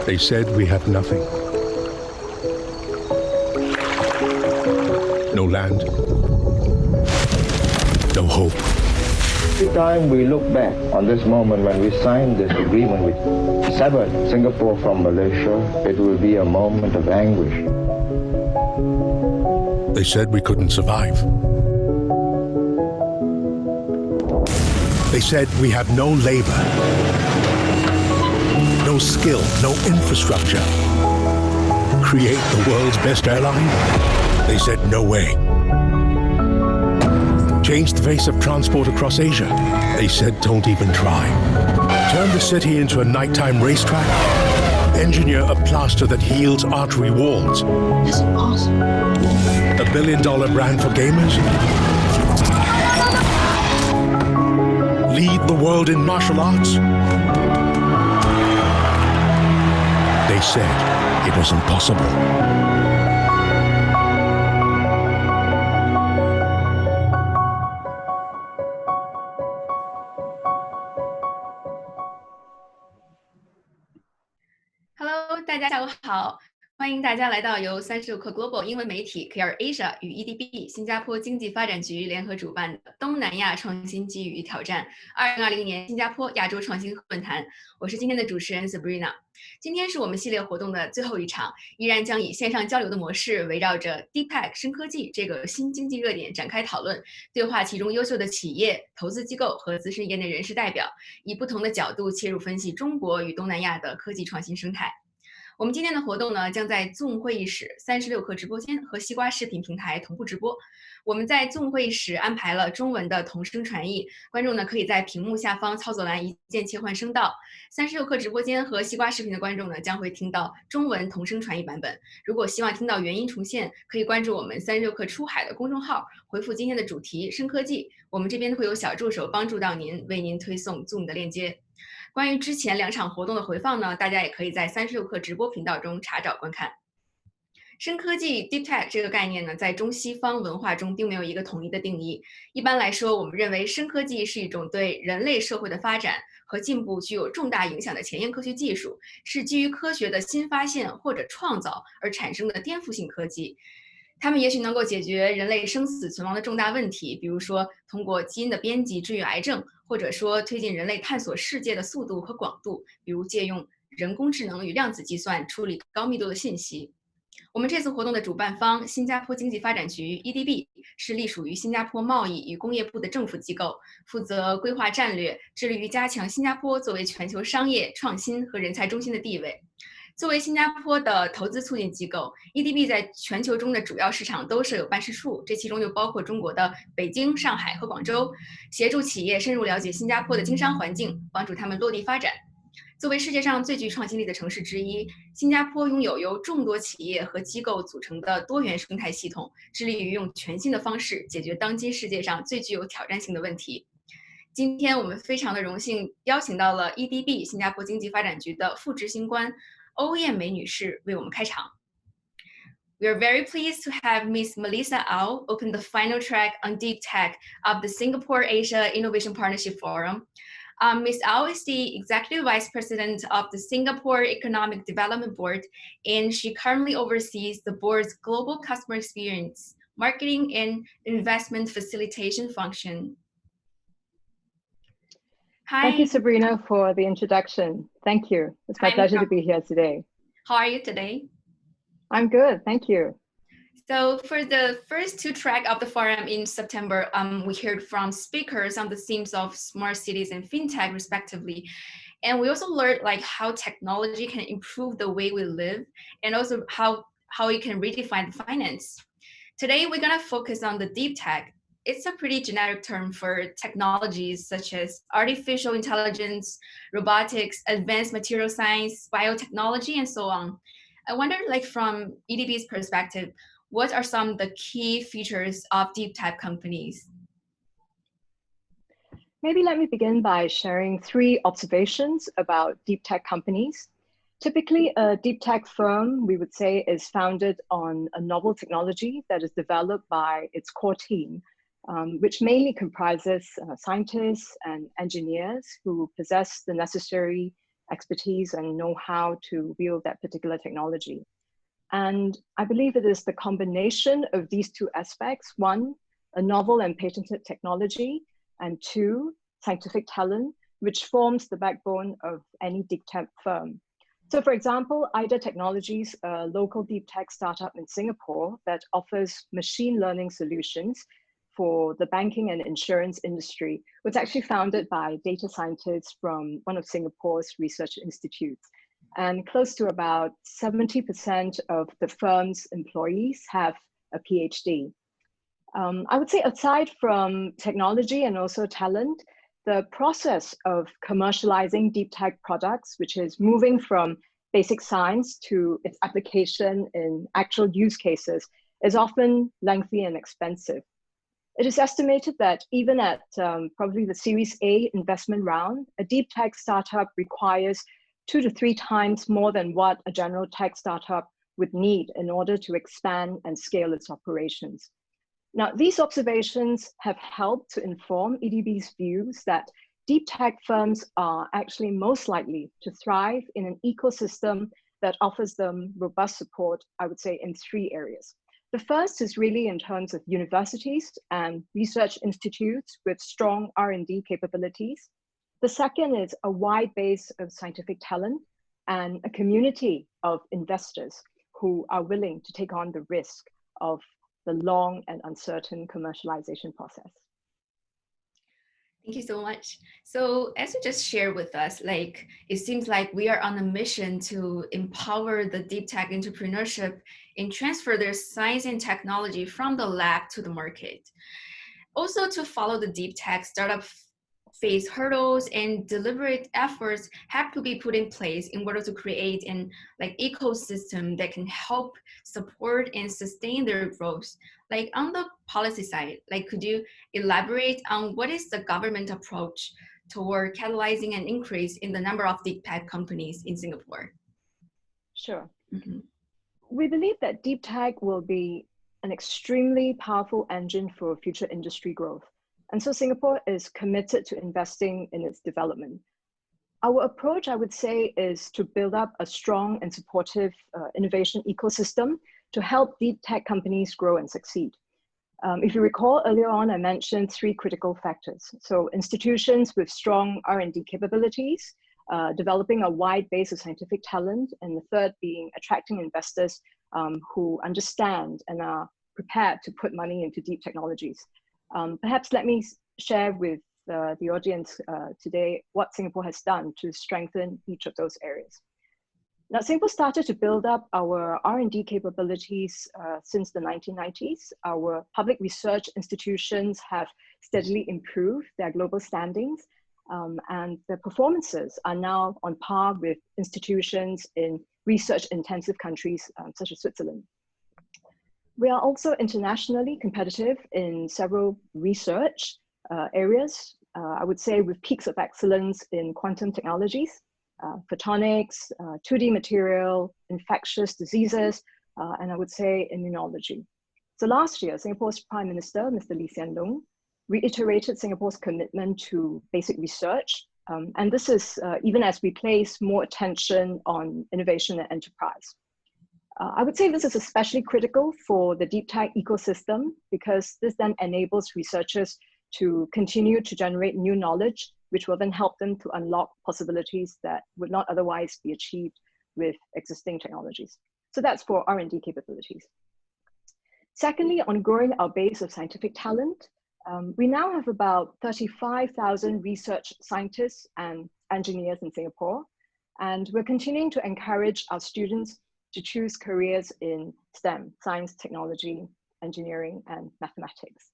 They said we have nothing. No land. No hope. Every time we look back on this moment when we signed this agreement which severed Singapore from Malaysia, it will be a moment of anguish. They said we couldn't survive. They said we have no labor, no skill, no infrastructure. Create the world's best airline? They said no way. Change the face of transport across Asia? They said don't even try. Turn the city into a nighttime racetrack? Engineer a plaster that heals artery walls? That's impossible. $1 billion brand for gamers? Lead the world in martial arts? They said it was impossible. Hello， 大家下午好，欢迎大家来到由36氪 Global 英文媒体 Care Asia 与 EDB 新加坡经济发展局联合主办的东南亚创新机遇与挑战2020年新加坡亚洲创新论坛。我是今天的主持人 Sabrina。今天是我们系列活动的最后一场，依然将以线上交流的模式，围绕着 Deep Tech 深科技这个新经济热点展开讨论，对话其中优秀的企业、投资机构和资深业内人士代表，以不同的角度切入分析中国与东南亚的科技创新生态。我们今天的活动呢，将在 Zoom 会议室、36氪直播间和西瓜视频平台同步直播。我们在 Zoom 会议室安排了中文的同声传译，观众呢可以在屏幕下方操作栏一键切换声道。36氪直播间和西瓜视频的观众呢，将会听到中文同声传译版本。如果希望听到原音重现，可以关注我们36氪出海的公众号，回复今天的主题“深科技”，我们这边会有小助手帮助到您，为您推送 Zoom 的链接。关于之前2场活动的回放呢，大家也可以在36氪直播频道中查找观看。深科技 Deep Tech 这个概念呢，在中西方文化中并没有一个统一的定义。一般来说，我们认为深科技是一种对人类社会的发展和进步具有重大影响的前沿科学技术，是基于科学的新发现或者创造而产生的颠覆性科技。它们也许能够解决人类生死存亡的重大问题，比如说通过基因的编辑治愈癌症，或者说推进人类探索世界的速度和广度，比如借用人工智能与量子计算处理高密度的信息。我们这次活动的主办方新加坡经济发展局 EDB 是隶属于新加坡贸易与工业部的政府机构，负责规划战略，致力于加强新加坡作为全球商业创新和人才中心的地位。作为新加坡的投资促进机构 ，EDB 在全球中的主要市场都设有办事处，这其中就包括中国的北京、上海和广州，协助企业深入了解新加坡的经商环境，帮助他们落地发展。作为世界上最具创新力的城市之一，新加坡拥有由众多企业和机构组成的多元生态系统，致力于用全新的方式解决当今世界上最具有挑战性的问题。今天我们非常的荣幸邀请到了 EDB 新加坡经济发展局的副执行官欧艳梅女士为我们开场。We are very pleased to have Ms. Melissa Au open the final track on Deep Tech of the Singapore Asia Innovation Partnership Forum. Ms. Au is the Executive Vice President of the Singapore Economic Development Board, and she currently oversees the board's global customer experience, marketing, and investment facilitation function. Hi. Thank you, Sabrina, for the introduction. Thank you. It's my pleasure to be here today. How are you today? I'm good. Thank you. So for the first 2 tracks of the forum in September, we heard from speakers on the themes of smart cities and fintech, respectively. And we also learned how technology can improve the way we live, and also how it can redefine finance. Today, we're going to focus on the deep tech. It's a pretty generic term for technologies such as artificial intelligence, robotics, advanced material science, biotechnology, and so on. I wonder, from EDB's perspective, what are some of the key features of deep tech companies? Maybe let me begin by sharing 3 observations about deep tech companies. Typically, a deep tech firm, we would say, is founded on a novel technology that is developed by its core team, which mainly comprises scientists and engineers who possess the necessary expertise and know-how to wield that particular technology. And I believe it is the combination of these two aspects: one, a novel and patented technology, and two, scientific talent, which forms the backbone of any deep tech firm. So for example, IDA Technologies, a local deep tech startup in Singapore that offers machine learning solutions for the banking and insurance industry, was actually founded by data scientists from one of Singapore's research institutes. And close to about 70% of the firm's employees have a PhD. I would say aside from technology and also talent, the process of commercializing deep tech products, which is moving from basic science to its application in actual use cases, is often lengthy and expensive. It is estimated that even at probably the Series A investment round, a deep tech startup requires 2 to 3 times more than what a general tech startup would need in order to expand and scale its operations. Now, these observations have helped to inform EDB's views that deep tech firms are actually most likely to thrive in an ecosystem that offers them robust support, I would say, in 3 areas. The first is really in terms of universities and research institutes with strong R&D capabilities. The second is a wide base of scientific talent and a community of investors who are willing to take on the risk of the long and uncertain commercialization process. Thank you so much. So as you just shared with us, like, it seems like we are on a mission to empower the deep tech entrepreneurship and transfer their science and technology from the lab to the market. Also, to follow the deep tech startup phase hurdles and deliberate efforts have to be put in place in order to create an ecosystem that can help support and sustain their growth. Like on the policy side, could you elaborate on what is the government approach toward catalyzing an increase in the number of deep tech companies in Singapore? Sure. We believe that deep tech will be an extremely powerful engine for future industry growth. And so Singapore is committed to investing in its development. Our approach, I would say, is to build up a strong and supportive innovation ecosystem to help deep tech companies grow and succeed. If you recall earlier on, I mentioned 3 critical factors. So institutions with strong R&D capabilities, developing a wide base of scientific talent, and the third being attracting investors who understand and are prepared to put money into deep technologies. Perhaps let me share with the audience today what Singapore has done to strengthen each of those areas. Now, Singapore started to build up our R&D capabilities since the 1990s. Our public research institutions have steadily improved their global standings, and their performances are now on par with institutions in research-intensive countries such as Switzerland. We are also internationally competitive in several research areas, I would say with peaks of excellence in quantum technologies, photonics, 2D material, infectious diseases, and I would say immunology. So last year, Singapore's Prime Minister, Mr. Lee Hsien Loong, reiterated Singapore's commitment to basic research. And this is even as we place more attention on innovation and enterprise. I would say this is especially critical for the deep tech ecosystem because this then enables researchers to continue to generate new knowledge, which will then help them to unlock possibilities that would not otherwise be achieved with existing technologies. So that's for R&D capabilities. Secondly, on growing our base of scientific talent, we now have about 35,000 research scientists and engineers in Singapore, and we're continuing to encourage our students to choose careers in STEM, science, technology, engineering, and mathematics.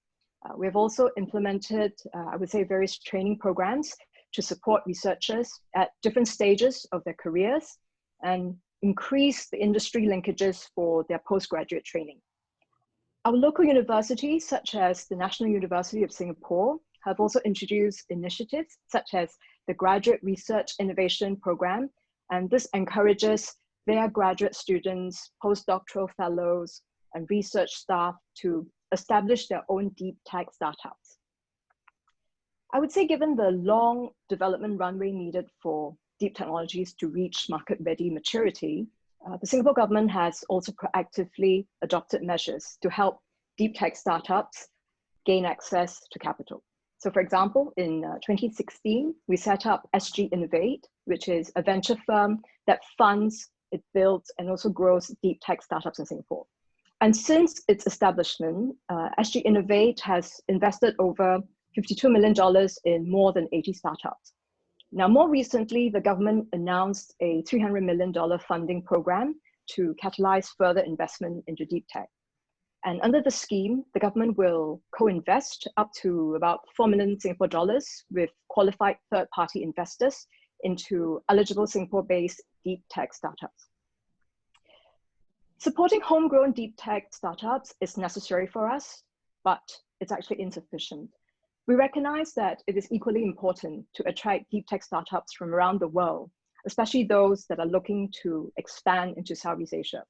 We have also implemented, I would say, various training programs to support researchers at different stages of their careers and increase the industry linkages for their postgraduate training. Our local universities, such as the National University of Singapore, have also introduced initiatives such as the Graduate Research Innovation Program, and this encourages their graduate students, postdoctoral fellows, and research staff to establish their own deep tech startups. I would say given the long development runway needed for deep technologies to reach market-ready maturity, the Singapore government has also proactively adopted measures to help deep tech startups gain access to capital. So for example, in 2016, we set up SG Innovate, which is a venture firm that funds, it builds, and also grows deep tech startups in Singapore. And since its establishment, SG Innovate has invested over $52 million in more than 80 startups. Now, more recently, the government announced a $300 million funding program to catalyze further investment into deep tech. And under the scheme, the government will co-invest up to about 4 million Singapore dollars with qualified third-party investors into eligible Singapore-based deep tech startups. Supporting homegrown deep tech startups is necessary for us, but it's actually insufficient. We recognize that it is equally important to attract deep tech startups from around the world, especially those that are looking to expand into Southeast Asia.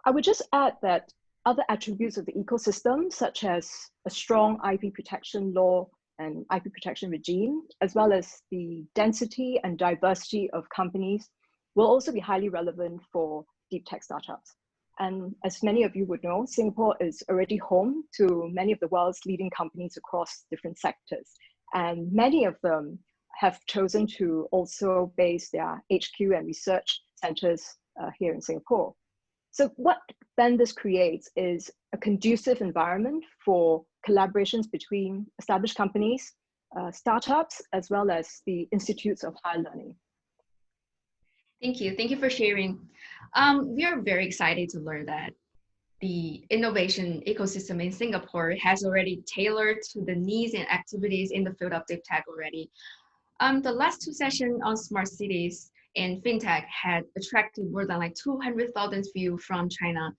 I would just add that other attributes of the ecosystem, such as a strong IP protection law and IP protection regime, as well as the density and diversity of companies, will also be highly relevant for deep tech startups. And as many of you would know, Singapore is already home to many of the world's leading companies across different sectors. And many of them have chosen to also base their HQ and research centers here in Singapore. So what then this creates is a conducive environment for collaborations between established companies, startups, as well as the institutes of higher learning. Thank you. Thank you for sharing. We are very excited to learn that the innovation ecosystem in Singapore has already tailored to the needs and activities in the field of deep tech already. The last two sessions on smart cities and fintech had attracted more than like 200,000 views from China,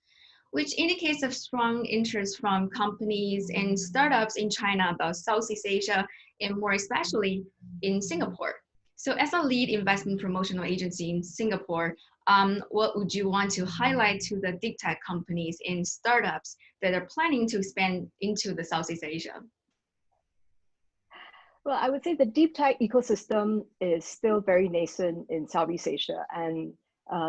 which indicates a strong interest from companies and startups in China about Southeast Asia and more especially in Singapore. So as a lead investment promotional agency in Singapore, what would you want to highlight to the deep tech companies and startups that are planning to expand into the Southeast Asia? Well, I would say the deep tech ecosystem is still very nascent in Southeast Asia, and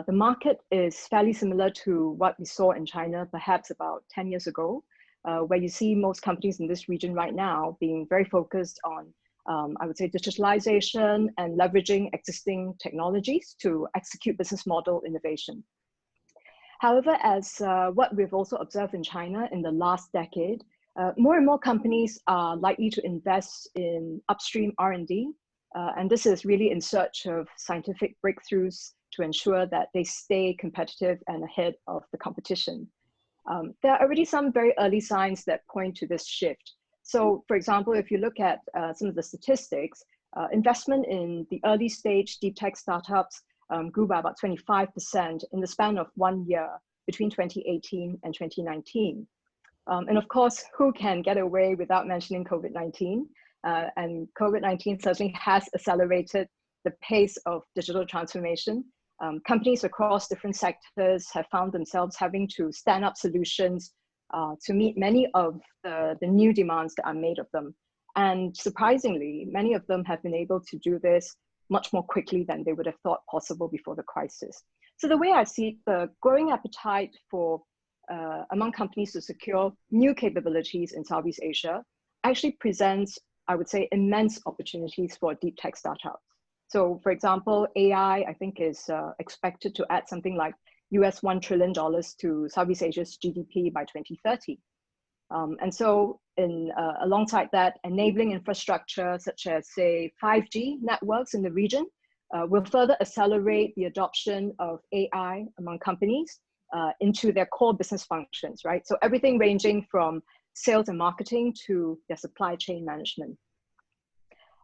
the market is fairly similar to what we saw in China perhaps about 10 years ago, where you see most companies in this region right now being very focused on I would say digitalization and leveraging existing technologies to execute business model innovation. However, as what we've also observed in China in the last decade, more and more companies are likely to invest in upstream R&D, and this is really in search of scientific breakthroughs to ensure that they stay competitive and ahead of the competition. There are already some very early signs that point to this shift. So, for example, if you look at some of the statistics, investment in the early stage deep tech startups grew by about 25% in the span of 1 year between 2018 and 2019. And of course, who can get away without mentioning COVID-19? And COVID-19 certainly has accelerated the pace of digital transformation. Companies across different sectors have found themselves having to stand up solutions to meet many of the new demands that are made of them. And surprisingly, many of them have been able to do this much more quickly than they would have thought possible before the crisis. So the way I see it, the growing appetite for among companies to secure new capabilities in Southeast Asia actually presents, I would say, immense opportunities for deep tech startups. So for example, AI, I think is expected to add something like US $1 trillion to Southeast Asia's GDP by 2030. And so alongside that, enabling infrastructure such as, say, 5G networks in the region will further accelerate the adoption of AI among companies into their core business functions, right? So everything ranging from sales and marketing to their supply chain management.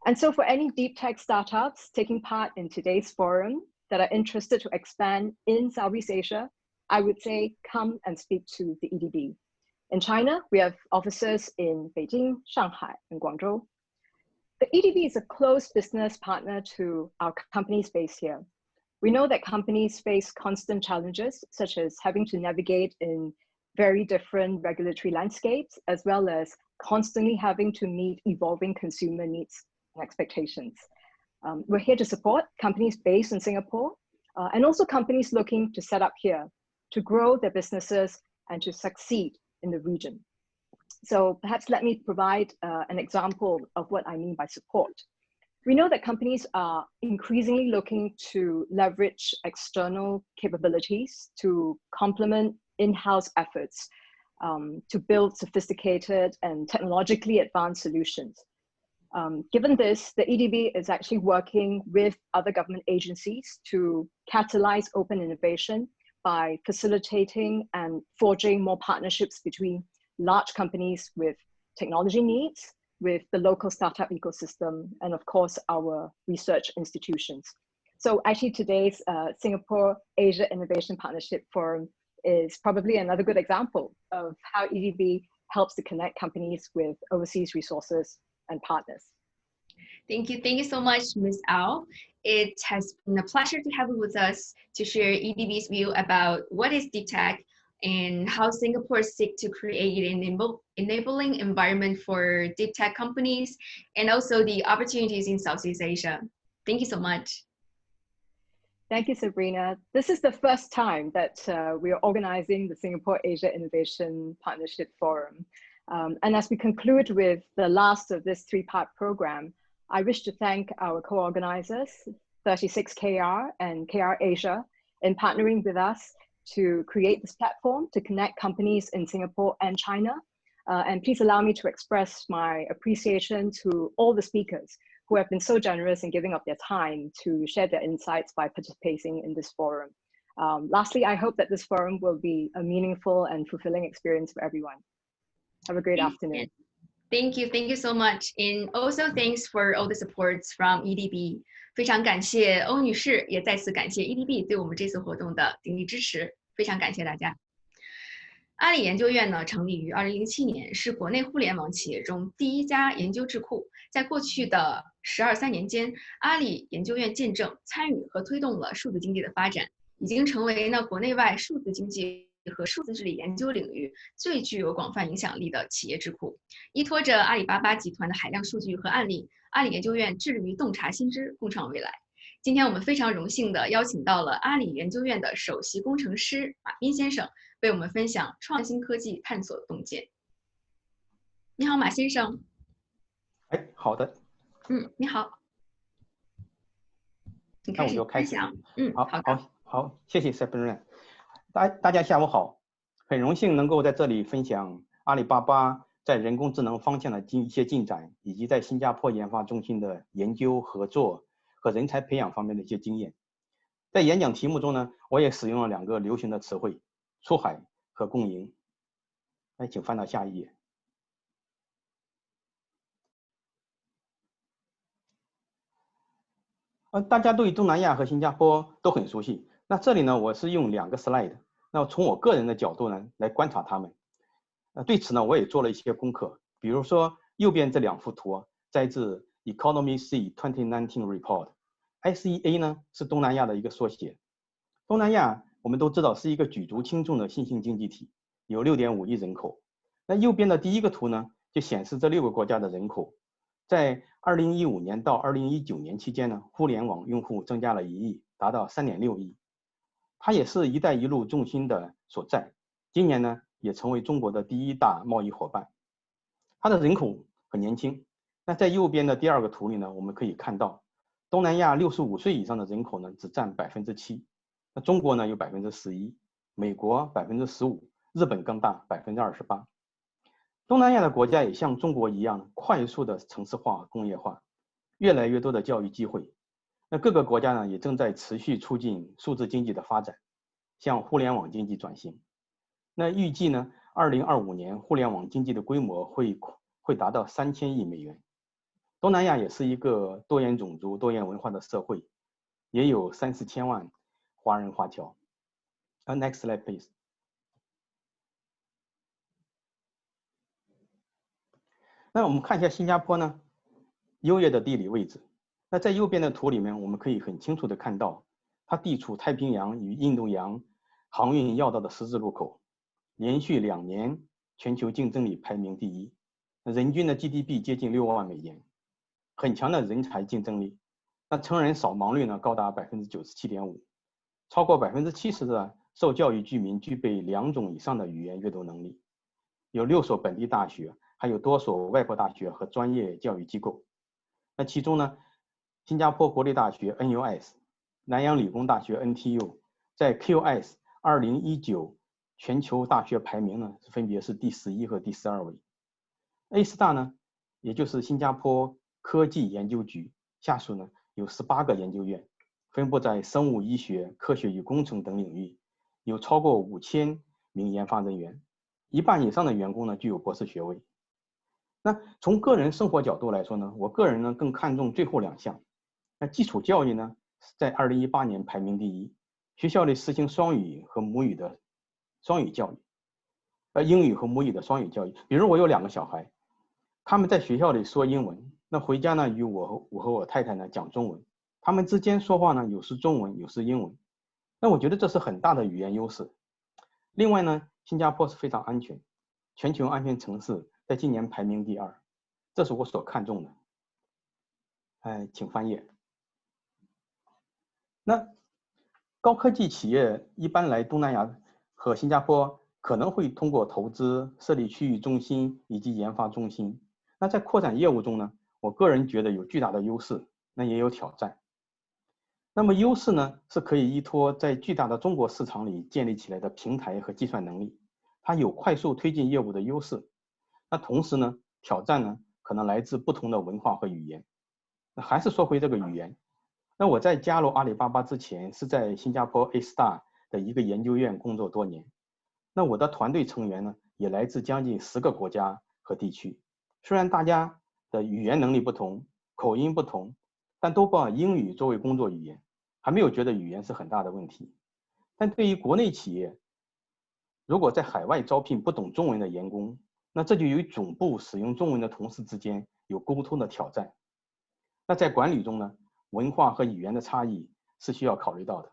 And so for any deep tech startups taking part in today's forum that are interested to expand in Southeast Asia, I would say come and speak to the EDB. In China, we have offices in Beijing, Shanghai, and Guangzhou. The EDB is a close business partner to our companies based here. We know that companies face constant challenges, such as having to navigate in very different regulatory landscapes, as well as constantly having to meet evolving consumer needs and expectations. We're here to support companies based in Singapore and also companies looking to set up here to grow their businesses and to succeed in the region. So perhaps let me provide an example of what I mean by support. We know that companies are increasingly looking to leverage external capabilities to complement in-house efforts to build sophisticated and technologically advanced solutions. Given this, the EDB is actually working with other government agencies to catalyze open innovation by facilitating and forging more partnerships between large companies with technology needs, with the local startup ecosystem, and of course, our research institutions. So actually today's Singapore Asia Innovation Partnership Forum is probably another good example of how EDB helps to connect companies with overseas resources and partners. Thank you so much, Ms. Au. It has been a pleasure to have you with us to share EDB's view about what is deep tech and how Singapore seeks to create an enabling environment for deep tech companies and also the opportunities in Southeast Asia. Thank you so much. Thank you, Sabrina. This is the first time that we are organizing the Singapore Asia Innovation Partnership Forum. And as we conclude with the last of this three-part program, I wish to thank our co-organizers, 36KR and KR Asia, in partnering with us to create this platform to connect companies in Singapore and China. And please allow me to express my appreciation to all the speakers who have been so generous in giving up their time to share their insights by participating in this forum. Lastly, I hope that this forum will be a meaningful and fulfilling experience for everyone. Have a great afternoon. Thank you so much. And also thanks for all the supports from EDB. 非常感谢欧女士，也再次感谢 EDB 对我们这次活动的鼎力支持，非常感谢大家。阿里研究院呢，成立于2007年，是国内互联网企业中第一家研究智库。在过去的12、13年间，阿里研究院见证、参与和推动了数字经济的发展，已经成为呢国内外数字经济和数字治理研究领域最具有广泛影响力的企业智库。依托着阿里巴巴集团的海量数据和案例，阿里研究院致力于洞察新知，共创未来。今天我们非常荣幸地邀请到了阿里研究院的首席工程师马斌先生，为我们分享创新科技探索的洞见。你好，马先生。好的。你好。那我就开始。好，谢谢 Sabrina。大家下午好，很荣幸能够在这里分享阿里巴巴在人工智能方向的一些进展，以及在新加坡研发中心的研究合作和人才培养方面的一些经验。在演讲题目中呢，我也使用了2个流行的词汇：出海和共赢。请翻到下一页。大家对东南亚和新加坡都很熟悉。那这里呢，我是用2个 slide， 那从我个人的角度呢来观察他们。对此呢，我也做了一些功课，比如说右边这2幅图摘自 Economy C 2019 Report。SEA 呢是东南亚的一个缩写。东南亚我们都知道是一个举足轻重的新兴经济体，有6.5亿人口。那右边的第一个图呢，就显示这6个国家的人口。在2015年到2019年期间呢，互联网用户增加了1亿，达到3.6亿。它也是一带一路重心的所在。今年呢，也成为中国的第1大贸易伙伴。它的人口很年轻。那在右边的第2个图里呢，我们可以看到，东南亚65岁以上的人口呢，只占7%。那中国呢有11%，美国15%，日本更大28%。东南亚的国家也像中国一样，快速的城市化、工业化，越来越多的教育机会。那各个国家呢，也正在持续促进数字经济的发展，向互联网经济转型。那预计呢，2025年互联网经济的规模会达到3000亿美元。东南亚也是一个多元种族、多元文化的社会，也有30-40千万华人华侨。Next slide, please. 那我们看一下新加坡呢，优越的地理位置。那在右边的图里面，我们可以很清楚的看到，它地处太平洋与印度洋航运要道的十字路口。连续2年全球竞争力排名第1，人均的 GDP 接近6万美元，很强的人才竞争力。那成人扫盲率呢高达 97.5%， 超过 70% 的受教育居民具备2种以上的语言阅读能力，有6所本地大学，还有多所外国大学和专业教育机构。那其中呢，新加坡国立大学 NUS、南洋理工大学 NTU 在 QS 2019全球大学排名呢分别是第11和第12位。A Star 呢，也就是新加坡科技研究局下属呢有18个研究院，分布在生物医学、科学与工程等领域，有超过5000名研发人员，1半以上的员工呢具有博士学位。那从个人生活角度来说呢，我个人呢更看重最后2项。那基础教育呢，在2018年排名第1，学校里实行双语和母语的双语教育，英语和母语的双语教育。比如我有2个小孩，他们在学校里说英文，那回家呢与我和我太太呢讲中文，他们之间说话呢有时中文，有时英文。那我觉得这是很大的语言优势。另外呢，新加坡是非常安全，全球安全城市在今年排名第2，这是我所看重的。请翻页。那高科技企业一般来东南亚和新加坡，可能会通过投资设立区域中心以及研发中心。那在扩展业务中呢，我个人觉得有巨大的优势，那也有挑战。那么优势呢，是可以依托在巨大的中国市场里建立起来的平台和计算能力，它有快速推进业务的优势。那同时呢，挑战呢可能来自不同的文化和语言。那还是说回这个语言，那我在加入阿里巴巴之前是在新加坡 A Star 的一个研究院工作多年。那我的团队成员呢也来自将近10个国家和地区，虽然大家的语言能力不同，口音不同，但都把英语作为工作语言，还没有觉得语言是很大的问题。但对于国内企业，如果在海外招聘不懂中文的员工，那这就与总部使用中文的同事之间有沟通的挑战。那在管理中呢，文化和语言的差异是需要考虑到的。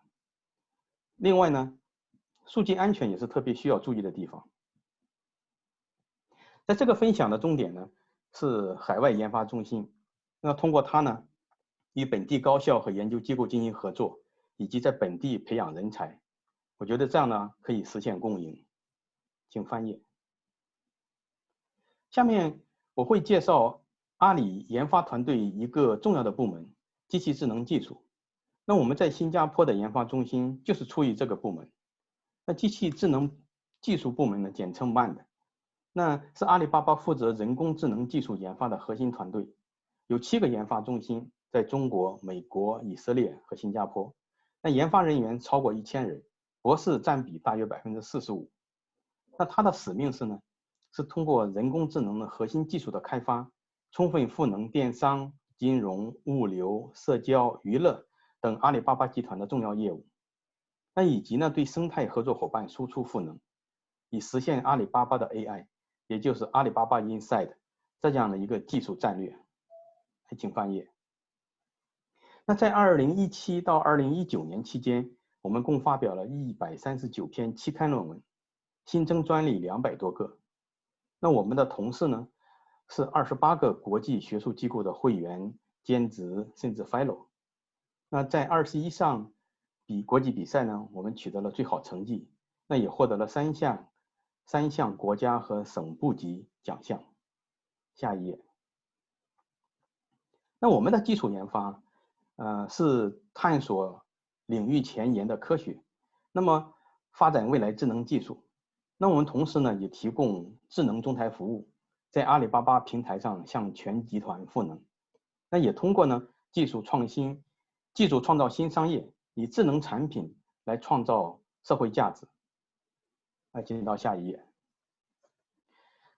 另外呢，数据安全也是特别需要注意的地方。在这个分享的重点呢，是海外研发中心。那通过它呢，与本地高校和研究机构进行合作，以及在本地培养人才。我觉得这样呢，可以实现共赢。请翻页。下面我会介绍阿里研发团队一个重要的部门——机器智能技术。那我们在新加坡的研发中心就是出于这个部门。那机器智能技术部门呢，简称 MAND， 那是阿里巴巴负责人工智能技术研发的核心团队，有7个研发中心，在中国、美国、以色列和新加坡。那研发人员超过1000人，博士占比大约 45%。那它的使命是通过人工智能的核心技术的开发，充分赋能电商、金融、物流、社交、娱乐等阿里巴巴集团的重要业务。那以及呢，对生态合作伙伴输出赋能，以实现阿里巴巴的 AI， 也就是阿里巴巴 Inside 这样的一个技术战略。请翻页。那在2017到2019年期间，我们共发表了139篇期刊论文，新增专利200多个。那我们的同事呢，是28个国际学术机构的会员、兼职甚至 fellow。那在21项国际比赛呢，我们取得了最好成绩，那也获得了3项国家和省部级奖项。下一页。那我们的基础研发，是探索领域前沿的科学，那么发展未来智能技术。那我们同时呢，也提供智能中台服务，在阿里巴巴平台上向全集团赋能。那也通过呢技术创造新商业，以智能产品来创造社会价值。进到下一页。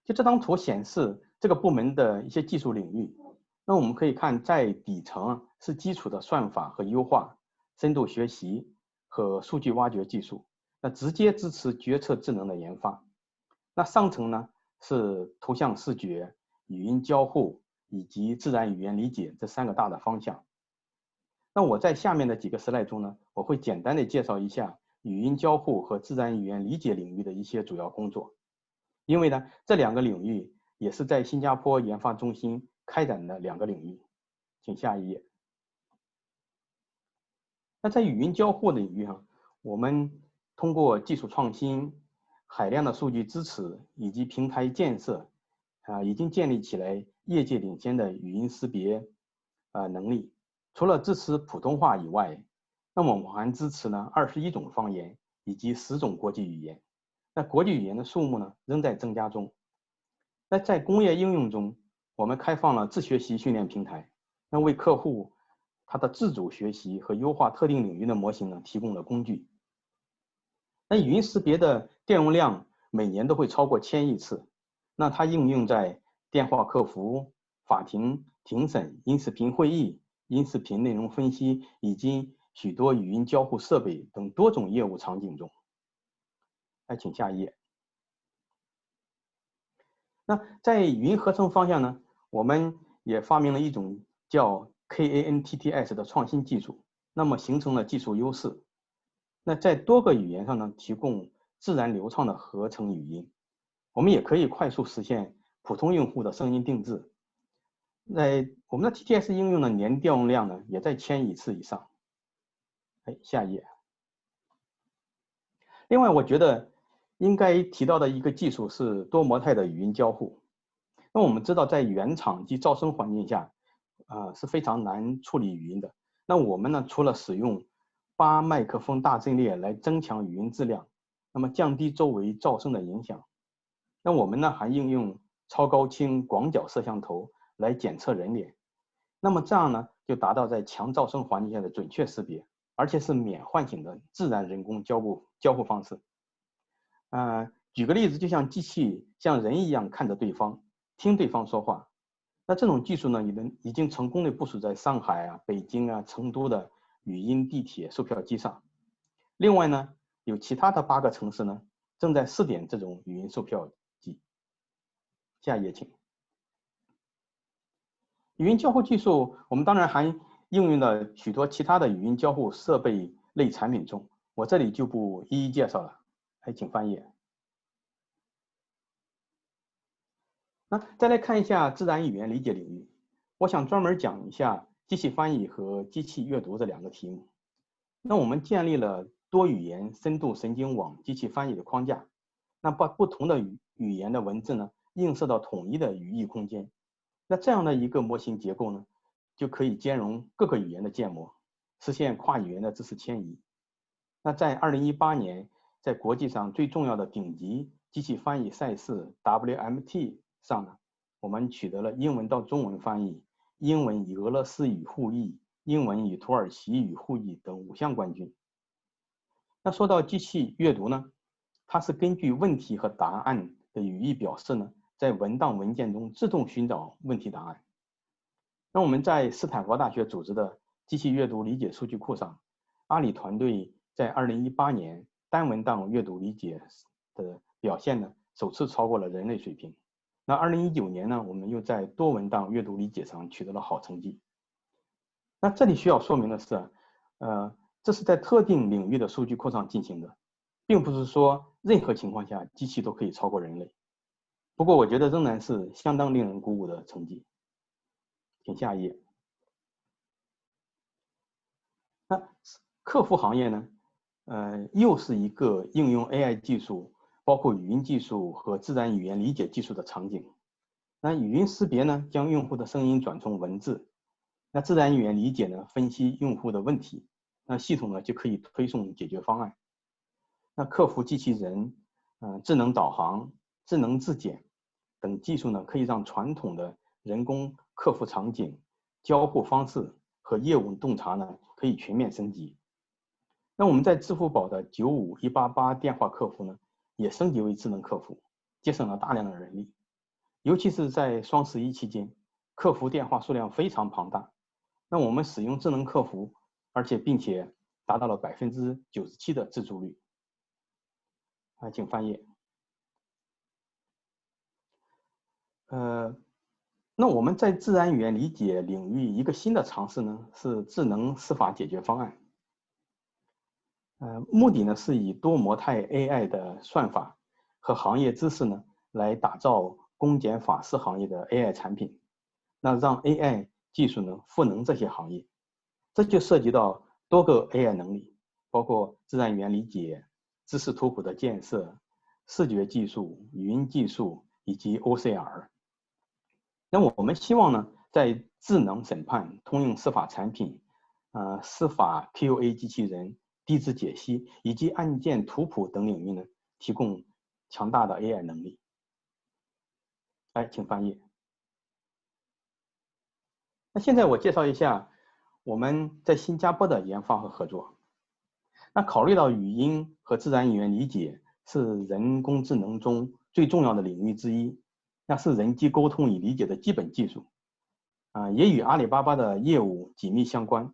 就这张图显示这个部门的一些技术领域。那我们可以看，在底层是基础的算法和优化、深度学习和数据挖掘技术，那直接支持决策智能的研发。那上层呢是图像视觉、语音交互以及自然语言理解这3个大的方向。那我在下面的几个 slide 中呢，我会简单的介绍一下语音交互和自然语言理解领域的一些主要工作。因为呢，这两个领域也是在新加坡研发中心开展的两个领域。请下一页。那在语音交互的领域上，我们通过技术创新、海量的数据支持以及平台建设，已经建立起来业界领先的语音识别能力。除了支持普通话以外，那么我们还支持呢21种方言以及10种国际语言。那国际语言的数目呢仍在增加中。那在工业应用中，我们开放了自学习训练平台，那为客户他的自主学习和优化特定领域的模型呢提供了工具。那语音识别的电容量每年都会超过1000亿次，那它应用在电话客服、法庭、庭审、音视频会议、音视频内容分析以及许多语音交互设备等多种业务场景中。请下一页。那在语音合成方向呢，我们也发明了一种叫 KANTTS 的创新技术，那么形成了技术优势。那在多个语言上呢，提供自然流畅的合成语音，我们也可以快速实现普通用户的声音定制。我们的 TTS 应用的年调用量呢，也在1000亿次以上。下一页。另外，我觉得应该提到的一个技术是多模态的语音交互。那我们知道，在原厂及噪声环境下，是非常难处理语音的。那我们呢，除了使用8麦克风大阵列来增强语音质量，那么降低周围噪声的影响，那我们呢还应用超高清广角摄像头来检测人脸。那么这样呢，就达到在强噪声环境下的准确识别，而且是免唤醒的自然人工交互方式。举个例子，就像机器像人一样看着对方，听对方说话。那这种技术呢，已经成功的部署在上海北京成都的语音地铁售票机上。另外呢，有其他的8个城市呢，正在试点这种语音售票机。下一页请。语音交互技术，我们当然还应用了许多其他的语音交互设备类产品中，我这里就不一一介绍了。请翻页。那再来看一下自然语言理解领域，我想专门讲一下机器翻译和机器阅读这2个题目。那我们建立了多语言深度神经网机器翻译的框架，那把不同的语言的文字呢映射到统一的语义空间。那这样的一个模型结构呢，就可以兼容各个语言的建模，实现跨语言的知识迁移。那在2018年，在国际上最重要的顶级机器翻译赛事 WMT 上呢，我们取得了英文到中文翻译、英文与俄罗斯语互译、英文与土耳其语互译等5项冠军。那说到机器阅读呢，它是根据问题和答案的语义表示呢，在文档文件中自动寻找问题答案。那我们在斯坦福大学组织的机器阅读理解数据库上，阿里团队在2018年单文档阅读理解的表现呢，首次超过了人类水平。那2019年呢，我们又在多文档阅读理解上取得了好成绩。那这里需要说明的是，这是在特定领域的数据库上进行的，并不是说任何情况下机器都可以超过人类。不过我觉得仍然是相当令人鼓舞的成绩。请下一页。那客服行业呢，又是一个应用 AI 技术，包括语音技术和自然语言理解技术的场景。那语音识别呢，将用户的声音转成文字；那自然语言理解呢，分析用户的问题。那系统呢，就可以推送解决方案。那客服机器人、智能导航、智能质检等技术呢，可以让传统的人工客服场景、交互方式和业务洞察呢，可以全面升级。那我们在支付宝的95188电话客服呢，也升级为智能客服，节省了大量的人力。尤其是在双11期间，客服电话数量非常庞大。那我们使用智能客服，并且达到了97%的自助率。请翻页。那我们在自然语言理解领域一个新的尝试呢，是智能司法解决方案。目的呢是以多模态 AI 的算法和行业知识呢来打造公检法司行业的 AI 产品，那让 AI 技术呢赋能这些行业，这就涉及到多个 AI 能力，包括自然语言理解、知识图谱的建设、视觉技术、语音技术以及 OCR。那我们希望呢，在智能审判、通用司法产品、司法 QA 机器人、地质解析以及案件图谱等领域呢，提供强大的 AI 能力。来，请翻页。那现在我介绍一下我们在新加坡的研发和合作。那考虑到语音和自然语言理解是人工智能中最重要的领域之一，那是人机沟通与理解的基本技术，也与阿里巴巴的业务紧密相关。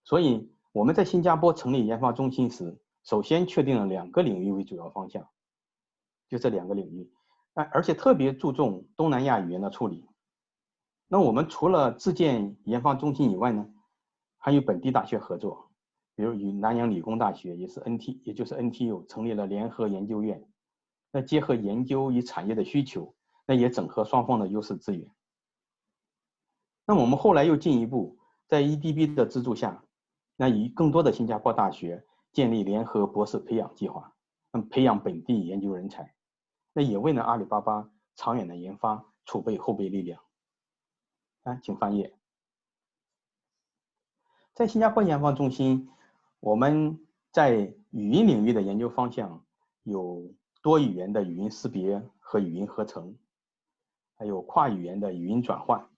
所以我们在新加坡成立研发中心时，首先确定了2个领域为主要方向，就这2个领域，而且特别注重东南亚语言的处理。那我们除了自建研发中心以外呢，还与本地大学合作，比如与南洋理工大学，也就是 NTU 成立了联合研究院，那结合研究与产业的需求，那也整合双方的优势资源。那我们后来又进一步在 EDB 的资助下，那与更多的新加坡大学建立联合博士培养计划，培养本地研究人才，那也为了阿里巴巴长远的研发储备后备力量。请翻页。在新加坡研发中心，我们在语音领域的研究方向有多语言的语音识别和语音合成，还有跨语言的语音转换。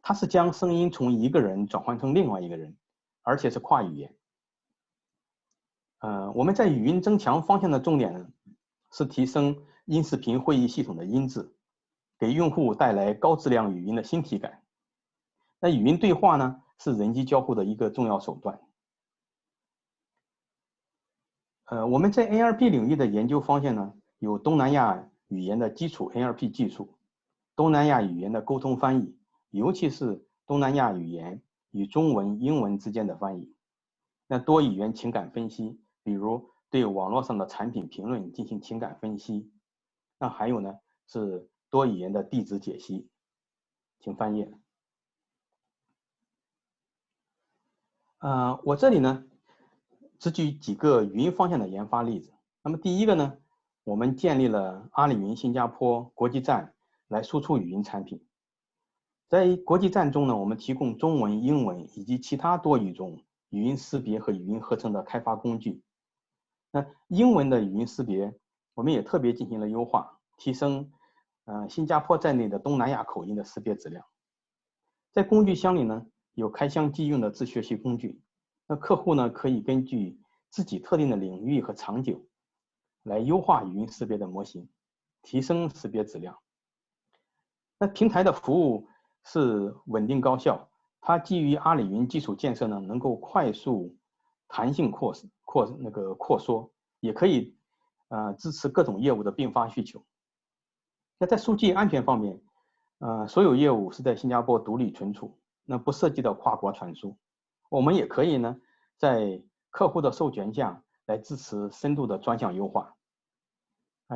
它是将声音从一个人转换成另外一个人，而且是跨语言。我们在语音增强方向的重点呢，是提升音视频会议系统的音质，给用户带来高质量语音的新体感。那语音对话呢，是人机交互的一个重要手段。我们在 NLP 领域的研究方向呢，有东南亚语言的基础 NLP 技术，东南亚语言的沟通翻译，尤其是东南亚语言与中文、英文之间的翻译。那多语言情感分析，比如对网络上的产品评论进行情感分析。那还有呢，是多语言的地址解析。请翻页。我这里呢，只举几个语音方向的研发例子。那么第一个呢，我们建立了阿里云新加坡国际站来输出语音产品。在国际站中呢，我们提供中文、英文以及其他多语种语音识别和语音合成的开发工具。那英文的语音识别，我们也特别进行了优化，提升新加坡在内的东南亚口音的识别质量。在工具箱里呢，有开箱即用的自学习工具，那客户呢可以根据自己特定的领域和场景来优化语音识别的模型，提升识别质量。那平台的服务是稳定高效，它基于阿里云基础建设呢，能够快速弹性扩缩，也可以支持各种业务的并发需求。那在数据安全方面，所有业务是在新加坡独立存储，那不涉及到跨国传输。我们也可以呢，在客户的授权下来支持深度的专项优化。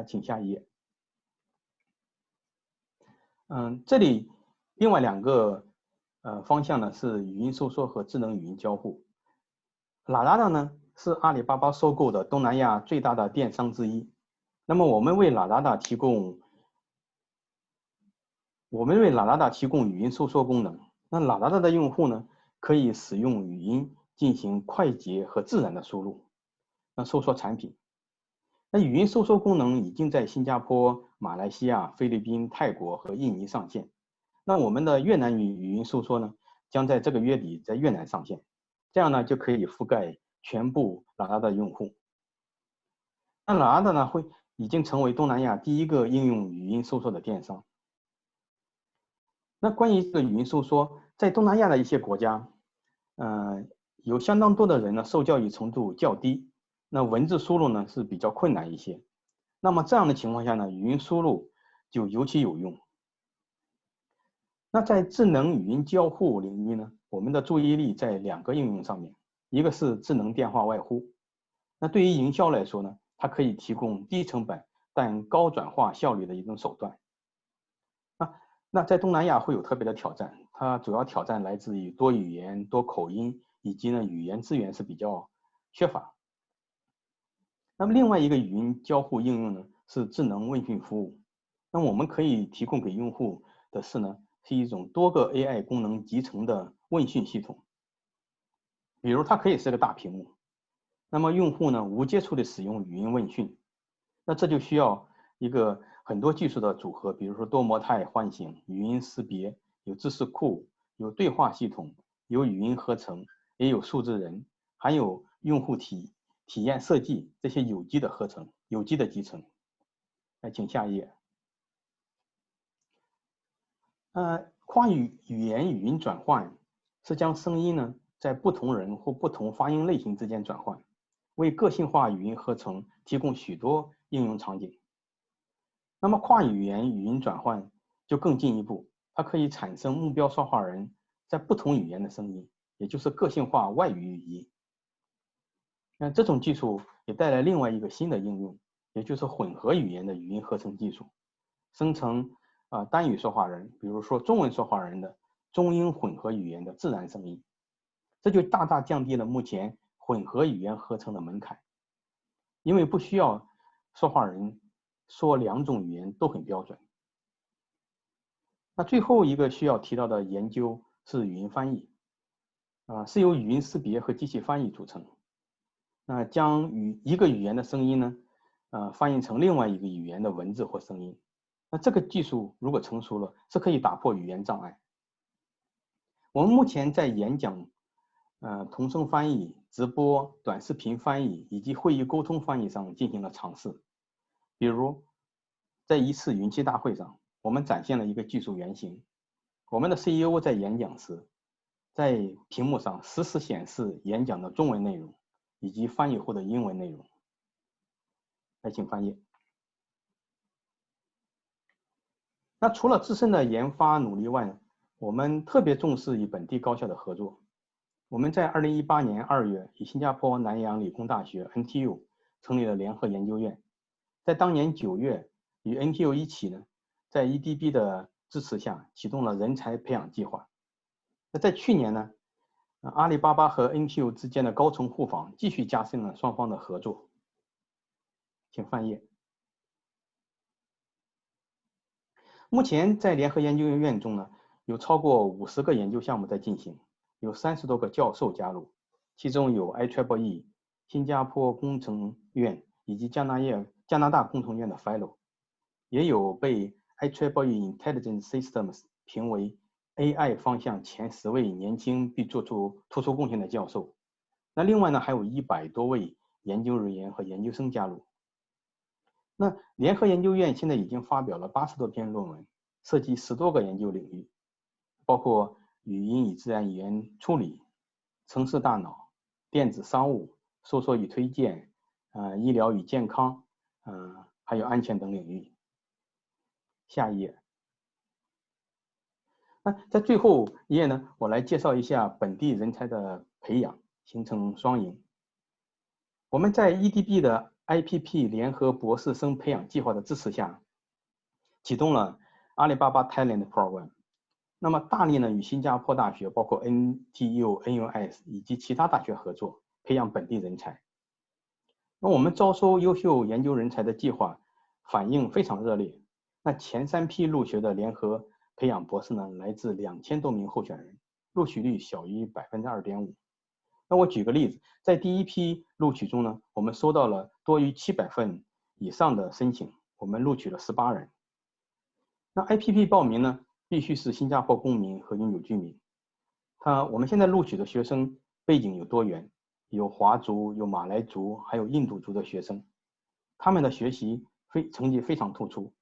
请下一页。这里另外2个方向呢是语音收缩和智能语音交互。Lazada呢是阿里巴巴收购的东南亚最大的电商之一。那么我们为 Lazada 提供语音收缩功能。那 Lazada 的用户呢可以使用语音进行快捷和自然的输入，那收缩产品。那语音收缩功能已经在新加坡、马来西亚、菲律宾、泰国和印尼上线。那我们的越南语音收缩呢，将在这个月底在越南上线，这样呢就可以覆盖全部Lazada的用户。那Lazada呢已经成为东南亚第1个应用语音收缩的电商。那关于这个语音收缩，在东南亚的一些国家，有相当多的人呢受教育程度较低，那文字输入呢是比较困难一些。那么这样的情况下呢，语音输入就尤其有用。那在智能语音交互领域呢，我们的注意力在2个应用上面。一个是智能电话外呼。那对于营销来说呢，它可以提供低成本但高转化效率的一种手段。那在东南亚会有特别的挑战，它主要挑战来自于多语言、多口音，以及呢语言资源是比较缺乏。那么另外一个语音交互应用呢是智能问讯服务。那我们可以提供给用户的是呢是一种多个 AI 功能集成的问讯系统。比如它可以是个大屏幕，那么用户呢无接触的使用语音问讯，那这就需要一个很多技术的组合，比如说多模态唤醒、语音识别，有知识库，有对话系统，有语音合成，也有数字人，还有用户体验设计，这些有机的合成、有机的集成。来，请下一页。跨语言语音转换是将声音呢在不同人或不同发音类型之间转换，为个性化语音合成提供许多应用场景。那么跨语言语音转换就更进一步，它可以产生目标说话人在不同语言的声音，也就是个性化外语语音。那这种技术也带来另外一个新的应用，也就是混合语言的语音合成技术，生成单语说话人，比如说中文说话人的中英混合语言的自然声音，这就大大降低了目前混合语言合成的门槛，因为不需要说话人说两种语言都很标准。那最后一个需要提到的研究是语音翻译，是由语音识别和机器翻译组成。那将一个语言的声音呢，翻译成另外一个语言的文字或声音。那这个技术如果成熟了，是可以打破语言障碍。我们目前在演讲、同声翻译、直播、短视频翻译以及会议沟通翻译上进行了尝试。比如，在一次云栖大会上，我们展现了一个技术原型。我们的 CEO 在演讲时，在屏幕上实时显示演讲的中文内容以及翻译后的英文内容。来，请翻译。那除了自身的研发努力外，我们特别重视与本地高校的合作。我们在2018年2月与新加坡南洋理工大学 NTU 成立了联合研究院，在当年9月与 NTU 一起呢，在 EDB 的支持下启动了人才培养计划。那在去年呢，阿里巴巴和 NTU 之间的高层互访继续加深了双方的合作。请翻页。目前在联合研究院中呢，有超过50个研究项目在进行，有30多个教授加入，其中有 IEEE、新加坡工程院以及加拿大工程院的 Fellow， 也有被 IEEE Intelligent Systems 评为 AI 方向前10位年轻并做出突出贡献的教授。那另外呢，还有100多位研究人员和研究生加入。那联合研究院现在已经发表了80多篇论文，涉及10多个研究领域，包括语音与自然语言处理、城市大脑、电子商务、搜索与推荐、医疗与健康、还有安全等领域。下一页。那在最后一页呢，我来介绍一下本地人才的培养，形成双赢。我们在 EDB 的 IPP 联合博士生培养计划的支持下，启动了阿里巴巴 Talent Program。那么大力呢与新加坡大学，包括 NTU、NUS 以及其他大学合作，培养本地人才。那我们招收优秀研究人才的计划反应非常热烈。那前3批入学的联合培养博士呢，来自2000多名候选人，录取率小于 2.5%。那我举个例子，在第1批录取中呢，我们收到了多于700份以上的申请，我们录取了18人。那 IPP 报名呢，必须是新加坡公民和永久居民。我们现在录取的学生背景有多元，有华族、有马来族，还有印度族的学生，他们的学习成绩非常突出，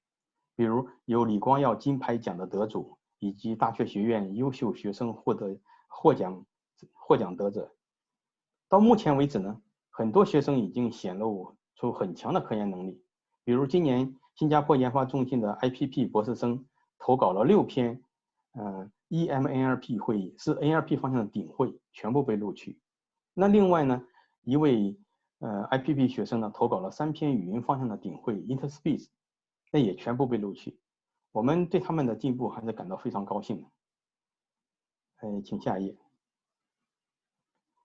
比如有李光耀金牌奖的得主，以及大学学院优秀学生获奖得者。到目前为止呢，很多学生已经显露出很强的科研能力，比如今年新加坡研发中心的 IPP 博士生投稿了6篇EMNLP 会议，是 NLP 方向的顶会，全部被录取。那另外呢，一位IPP 学生呢投稿了3篇语音方向的顶会 interspeech， 那也全部被录取。我们对他们的进步还是感到非常高兴的。请下一页。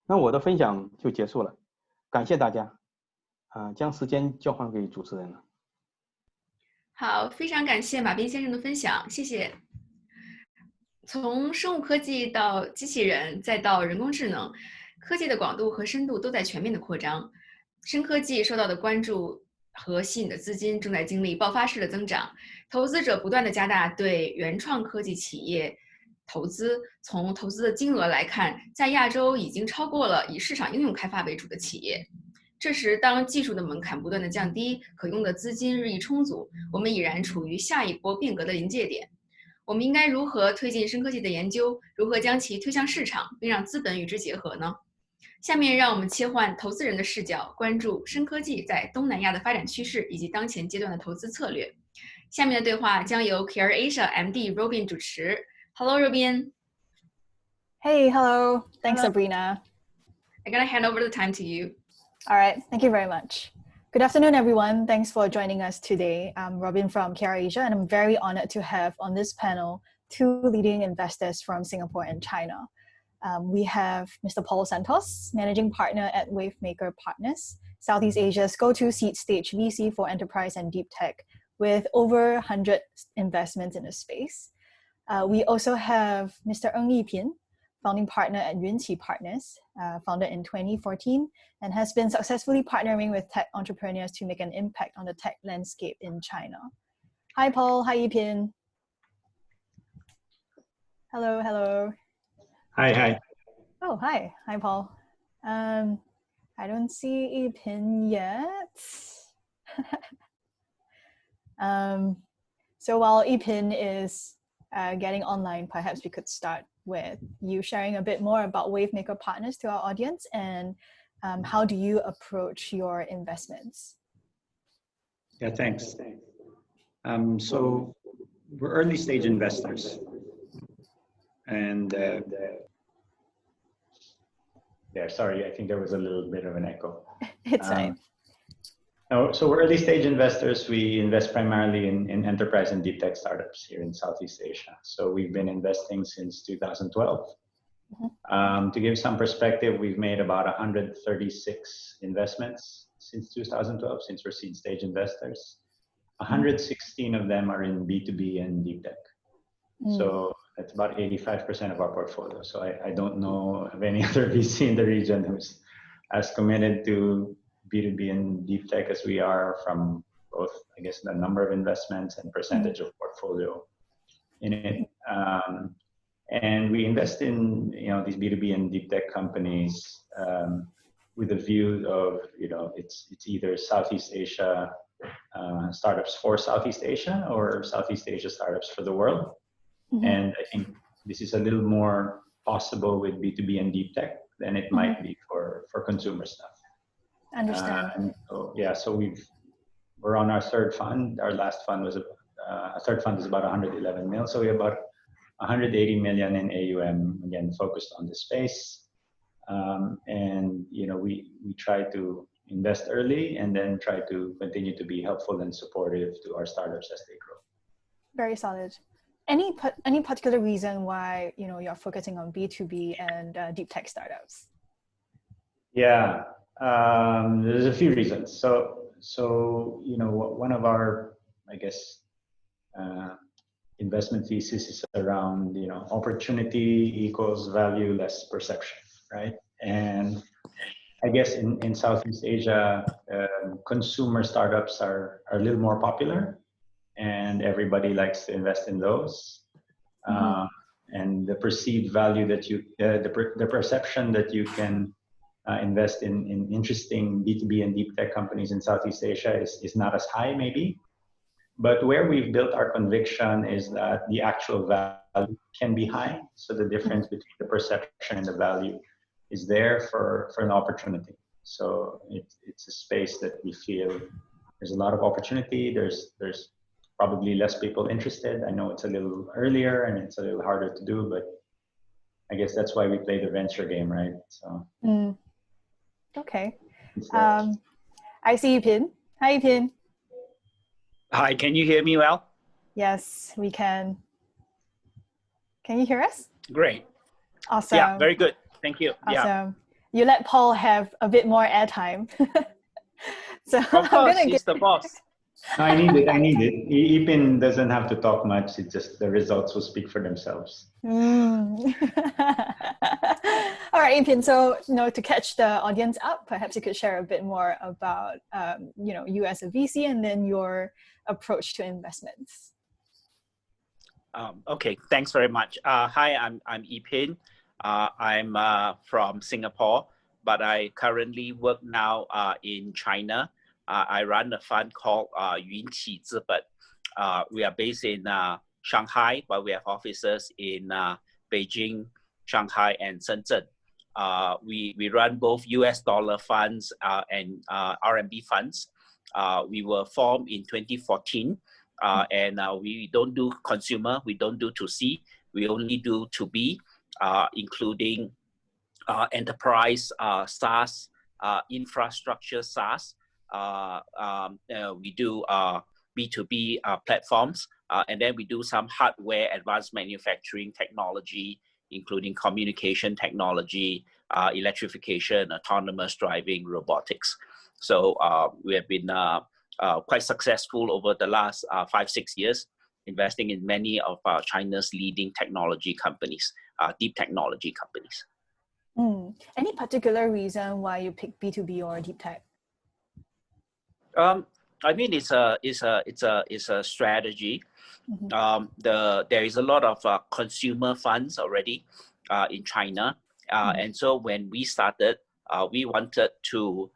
那我的分享就结束了，感谢大家。将时间交还给主持人了。好，非常感谢马斌先生的分享，谢谢。从生物科技到机器人，再到人工智能，科技的广度和深度都在全面的扩张。深科技受到的关注和吸引的资金正在经历爆发式的增长，投资者不断的加大对原创科技企业投资。从投资的金额来看，在亚洲已经超过了以市场应用开发为主的企业。这时，当技术的门槛不断的降低，可用的资金日益充足，我们已然处于下一波变革的临界点。我们应该如何推进深科技的研究？如何将其推向市场，并让资本与之结合呢？下面让我们切换投资人的视角，关注深科技在东南亚的发展趋势以及当前阶段的投资策略。下面的对话将由 Care Asia MD Robin 主持。Hello, Robin. Hey, hello. Thanks, Sabrina. I'm gonna hand over the time to you. All right, thank you very much. Good afternoon, everyone. Thanks for joining us today. I'm Robin from Care Asia, and I'm very honored to have on this panel 2 leading investors from Singapore and China. We have Mr. Paul Santos, Managing Partner at Wavemaker Partners, Southeast Asia's go-to seed stage VC for enterprise and deep tech, with over 100 investments in the space. We also have Mr. Yipin, founding partner at Yunqi Partners, founded in 2014, and has been successfully partnering with tech entrepreneurs to make an impact on the tech landscape in China. Hi, Paul. Hi, Yipin. Hello, hello. Hi, hi. Oh, hi. Hi, Paul. I don't see Yipin yet. So while Yipin is getting online, perhaps we could start with you sharing a bit more about Wavemaker Partners to our audience, and how do you approach your investments? Yeah, thanks. So we're early stage investors, and yeah, sorry, I think there was a little bit of an echo. It's fine. So we're early stage investors. We invest primarily in enterprise and deep tech startups here in Southeast Asia. So we've been investing since 2012. Mm-hmm. To give some perspective, we've made about 136 investments since 2012, since we're seed stage investors. 116 of them are in B2B and deep tech. So that's about 85% of our portfolio. So I don't know of any other VC in the region who's as committed to B2B and deep tech as we are, from both, I guess, the number of investments and percentage of portfolio in it. And we invest in, these B2B and deep tech companies with a view of, it's either Southeast Asia startups for Southeast Asia, or Southeast Asia startups for the world. Mm-hmm. And I think this is a little more possible with B2B and deep tech than it might be for consumer stuff. Understand. So we're on our 3rd fund. Our last fund was a 3rd fund is about 111 mil. So we have about 180 million in AUM, again, focused on the space. And we try to invest early and then try to continue to be helpful and supportive to our startups as they grow. Very solid. Any particular reason why you're focusing on B2B and deep tech startups? Yeah. There's a few reasons. So one of our, I guess, investment thesis is around, opportunity equals value less perception, right? And I guess in Southeast Asia, consumer startups are a little more popular, and everybody likes to invest in those. And the perceived value that the perception that you can invest in interesting B2B and deep tech companies in Southeast Asia is not as high, maybe. But where we've built our conviction is that the actual value can be high. So the difference between the perception and the value is there for an opportunity. So it's a space that we feel there's a lot of opportunity. There's probably less people interested. I know it's a little earlier and it's a little harder to do, but I guess that's why we play the venture game, right? So. Okay. I see Yipin. Hi, Yipin. Hi, can you hear me well? Yes, we can. Can you hear us? Great. Awesome. Yeah, very good. Thank you. Awesome. Yeah. You let Paul have a bit more airtime. So Of course, he's the boss. I need it. I need it. Yipin doesn't have to talk much. It's just the results will speak for themselves. All right, Yipin. So, to catch the audience up, perhaps you could share a bit more about, you as a VC and then your approach to investments. Okay, thanks very much. Hi, I'm Yipin. I'm from Singapore, but I currently work now in China. I run a fund called Yunqi Partners. We are based in Shanghai, but we have offices in Beijing, Shanghai, and Shenzhen. We run both US dollar funds and RMB funds. We were formed in 2014, and we don't do consumer, we don't do 2C, we only do 2B, including enterprise SaaS, infrastructure SaaS. We do B2B platforms, and then we do some hardware, advanced manufacturing technology, including communication technology, electrification, autonomous driving, robotics. So we have been quite successful over the last 5-6 years, investing in many of China's leading technology companies, deep technology companies. Any particular reason why you pick B2B or deep tech? I mean, it's a strategy. There is a lot of consumer funds already in China, and so when we started, we wanted to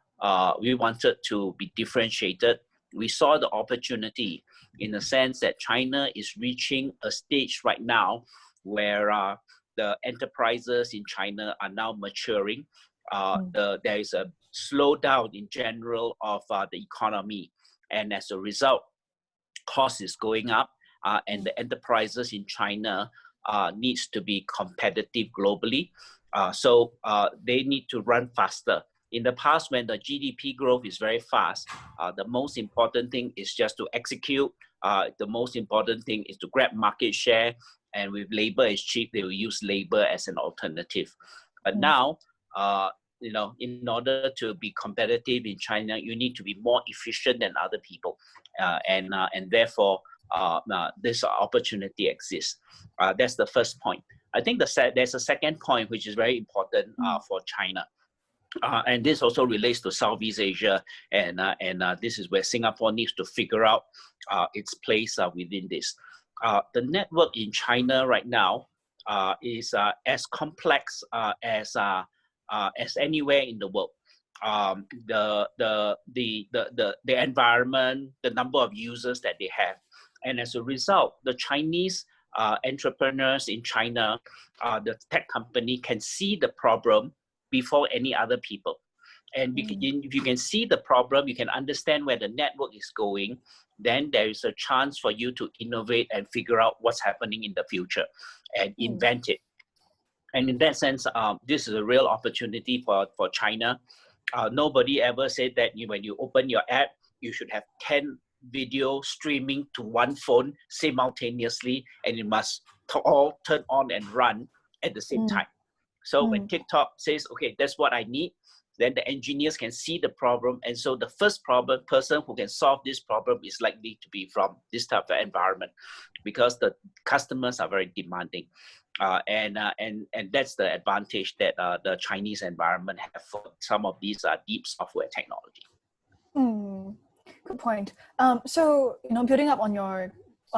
be differentiated. We saw the opportunity in the sense that China is reaching a stage right now where the enterprises in China are now maturing. There is a slowdown in general of the economy, and as a result, cost is going up, and the enterprises in China needs to be competitive globally. So they need to run faster. In the past, when the GDP growth is very fast, the most important thing is just to execute. The most important thing is to grab market share, and with labor is cheap, they will use labor as an alternative. But now, in order to be competitive in China, you need to be more efficient than other people, and therefore this opportunity exists. That's the first point. I think there's a second point which is very important for China, and this also relates to Southeast Asia, and this is where Singapore needs to figure out its place within this. The network in China right now is as complex as anywhere in the world. The environment, the number of users that they have, and as a result, the Chinese entrepreneurs in China, the tech company can see the problem before any other people. And if you can see the problem, you can understand where the network is going, then there is a chance for you to innovate and figure out what's happening in the future and invent it. And in that sense, this is a real opportunity for China. Nobody ever said that when you open your app, you should have 10 video streaming to one phone simultaneously, and it must all turn on and run at the same time. So when TikTok says, okay, that's what I need, then the engineers can see the problem. And so the first person who can solve this problem is likely to be from this type of environment, because the customers are very demanding. And that's the advantage that the Chinese environment have for some of these deep software technology. Good point. So building up on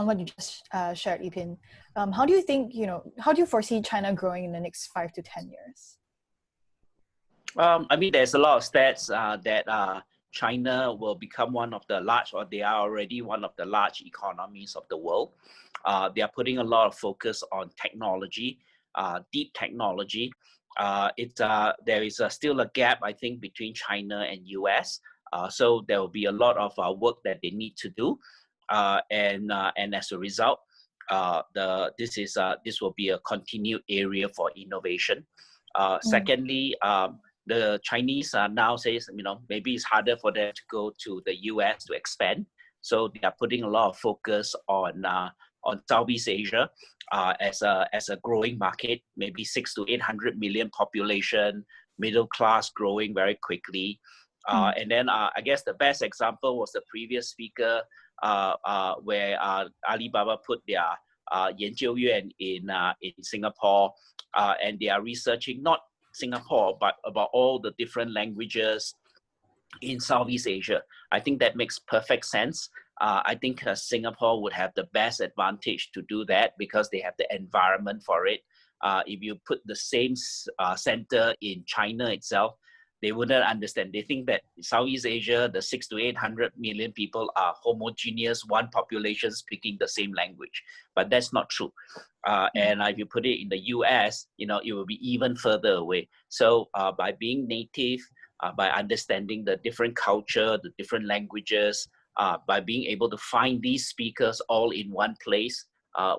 what you just shared, Yipin, how do you foresee China growing in the next 5 to 10 years? I mean, there's a lot of stats that China will become one of the large, or they are already one of the large economies of the world. They are putting a lot of focus on technology, deep technology. There is still a gap, I think, between China and US. So there will be a lot of work that they need to do, and as a result, this will be a continued area for innovation. Secondly, the Chinese now says, maybe it's harder for them to go to the US to expand. So they are putting a lot of focus on Southeast Asia as a growing market, maybe 600 to 800 million population, middle class growing very quickly. And then I guess the best example was the previous speaker, where Alibaba put their 研究院 in Singapore, and they are researching not Singapore but about all the different languages in Southeast Asia. I think that makes perfect sense. I think Singapore would have the best advantage to do that because they have the environment for it. If you put the same center in China itself, they wouldn't understand. They think that Southeast Asia, the 600 to 800 million people are homogeneous, one population speaking the same language, but that's not true. And if you put it in the US, it will be even further away. So by being native, by understanding the different culture, the different languages, by being able to find these speakers all in one place,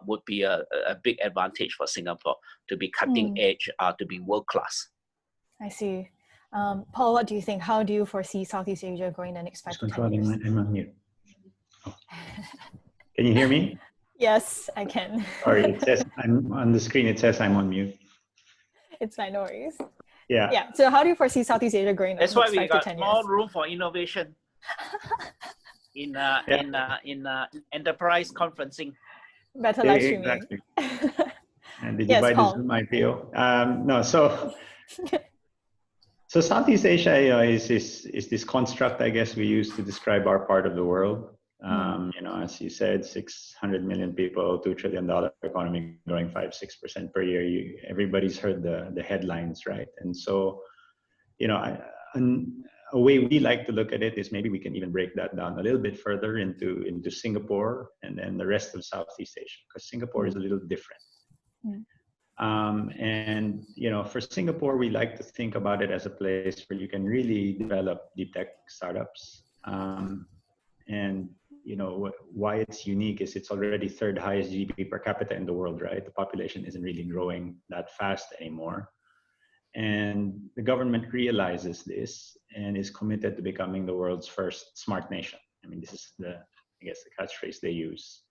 would be a big advantage for Singapore to be cutting edge, to be world class. I see. Paul, what do you think? How do you foresee Southeast Asia growing the next 5 to 10 years? I'm on mute. Oh. Can you hear me? Yes, I can. Sorry, it says I'm on the screen. It says I'm on mute. It's my noise. Yeah. Yeah. So how do you foresee Southeast Asia growing the That's next 5 why we got to 10 more years? room for innovation in enterprise conferencing. Better live streaming. Exactly. And did Yes, you buy Paul. the Zoom IPO? No. So Southeast Asia is this construct, I guess, we use to describe our part of the world. As you said, 600 million people, $2 trillion economy growing 5-6% per year. Everybody's heard the headlines, right? And so, a way we like to look at it is maybe we can even break that down a little bit further into Singapore and then the rest of Southeast Asia, because Singapore is a little different. And for Singapore, we like to think about it as a place where you can really develop deep tech startups. And why it's unique is it's already third highest GDP per capita in the world, right? The population isn't really growing that fast anymore. And the government realizes this and is committed to becoming the world's first smart nation. I mean, this is the catchphrase they use.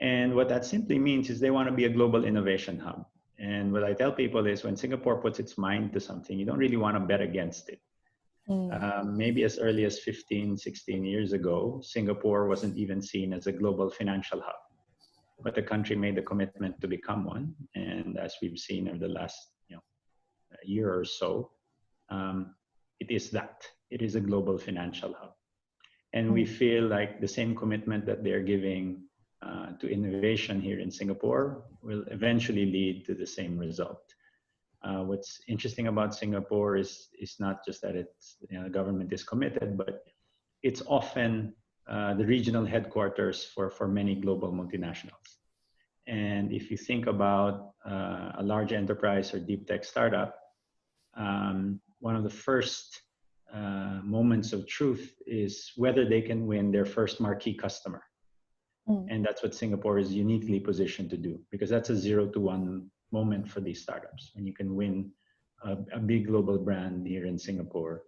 And what that simply means is they want to be a global innovation hub. And what I tell people is when Singapore puts its mind to something, you don't really want to bet against it. Maybe as early as 15, 16 years ago, Singapore wasn't even seen as a global financial hub. But the country made the commitment to become one. And as we've seen over the last year or so, it is that. It is a global financial hub. And we feel like the same commitment that they're giving to innovation here in Singapore will eventually lead to the same result. What's interesting about Singapore is not just that it's the government is committed, but it's often the regional headquarters for many global multinationals. And if you think about a large enterprise or deep tech startup, one of the first moments of truth is whether they can win their first marquee customer. And that's what Singapore is uniquely positioned to do, because that's a 0 to 1 moment for these startups. When you can win a big global brand here in Singapore,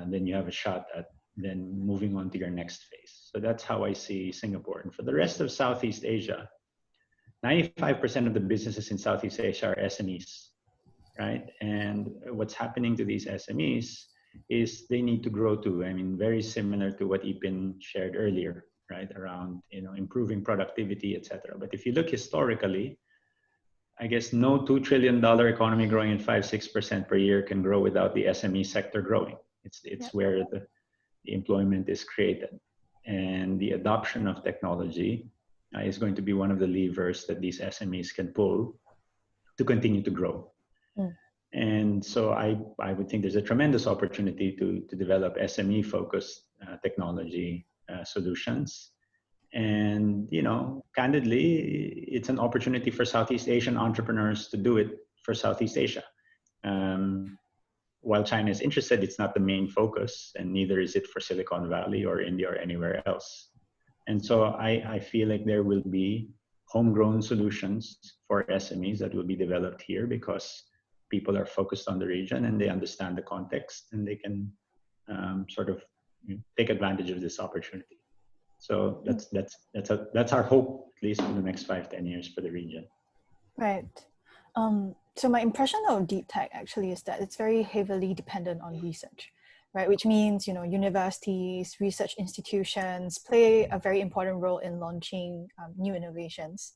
then you have a shot at then moving on to your next phase. So that's how I see Singapore. And for the rest of Southeast Asia, 95% of the businesses in Southeast Asia are SMEs, right? And what's happening to these SMEs is they need to grow too. I mean, very similar to what Yipin shared earlier, right? Around, improving productivity, etc. But if you look historically, I guess no $2 trillion economy growing at 5-6% per year can grow without the SME sector growing. It's where the employment is created. And the adoption of technology is going to be one of the levers that these SMEs can pull to continue to grow. And so I would think there's a tremendous opportunity to develop SME-focused technology solutions. And, candidly, it's an opportunity for Southeast Asian entrepreneurs to do it for Southeast Asia. While China is interested, it's not the main focus, and neither is it for Silicon Valley or India or anywhere else. And so I feel like there will be homegrown solutions for SMEs that will be developed here because people are focused on the region and they understand the context and they can sort of take advantage of this opportunity. So that's our hope, at least for the next 5-10 years for the region. Right. So my impression of deep tech actually is that it's very heavily dependent on research, right? Which means, universities, research institutions play a very important role in launching new innovations.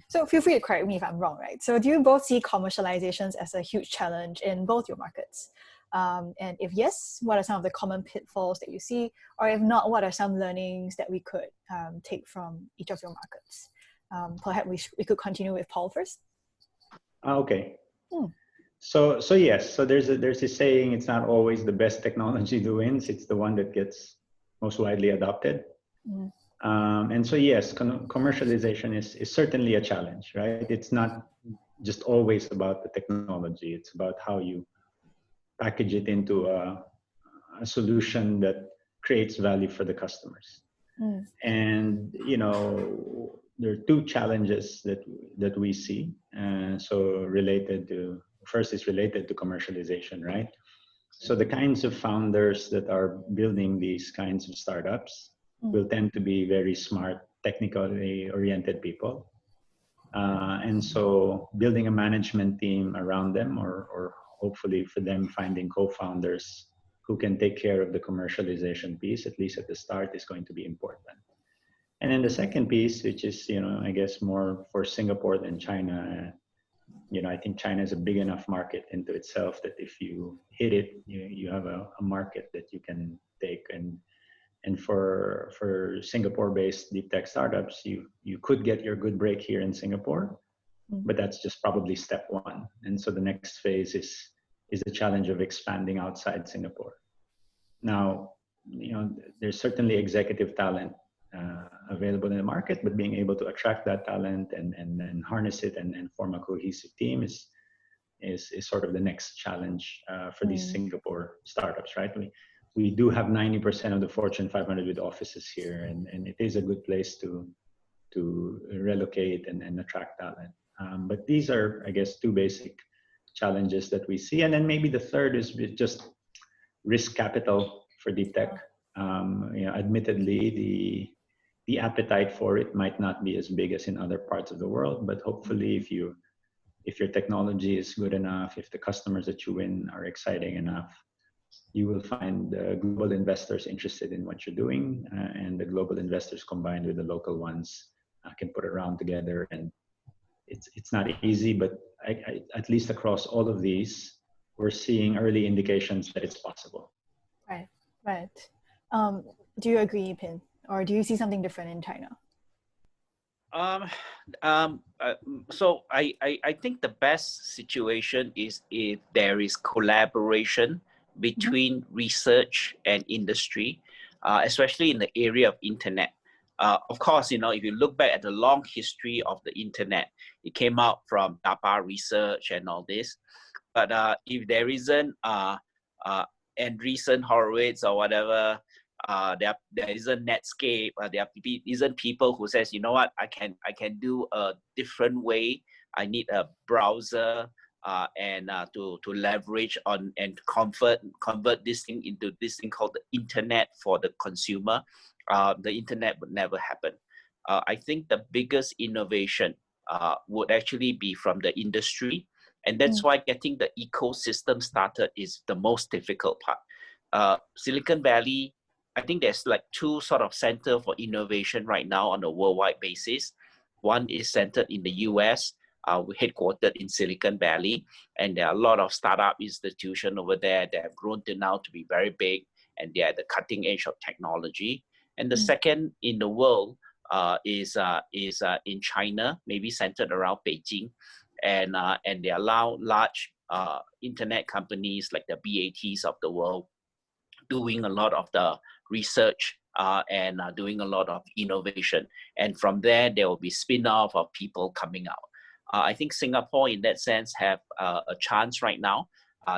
So feel free to correct me if I'm wrong, right? So do you both see commercializations as a huge challenge in both your markets? And if yes, what are some of the common pitfalls that you see? Or if not, what are some learnings that we could take from each of your markets? Perhaps we could continue with Paul first. Okay. So yes, so there's a saying, it's not always the best technology that wins, it's the one that gets most widely adopted. And so yes, commercialization is certainly a challenge, right? It's not just always about the technology, it's about how you package it into a solution that creates value for the customers. And there are two challenges that we see. So first is related to commercialization, right? So the kinds of founders that are building these kinds of startups will tend to be very smart, technically oriented people. And so building a management team around them, or hopefully for them finding co-founders who can take care of the commercialization piece, at least at the start, is going to be important. And then the second piece, which is, I guess more for Singapore than China, I think China is a big enough market into itself that if you hit it, you have a market that you can take. And for Singapore-based deep tech startups, you could get your good break here in Singapore, but that's just probably step one. And so the next phase is the challenge of expanding outside Singapore. Now, there's certainly executive talent available in the market, but being able to attract that talent and harness it and form a cohesive team is sort of the next challenge for these Singapore startups, right? We do have 90% of the Fortune 500 with offices here, and it is a good place to relocate and attract talent. But these are, I guess, two basic challenges that we see. And then maybe the third is just risk capital for deep tech. Admittedly, the appetite for it might not be as big as in other parts of the world, but hopefully if your technology is good enough, if the customers that you win are exciting enough, you will find global investors interested in what you're doing, and the global investors combined with the local ones can put a round together. And it's not easy, but at least across all of these, we're seeing early indications that it's possible. Right. Do you agree, Yipin? Or do you see something different in China? So I think the best situation is if there is collaboration between research and industry, especially in the area of internet. Of course, if you look back at the long history of the internet, it came out from DARPA research and all this. But if there isn't Andreessen Horowitz or whatever, there isn't Netscape, there isn't people who says, you know what, I can do a different way. I need a browser and to leverage on and convert this thing into this thing called the internet for the consumer. The internet would never happen. I think the biggest innovation would actually be from the industry. And that's why getting the ecosystem started is the most difficult part. Silicon Valley, I think there's like two sort of center for innovation right now on a worldwide basis. One is centered in the US, headquartered in Silicon Valley. And there are a lot of startup institutions over there that have grown to now to be very big, and they're at the cutting edge of technology. And the second in the world is in China, maybe centered around Beijing. And they allow large internet companies like the BATs of the world doing a lot of the research and doing a lot of innovation. And from there will be spin-off of people coming out. I think Singapore in that sense have a chance right now.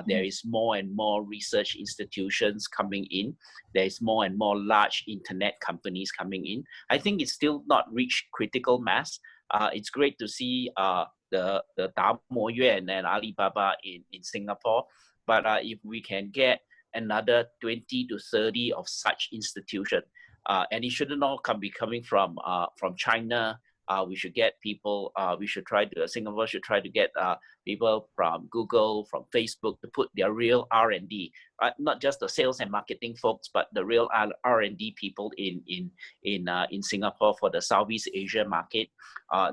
There is more and more research institutions coming in. There is more and more large internet companies coming in. I think it's still not reached critical mass. It's great to see the Da Mo Yuan and Alibaba in Singapore, but if we can get another 20 to 30 of such institutions, and it shouldn't all be coming from China. We should get people. Singapore should try to get people from Google, from Facebook to put their real R&D, not just the sales and marketing folks, but the real R&D people in Singapore for the Southeast Asia market.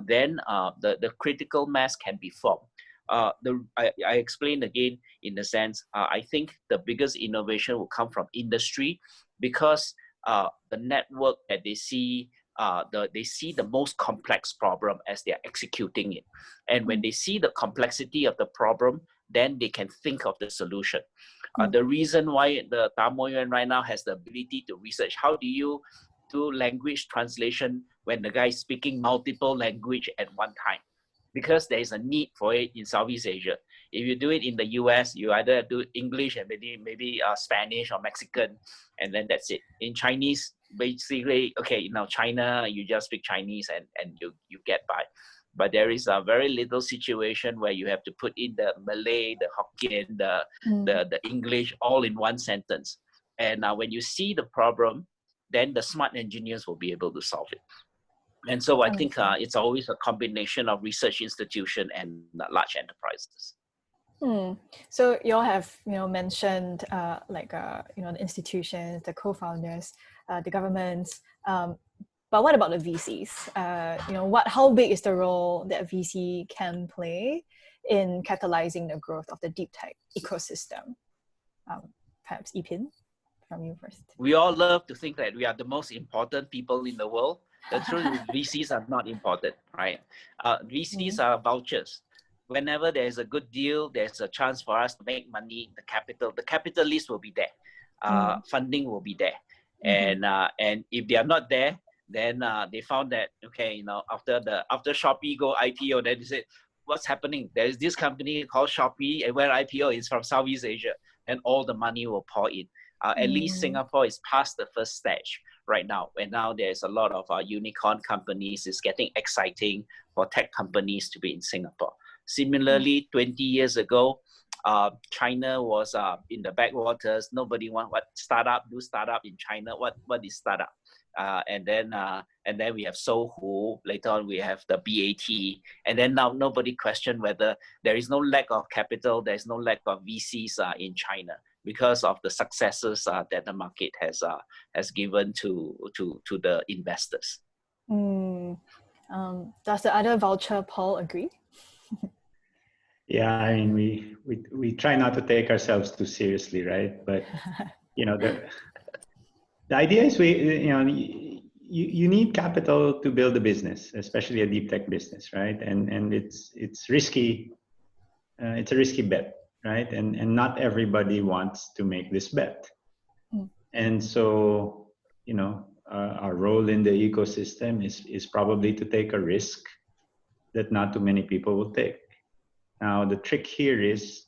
Then the critical mass can be formed. I explained again in the sense, I think the biggest innovation will come from industry, because the network that they see, they see the most complex problem as they are executing it. And when they see the complexity of the problem, then they can think of the solution. The reason why the Da Mo Yuan right now has the ability to research, how do you do language translation when the guy is speaking multiple language at one time? Because there is a need for it in Southeast Asia. If you do it in the US, you either do English and maybe Spanish or Mexican, and then that's it. In Chinese, basically, okay, now China, you just speak Chinese and you get by. But there is a very little situation where you have to put in the Malay, the Hokkien, the English all in one sentence. And when you see the problem, then the smart engineers will be able to solve it. And so I think it's always a combination of research institution and large enterprises. So you all have mentioned the institutions, the co-founders, the governments. But what about the VCs? How big is the role that VC can play in catalyzing the growth of the deep tech ecosystem? Perhaps Yipin, from you first. We all love to think that we are the most important people in the world. The truth is VCs are not important, right? VCs are vouchers. Whenever there's a good deal, there's a chance for us to make money. The capitalist will be there. Funding will be there. And if they are not there, then they found that, okay, after Shopee go IPO, then they said, what's happening? There's this company called Shopee, and when IPO is from Southeast Asia, and all the money will pour in. At least Singapore is past the first stage right now. And now there's a lot of unicorn companies. It's getting exciting for tech companies to be in Singapore. Similarly, 20 years ago, China was in the backwaters. Nobody want do startup in China. What is startup? And then we have Sohu. Later on, we have the BAT. And then now nobody question whether there is no lack of capital. There is no lack of VCs in China, because of the successes that the market has given to the investors. Does the other voucher Paul agree? Yeah, I mean, we try not to take ourselves too seriously, right? But the idea is you need capital to build a business, especially a deep tech business, right? And it's risky. It's a risky bet, right? And not everybody wants to make this bet. And so, our role in the ecosystem is probably to take a risk that not too many people will take. Now, the trick here is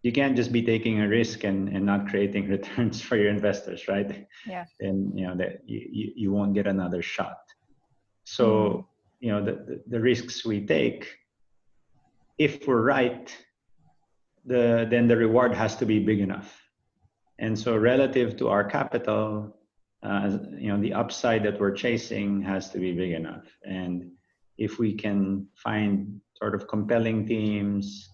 you can't just be taking a risk and not creating returns for your investors, right? Yeah. And that you won't get another shot. So the risks we take, if we're right, then the reward has to be big enough. And so relative to our capital, the upside that we're chasing has to be big enough. And if we can find sort of compelling themes,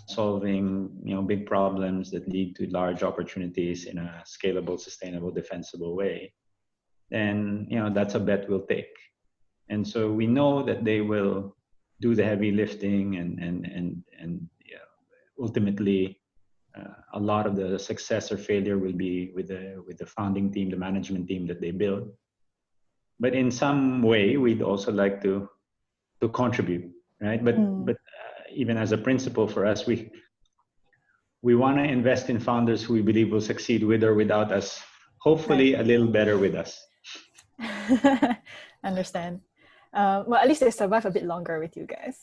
solving big problems that lead to large opportunities in a scalable, sustainable, defensible way, then that's a bet we'll take. And so we know that they will do the heavy lifting, and ultimately a lot of the success or failure will be with the founding team, the management team that they build. But in some way, we'd also like to contribute, right? But even as a principle for us, we want to invest in founders who we believe will succeed with or without us, hopefully a little better with us. Understand. Well, at least they survive a bit longer with you guys.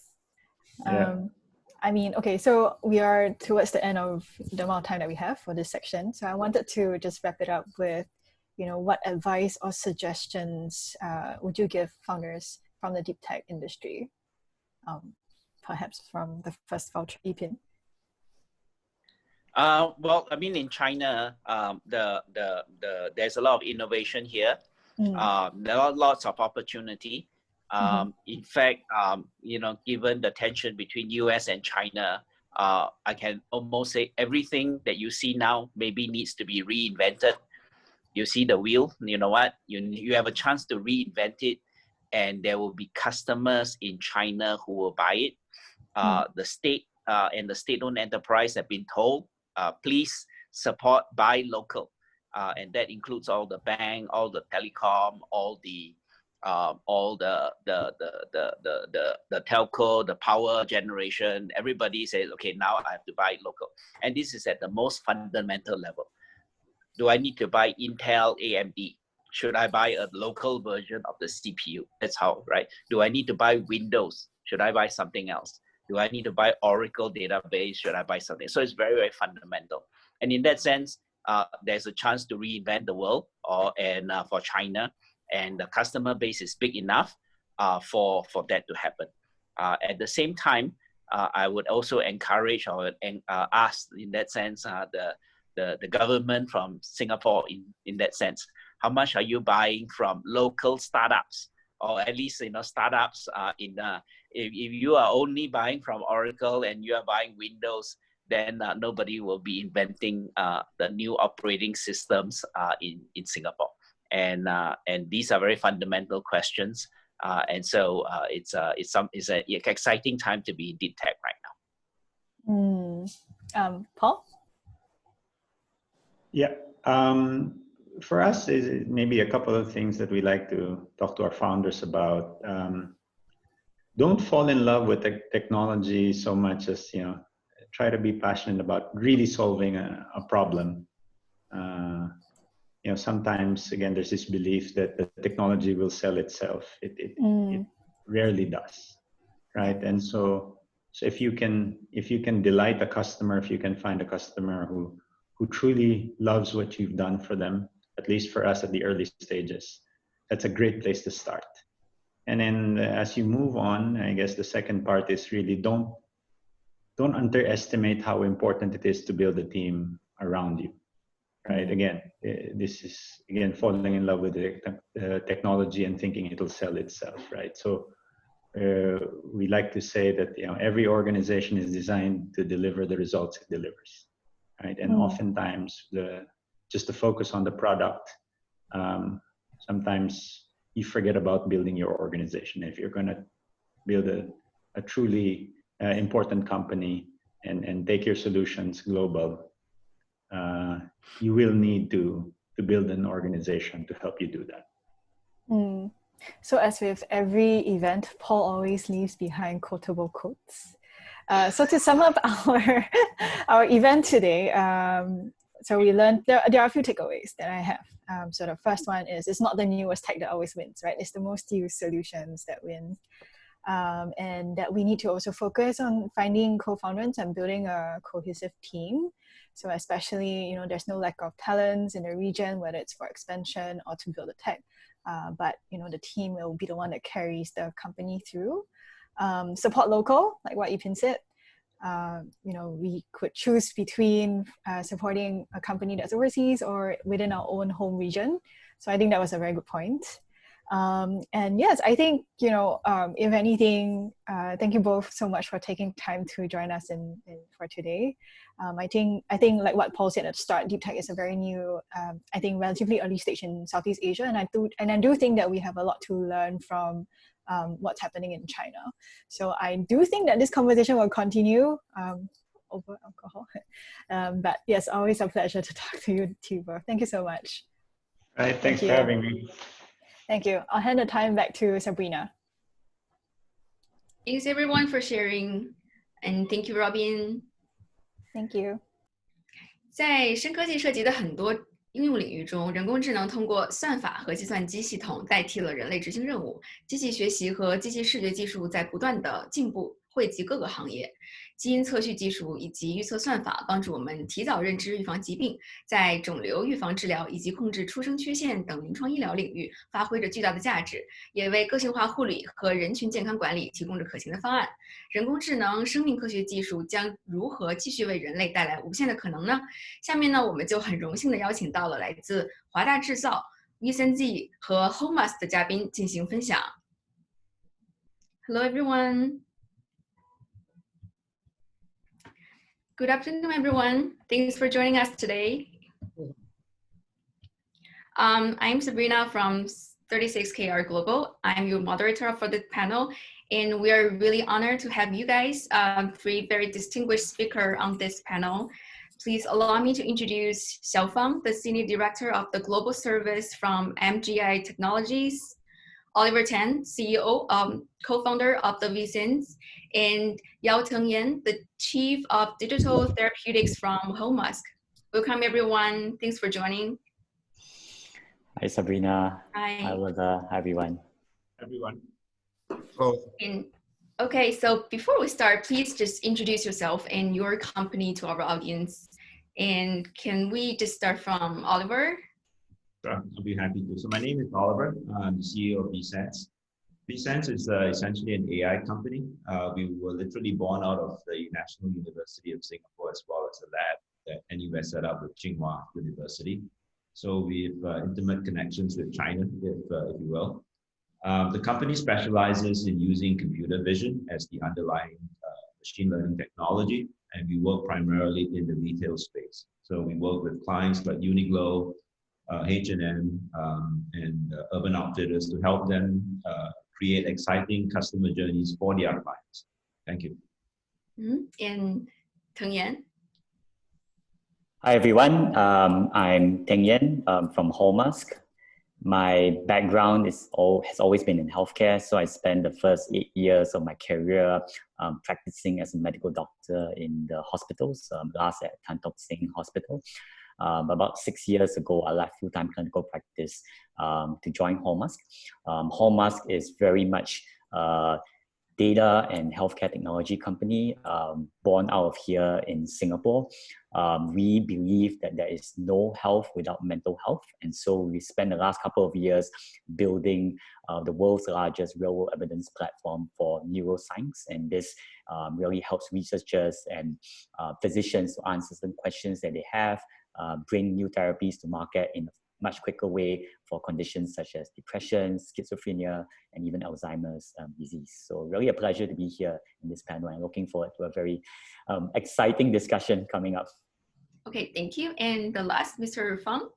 I mean, okay, so we are towards the end of the amount of time that we have for this section. So I wanted to just wrap it up with, what advice or suggestions would you give founders from the deep tech industry? perhaps from the first voucher, Yipin? Well, I mean, in China, there's a lot of innovation here. There are lots of opportunity. In fact, given the tension between US and China, I can almost say everything that you see now maybe needs to be reinvented. You see the wheel, you know what? You have a chance to reinvent it, and there will be customers in China who will buy it. The state and the state-owned enterprise have been told, please support, buy local. And that includes all the bank, all the telecom, all the telco, the power generation. Everybody says, okay, now I have to buy local. And this is at the most fundamental level. Do I need to buy Intel, AMD? Should I buy a local version of the CPU? That's how, right? Do I need to buy Windows? Should I buy something else? Do I need to buy Oracle database? Should I buy something? So it's very, very fundamental. And in that sense, there's a chance to reinvent the world for China, and the customer base is big enough for that to happen. At the same time, I would also encourage or ask in that sense the government from Singapore in that sense. How much are you buying from local startups, or at least startups if you are only buying from Oracle and you are buying Windows, then nobody will be inventing the new operating systems in Singapore. And these are very fundamental questions. And so it's an exciting time to be in deep tech right now. Paul? Yeah. For us, is maybe a couple of things that we like to talk to our founders about. Don't fall in love with the technology so much as, try to be passionate about really solving a problem. Sometimes, again, there's this belief that the technology will sell itself. It rarely does, right? And so if you can delight a customer, if you can find a customer who truly loves what you've done for them, at least for us at the early stages, that's a great place to start. And then as you move on, I guess the second part is really don't underestimate how important it is to build a team around you, right? Again, this is, falling in love with the technology and thinking it'll sell itself, right? So we like to say that, every organization is designed to deliver the results it delivers, right? And oftentimes just to focus on the product, sometimes you forget about building your organization. If you're going to build a truly important company and take your solutions global, you will need to build an organization to help you do that. So as with every event, Paul always leaves behind quotable quotes. So to sum up our event today, so we learned there are a few takeaways that I have. So the first one is it's not the newest tech that always wins, right? It's the most used solutions that win. And that we need to also focus on finding co-founders and building a cohesive team. So especially, there's no lack of talents in the region, whether it's for expansion or to build a tech. But, the team will be the one that carries the company through. Support local, like what Yipin said. We could choose between supporting a company that's overseas or within our own home region. So I think that was a very good point. And yes, I think, if anything, thank you both so much for taking time to join us for today. I think like what Paul said at the start, deep tech is a very new, I think relatively early stage in Southeast Asia. And I do think that we have a lot to learn from what's happening in China. So I do think that this conversation will continue over alcohol. But yes, always a pleasure to talk to you both. Thank you so much. All right, thanks for having me. Thank you. I'll hand the time back to Sabrina. Thanks everyone for sharing, and thank you, Robin. Thank you. 在深科技涉及的很多应用领域中，人工智能通过算法和计算机系统代替了人类执行任务。机器学习和机器视觉技术在不断的进步，惠及各个行业。基因测序技术以及预测算法帮助我们提早认知预防疾病，在肿瘤预防治疗以及控制出生缺陷等临床医疗领域发挥着巨大的价值，也为个性化护理和人群健康管理提供着可行的方案。人工智能、生命科学技术将如何继续为人类带来无限的可能呢？下面呢，我们就很荣幸的邀请到了来自华大制造、ViSenze 和 Holmusk 的嘉宾进行分享。Hello everyone. Good afternoon, everyone. Thanks for joining us today. I'm Sabrina from 36KR Global. I'm your moderator for the panel, and we are really honored to have you guys, three very distinguished speakers on this panel. Please allow me to introduce Xiao Fang, the Senior Director of the Global Service from MGI Technologies, Oliver Teng, CEO, co-founder of the ViSenze, and Teng, the Chief of Digital Therapeutics from Holmusk. Welcome, everyone. Thanks for joining. Hi, Sabrina. Hi, Oliver. Hi, everyone. Everyone. Okay, so before we start, please just introduce yourself and your company to our audience. And can we just start from Oliver? Sure, I'll be happy to. So my name is Oliver. I'm the CEO of ViSenze. ViSenze is essentially an AI company. We were literally born out of the National University of Singapore, as well as a lab that NUS set up with Tsinghua University. So we have intimate connections with China, if you will. The company specializes in using computer vision as the underlying machine learning technology, and we work primarily in the retail space. So we work with clients like Uniqlo, H&M, and Urban Outfitters to help them create exciting customer journeys for their clients. Thank you. And Teng. Hi, everyone. I'm Teng from Holmusk. My background has always been in healthcare, so I spent the first 8 years of my career practicing as a medical doctor in the hospitals, last at Catalyzing Hospital. About 6 years ago, I left full-time clinical practice to join Holmusk. Holmusk is very much data and healthcare technology company born out of here in Singapore. We believe that there is no health without mental health. And so we spent the last couple of years building the world's largest real-world evidence platform for neuroscience. And this really helps researchers and physicians to answer some questions that they have, bring new therapies to market in a much quicker way for conditions such as depression, schizophrenia, and even Alzheimer's disease. So really a pleasure to be here in this panel and looking forward to a very exciting discussion coming up. Okay, thank you. And the last, Mr. Fang.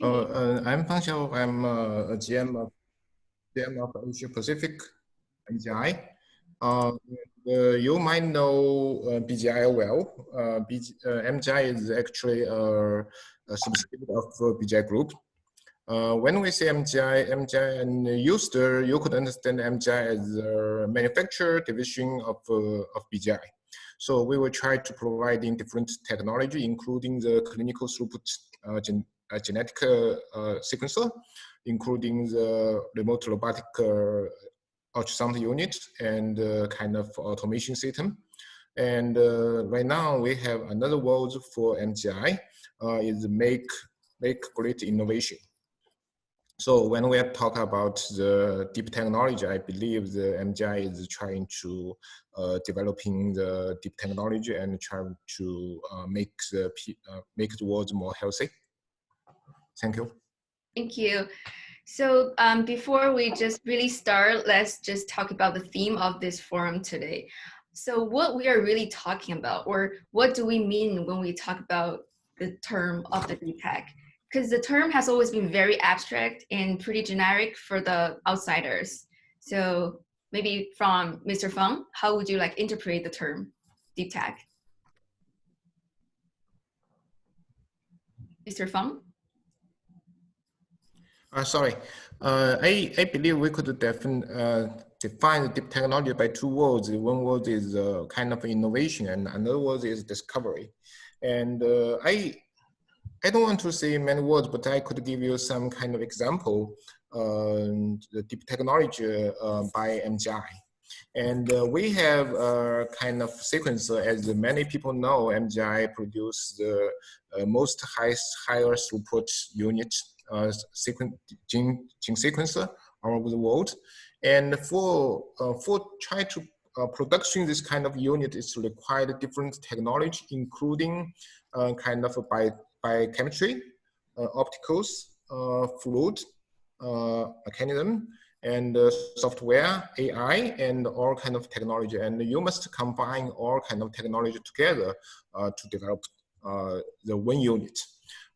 I'm Fang Xiao. I'm a GM of Asia Pacific, MGI. You might know BGI well. MGI is actually a subsidiary of BGI Group. When we say MGI and you could understand MGI as a manufacturer division of BGI. So we will try to provide in different technology, including the clinical throughput genetic sequencer, including the remote robotic ultrasound unit and kind of automation system. And right now we have another word for MGI is make great innovation. So when we talk about the deep technology, I believe the MGI is trying to developing the deep technology and trying to make the world more healthy. Thank you. Thank you. So before we just really start, let's just talk about the theme of this forum today. So what we are really talking about, or what do we mean when we talk about the term of the deep tech? Because the term has always been very abstract and pretty generic for the outsiders. So maybe from Mr. Fang, how would you interpret the term deep tech? Mr. Fang? Sorry, I believe we could define the deep technology by two words. One word is kind of innovation, and another word is discovery. And I don't want to say many words, but I could give you some kind of example. the deep technology by MGI. And we have a kind of sequencer. As many people know, MGI produces the most higher throughput unit gene sequencer all over the world. And for try to production this kind of unit is required different technology, including kind of biochemistry, opticals, fluid, mechanism, and software, AI, and all kind of technology. And you must combine all kind of technology together to develop the one unit,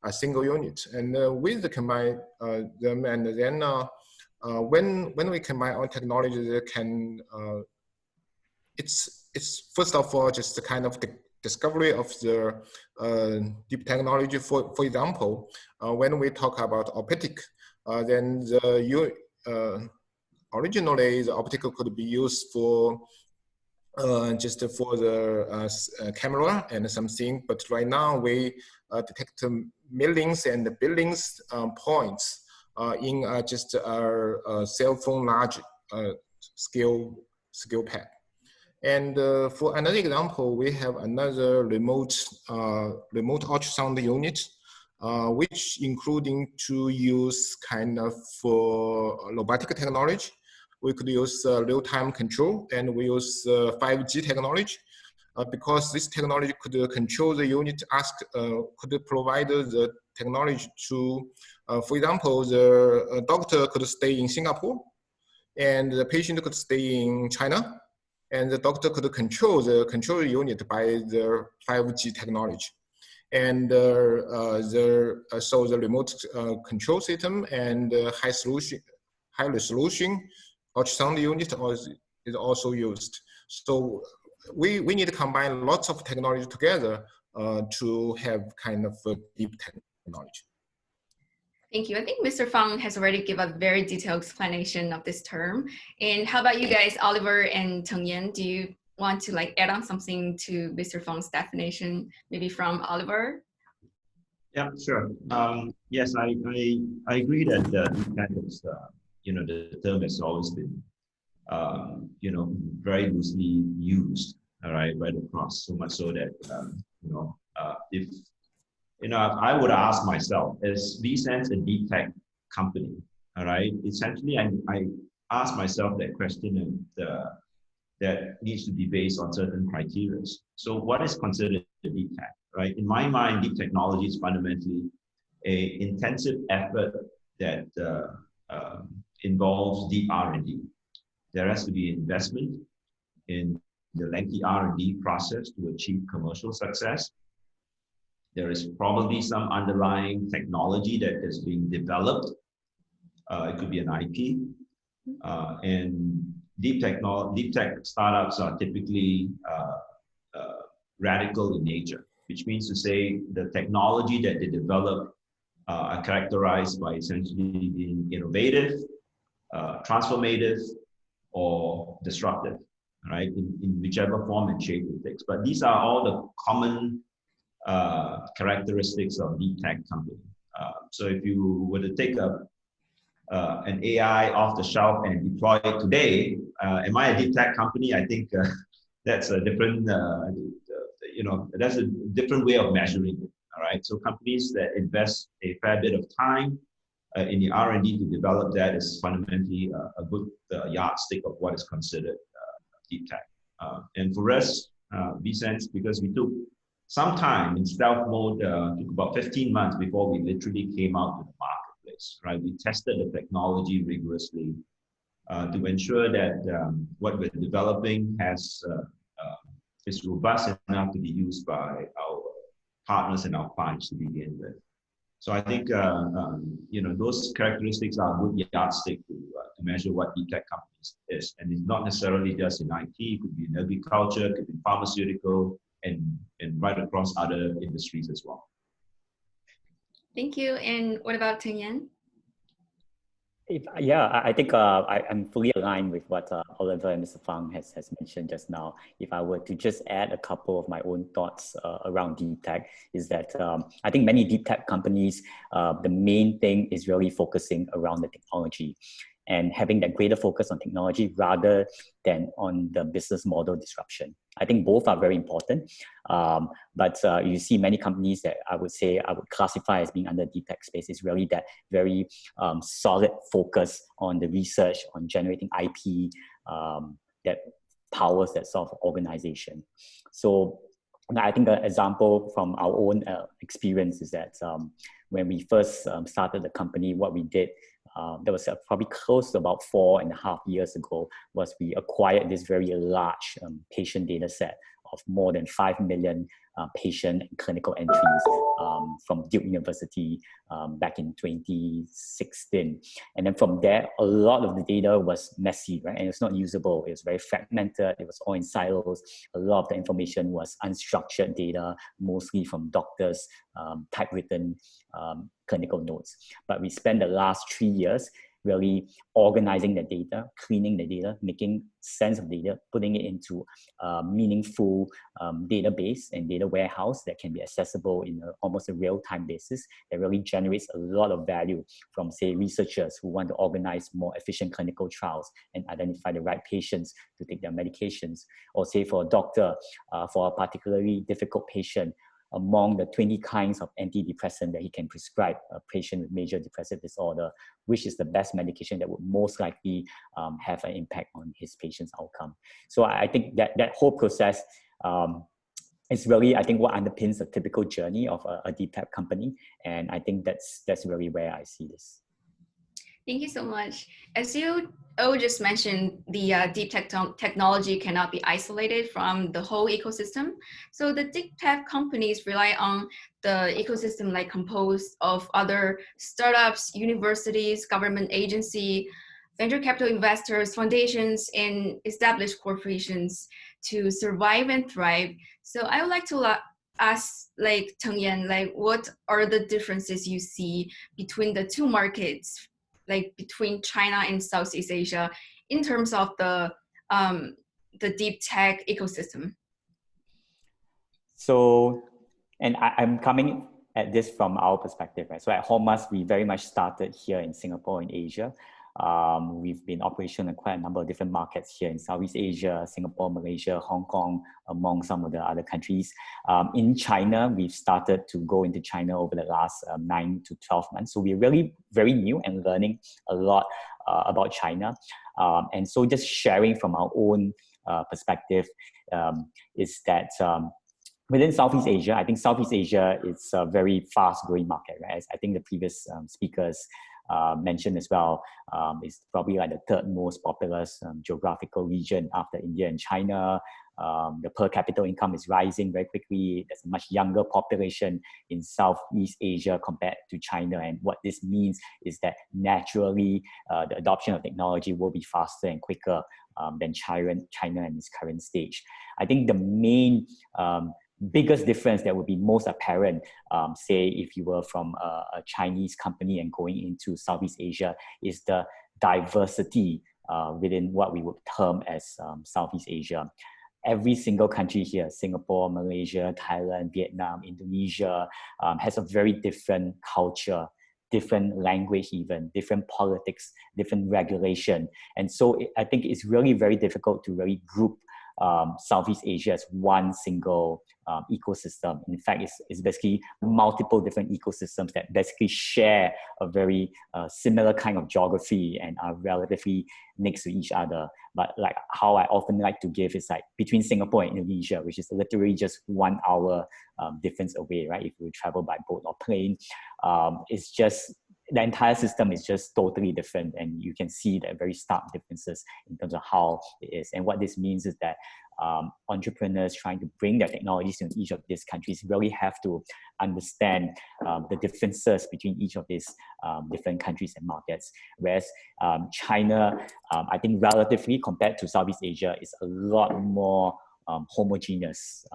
a single unit. And with the combine them, and then when we combine all technology, they can it's first of all just the kind of the discovery of the deep technology. For example, when we talk about optic, then the originally the optical could be used for just for the camera and something, but right now we detect millions and billions points in just our cell phone large scale pad. And for another example, we have another remote ultrasound unit, which including to use kind of for robotic technology. We could use real-time control, and we use 5G technology because this technology could control the unit, could provide the technology to, for example, the doctor could stay in Singapore and the patient could stay in China, and the doctor could control the control unit by the 5G technology. And so the remote control system and high resolution ultrasound unit is also used. So we need to combine lots of technology together to have kind of a deep technology. Thank you. I think Mr. Fang has already given a very detailed explanation of this term. And how about you guys, Oliver and Teng? Do you want to add on something to Mr. Fang's definition, maybe from Oliver? Yeah, sure. Yes, I agree that deep tech is, the term has always been, very loosely used, all right, right across, so much so that, if I would ask myself, is ViSenze a deep tech company? All right. Essentially, I ask myself that question, and that needs to be based on certain criteria. So, what is considered deep tech? Right. In my mind, deep technology is fundamentally an intensive effort that involves deep R&D. There has to be investment in the lengthy R&D process to achieve commercial success. There is probably some underlying technology that is being developed. It could be an IP. And deep tech startups are typically radical in nature, which means to say the technology that they develop are characterized by essentially being innovative, transformative, or disruptive, right? In whichever form and shape it takes. But these are all the common characteristics of deep tech company. So if you were to take an AI off the shelf and deploy it today, am I a deep tech company? I think that's a different, that's a different way of measuring it. All right. So companies that invest a fair bit of time in the R&D to develop that is fundamentally a good yardstick of what is considered deep tech. And for us, ViSenze, because we took some time in stealth mode, took about 15 months before we literally came out to the marketplace, right? We tested the technology rigorously to ensure that what we're developing is robust enough to be used by our partners and our clients to begin with. So I think, those characteristics are a good yardstick to measure what deep tech companies is. And it's not necessarily just in IT, it could be in agriculture, it could be in pharmaceutical, and right across other industries as well. Thank you. And what about Teng? I think I'm fully aligned with what Oliver and Mr. Fang has mentioned just now. If I were to just add a couple of my own thoughts around deep tech, is that I think many deep tech companies, the main thing is really focusing around the technology and having that greater focus on technology rather than on the business model disruption. I think both are very important, but you see many companies that I would classify as being under deep tech space is really that very solid focus on the research, on generating IP that powers that sort of organization. So I think an example from our own experience is that when we first started the company, what we did, that was probably close to about 4.5 years ago, was we acquired this very large patient data set of more than 5 million patient and clinical entries from Duke University back in 2016. And then from there, a lot of the data was messy, right? And it's not usable. It was very fragmented. It was all in silos. A lot of the information was unstructured data, mostly from doctors' typewritten clinical notes. But we spent the last 3 years really organizing the data, cleaning the data, making sense of data, putting it into a meaningful database and data warehouse that can be accessible in almost a real-time basis, that really generates a lot of value from, say, researchers who want to organize more efficient clinical trials and identify the right patients to take their medications, or say for a doctor, for a particularly difficult patient, among the 20 kinds of antidepressant that he can prescribe a patient with major depressive disorder, which is the best medication that would most likely have an impact on his patient's outcome. So I think that whole process is really, I think, what underpins a typical journey of a deep tech company. And I think that's really where I see this. Thank you so much. As you just mentioned, the deep tech technology cannot be isolated from the whole ecosystem. So the deep tech companies rely on the ecosystem like composed of other startups, universities, government agency, venture capital investors, foundations, and established corporations to survive and thrive. So I would like to ask Teng, what are the differences you see between the two markets, like between China and Southeast Asia, in terms of the deep tech ecosystem? So, and I'm coming at this from our perspective, right? So at Holmusk, we very much started here in Singapore and Asia. We've been operational in quite a number of different markets here in Southeast Asia, Singapore, Malaysia, Hong Kong, among some of the other countries. In China, we've started to go into China over the last 9 to 12 months. So we're really very new and learning a lot about China. And so just sharing from our own perspective is that within Southeast Asia, I think Southeast Asia is a very fast growing market, right? As I think the previous speakers mentioned as well, it's probably like the third most populous geographical region after India and China. The per capita income is rising very quickly. There's a much younger population in Southeast Asia compared to China. And what this means is that naturally the adoption of technology will be faster and quicker than China in its current stage. I think the main biggest difference that would be most apparent, say if you were from a Chinese company and going into Southeast Asia, is the diversity within what we would term as Southeast Asia. Every single country here, Singapore, Malaysia, Thailand, Vietnam, Indonesia, has a very different culture, different language even, different politics, different regulation. And so I think it's really very difficult to really group Southeast Asia as one single ecosystem. In fact, it's basically multiple different ecosystems that basically share a very similar kind of geography and are relatively next to each other. But like how I often like to give is like between Singapore and Indonesia, which is literally just 1 hour difference away, right? If you travel by boat or plane, it's just the entire system is just totally different, and you can see the very stark differences in terms of how it is. And what this means is that entrepreneurs trying to bring their technologies to each of these countries really have to understand the differences between each of these different countries and markets. Whereas China, I think relatively compared to Southeast Asia, is a lot more homogeneous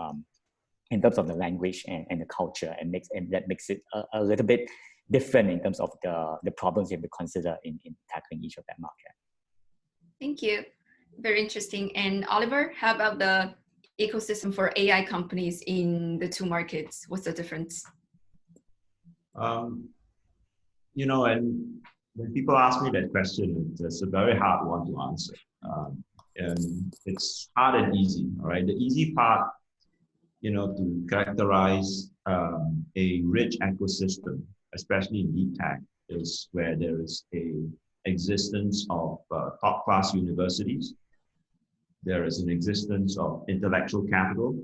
in terms of the language and the culture, and that makes it a little bit different in terms of the problems you have to consider in tackling each of that market. Thank you. Very interesting. And Oliver, how about the ecosystem for AI companies in the two markets? What's the difference? You know, and when people ask me that question, it's a very hard one to answer. And it's hard and easy, all right? The easy part, you know, to characterize a rich ecosystem, especially in deep tech, is where there is a existence of top-class universities. There is an existence of intellectual capital,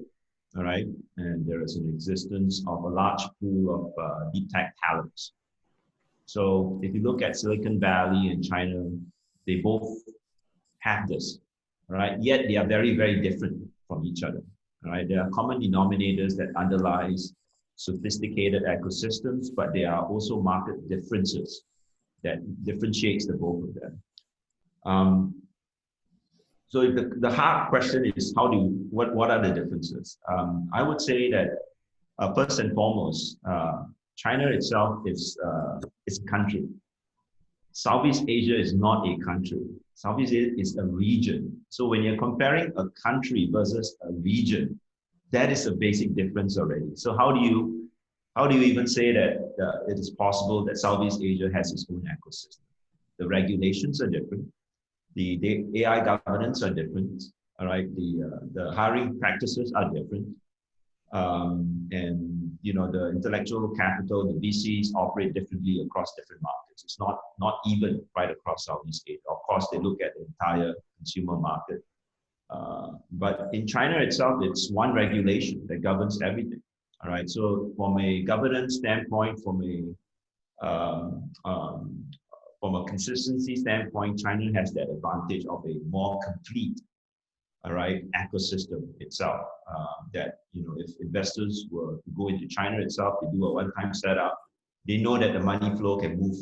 all right? And there is an existence of a large pool of deep tech talents. So if you look at Silicon Valley and China, they both have this, all right? Yet they are very, very different from each other, all right? There are common denominators that underlies sophisticated ecosystems, but there are also market differences that differentiates the both of them. So the hard question is, what are the differences? I would say that first and foremost, China itself is a country. Southeast Asia is not a country. Southeast Asia is a region. So when you're comparing a country versus a region, that is a basic difference already. So how do you even say that it is possible that Southeast Asia has its own ecosystem? The regulations are different. The AI governance are different. All right. The hiring practices are different. And you know, the intellectual capital, the VCs operate differently across different markets. It's not even right across Southeast Asia. Of course, they look at the entire consumer market. But in China itself, it's one regulation that governs everything. All right. So from a governance standpoint, from a consistency standpoint, China has that advantage of a more complete, all right, ecosystem itself. That, you know, if investors were to go into China itself, they do a one-time setup, they know that the money flow can move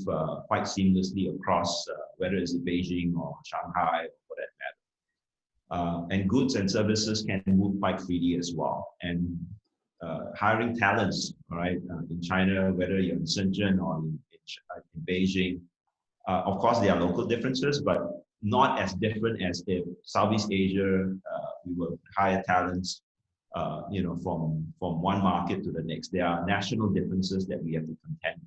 quite seamlessly across, whether it's Beijing or Shanghai, for that matter. And goods and services can move quite freely as well. And hiring talents, all right, in China, whether you're in Shenzhen or in Beijing, of course, there are local differences, but not as different as if Southeast Asia, we will hire talents, you know, from one market to the next. There are national differences that we have to contend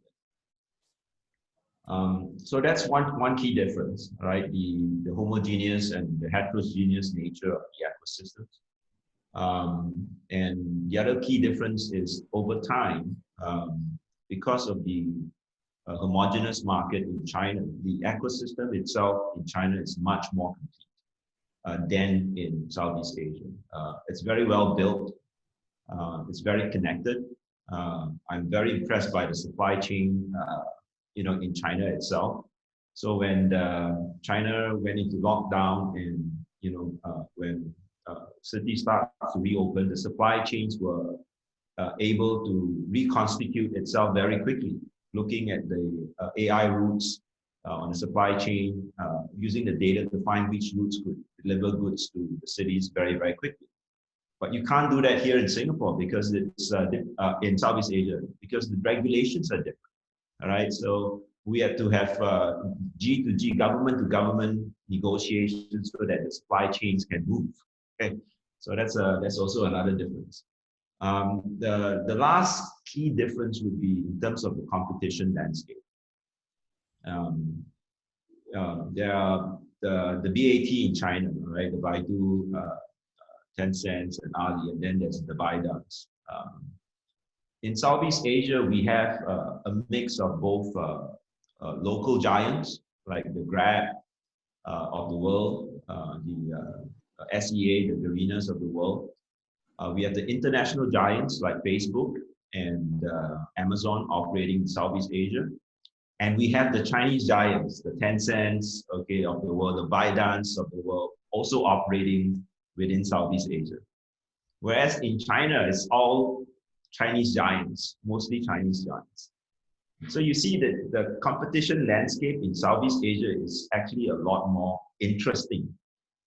with. So that's one key difference, right? The homogeneous and the heterogeneous nature of the ecosystems. And the other key difference is over time, because of the homogeneous market in China, the ecosystem itself in China is much more complete than in Southeast Asia. It's very well built. It's very connected. I'm very impressed by the supply chain, you know, in China itself. So when China went into lockdown and, you know, when cities started to reopen, the supply chains were able to reconstitute itself very quickly, looking at the AI routes on the supply chain, using the data to find which routes could deliver goods to the cities very, very quickly. But you can't do that here in Singapore because it's in Southeast Asia, because the regulations are different. All right, so we have to have G to G, government to government negotiations so that the supply chains can move. Okay, so that's also another difference. The last key difference would be in terms of the competition landscape. There are the BAT in China, right? The Baidu, Tencent, and Ali, and then there's the ByteDance. In Southeast Asia, we have a mix of both local giants like the Grab of the world, the SEA, the Garenas of the world. We have the international giants like Facebook and Amazon operating in Southeast Asia. And we have the Chinese giants, the Tencents, okay, of the world, the ByteDance of the world, also operating within Southeast Asia. Whereas in China, it's all Chinese giants, mostly Chinese giants. So you see that the competition landscape in Southeast Asia is actually a lot more interesting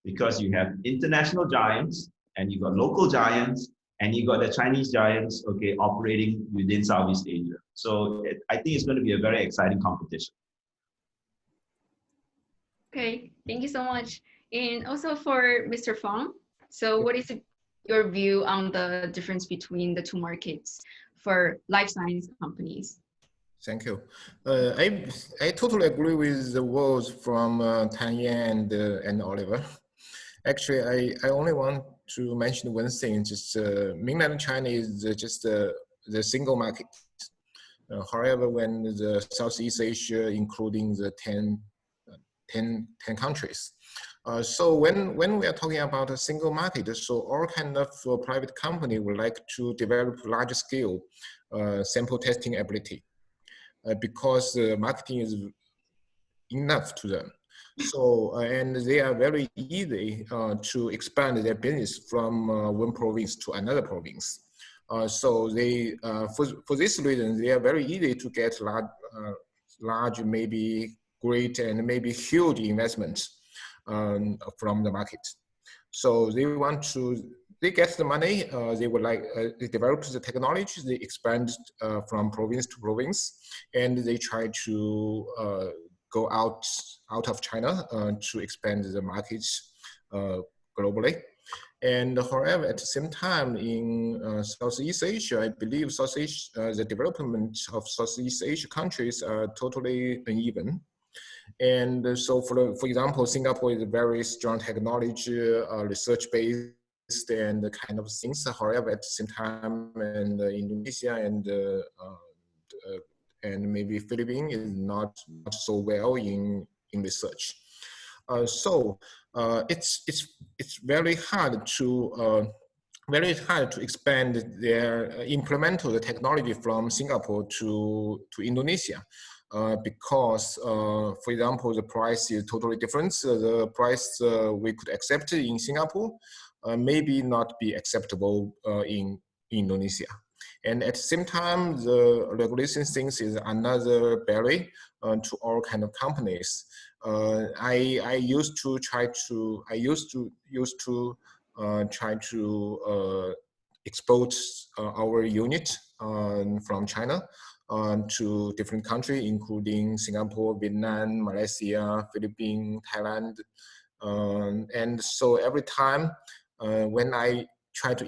because you have international giants and you've got local giants and you got the Chinese giants, okay, operating within Southeast Asia. So I think it's going to be a very exciting competition. Okay, thank you so much. And also for Mr. Fang, so what is your view on the difference between the two markets for life science companies? Thank you. I totally agree with the words from Teng and Oliver. Actually, I only want to mention one thing. Just mainland China is just the single market. However, when the Southeast Asia, including the 10 countries. So when we are talking about a single market, so all kind of private company would like to develop large scale sample testing ability because marketing is enough to them. So, and they are very easy to expand their business from one province to another province. So they, for this reason, they are very easy to get large, maybe great and maybe huge investments from the market. So they want to, they get the money, they would like, they develop the technology, they expand from province to province, and they try to go out of China to expand the markets globally. And however, at the same time, in Southeast Asia, I believe the development of Southeast Asia countries are totally uneven. And so, for example, Singapore is a very strong technology, research-based and kind of things. However, at the same time, and Indonesia and maybe Philippines is not so well in research. So it's very hard to expand implement the technology from Singapore to Indonesia. Because, for example, the price is totally different. The price we could accept in Singapore maybe not be acceptable in Indonesia. And at the same time, the regulation things is another barrier to all kind of companies. I used to try to export our unit from China to different countries, including Singapore, Vietnam, Malaysia, Philippines, Thailand. And so every time when I try to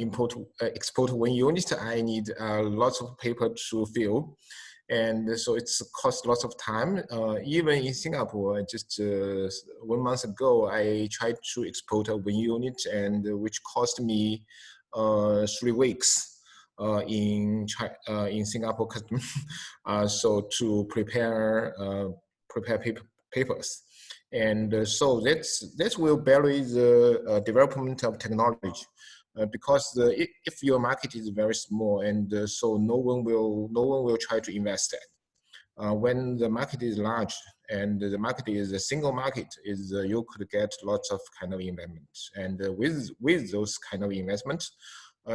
export one unit, I need lots of paper to fill. And so it's cost lots of time. Even in Singapore, just 1 month ago, I tried to export one unit, and which cost me 3 weeks in Singapore customs. So to prepare papers, and so that will vary the development of technology. Because if your market is very small, and so no one will try to invest that. When the market is large and the market is a single market, you could get lots of kind of investment, and with those kind of investments,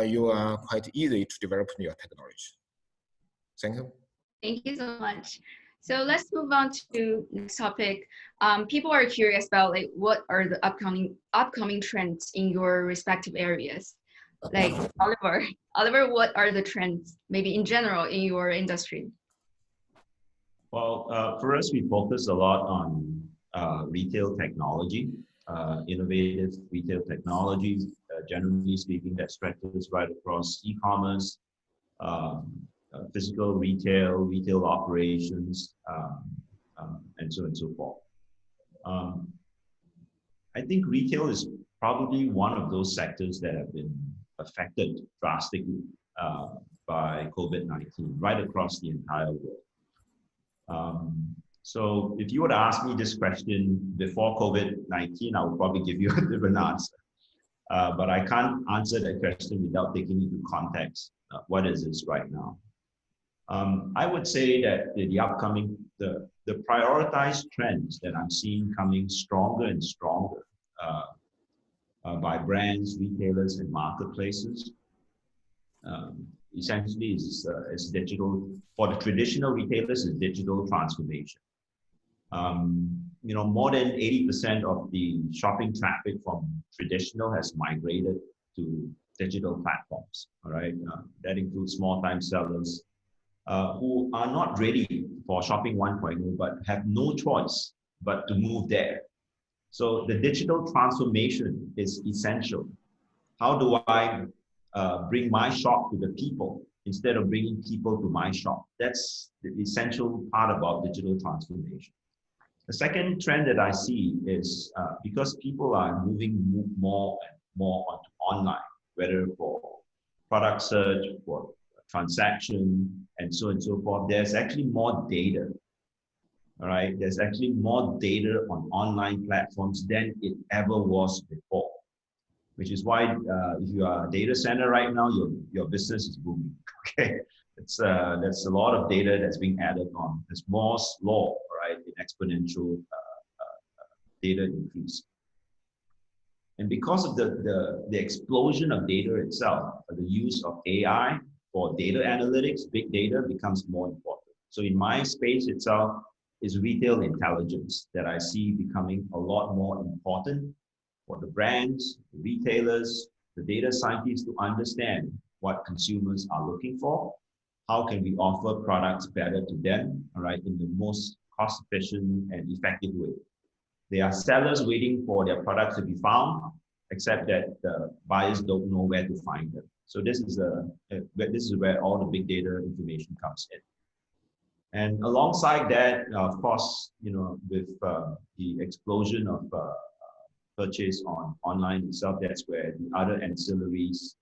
you are quite easy to develop your technology. Thank you. Thank you so much. So let's move on to next topic. People are curious about like what are the upcoming trends in your respective areas. Like Oliver, what are the trends maybe in general in your industry? Well, for us, we focus a lot on retail technology, innovative retail technologies. Generally speaking, that stretches right across e-commerce, physical retail operations, and so on and so forth. I think retail is probably one of those sectors that have been affected drastically by COVID-19 right across the entire world. So if you were to ask me this question before COVID-19, I would probably give you a different answer. But I can't answer that question without taking into context what is this right now. I would say that the prioritized trends that I'm seeing coming stronger and stronger by brands, retailers, and marketplaces, essentially is digital. For the traditional retailers, is digital transformation. More than 80% of the shopping traffic from traditional has migrated to digital platforms. All right, that includes small-time sellers who are not ready for shopping 1.0, but have no choice but to move there. So the digital transformation is essential. How do I bring my shop to the people instead of bringing people to my shop? That's the essential part about digital transformation. The second trend that I see is because people are moving more and more onto online, whether for product search, for transaction, and so forth, there's actually more data. All right, there's actually more data on online platforms than it ever was before, which is why if you are a data center right now, your business is booming. Okay, it's that's a lot of data that's being added on. There's Moore's law, right, in exponential data increase. And because of the explosion of data itself, the use of AI for data analytics, big data becomes more important. So in my space itself is retail intelligence that I see becoming a lot more important for the brands, the retailers, the data scientists to understand what consumers are looking for. How can we offer products better to them, all right, in the most cost-efficient and effective way? There are sellers waiting for their products to be found, except that the buyers don't know where to find them. So this is where all the big data information comes in. And alongside that, of course, you know, with the explosion of purchase on online itself, that's where the other ancillaries,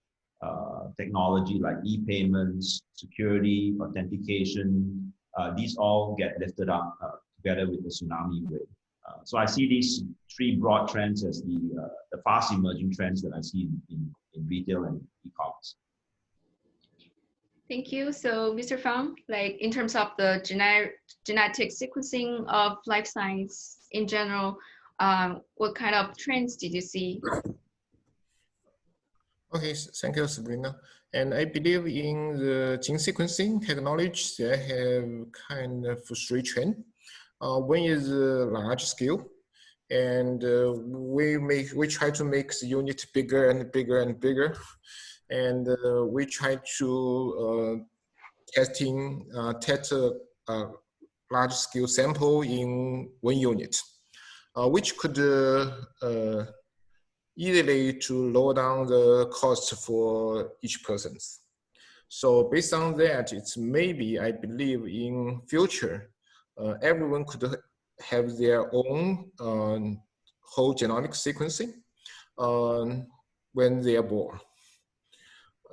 technology like e-payments, security, authentication, these all get lifted up together with the tsunami wave. So I see these three broad trends as the fast emerging trends that I see in retail and e-commerce. Thank you. So, Mr. Fang, like in terms of the genetic sequencing of life science in general, what kind of trends did you see? Okay, thank you, Sabrina. And I believe in the gene sequencing technology, they have kind of three trends. One is large scale, and we try to make the unit bigger and bigger and bigger, and we try to test a large scale sample in 1 unit, which could easily to lower down the cost for each person. So based on that, it's maybe I believe in future, everyone could have their own whole genomic sequencing when they are born.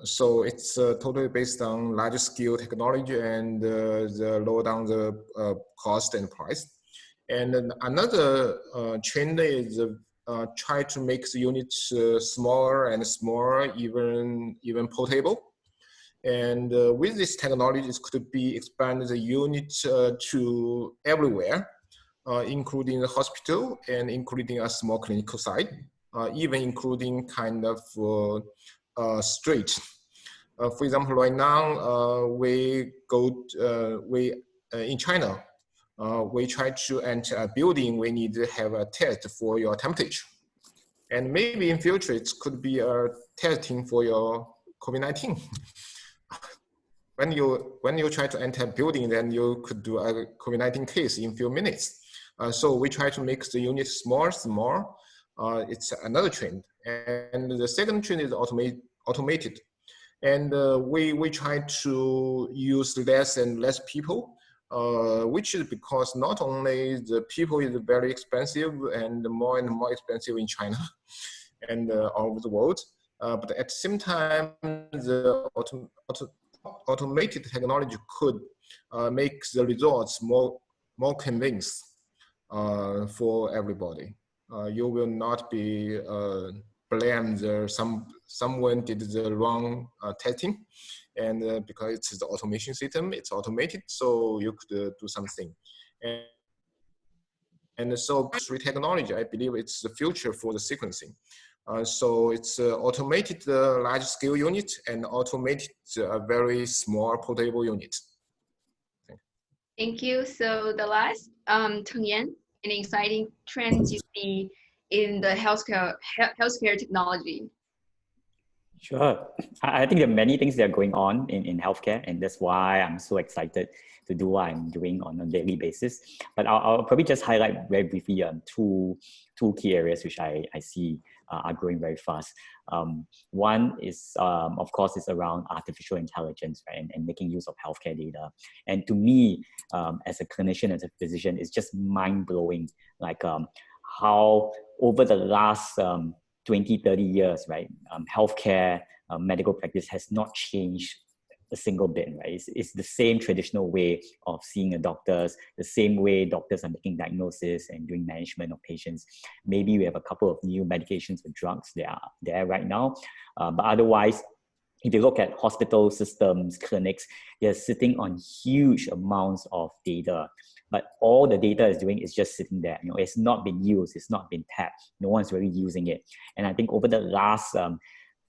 So it's totally based on larger scale technology and the lower down the cost and price. And then another trend is try to make the units smaller and smaller, even portable. And with this technology, it could be expanded the unit to everywhere, including the hospital and including a small clinical site, even including kind of street. For example, right now we in China, we try to enter a building. We need to have a test for your temperature, and maybe in future it could be a testing for your COVID-19. When you try to enter a building, then you could do a COVID-19 case in a few minutes. So we try to make the unit small. It's another trend. And the second trend is automated. And we try to use less and less people, which is because not only the people is very expensive and more expensive in China and all over the world, but at the same time, the automated technology could make the results more convincing for everybody. You will not be blamed someone did the wrong testing, and because it's the automation system, it's automated, so you could do something. And so through technology, I believe it's the future for the sequencing. So it's automated large scale unit and automated a very small portable unit. Thank you. So the last, Teng Yan, any exciting trends you see in the healthcare technology? Sure. I think there are many things that are going on in healthcare, and that's why I'm so excited to do what I'm doing on a daily basis. But I'll probably just highlight very briefly two key areas which I see are growing very fast. One is, of course, is around artificial intelligence, right, and making use of healthcare data. And to me, as a clinician, as a physician, it's just mind-blowing, like how over the last 20, 30 years, right, healthcare, medical practice has not changed a single bit, right? It's the same traditional way of seeing a doctor, the same way doctors are making diagnosis and doing management of patients. Maybe we have a couple of new medications or drugs that are there right now, but otherwise, if you look at hospital systems, clinics, they're sitting on huge amounts of data, but all the data is doing is just sitting there. You know, it's not been used, it's not been tapped. No one's really using it. And I think over the last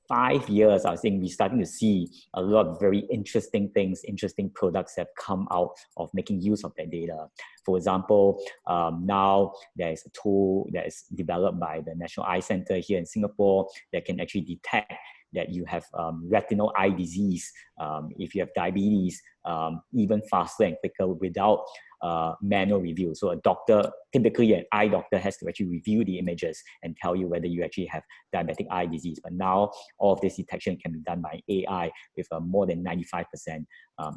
5 years, I think we're starting to see a lot of very interesting things, interesting products have come out of making use of that data. For example, now there's a tool that is developed by the National Eye Center here in Singapore that can actually detect that you have retinal eye disease, if you have diabetes, even faster and quicker without manual review. So a doctor, typically an eye doctor, has to actually review the images and tell you whether you actually have diabetic eye disease. But now all of this detection can be done by AI with more than 95%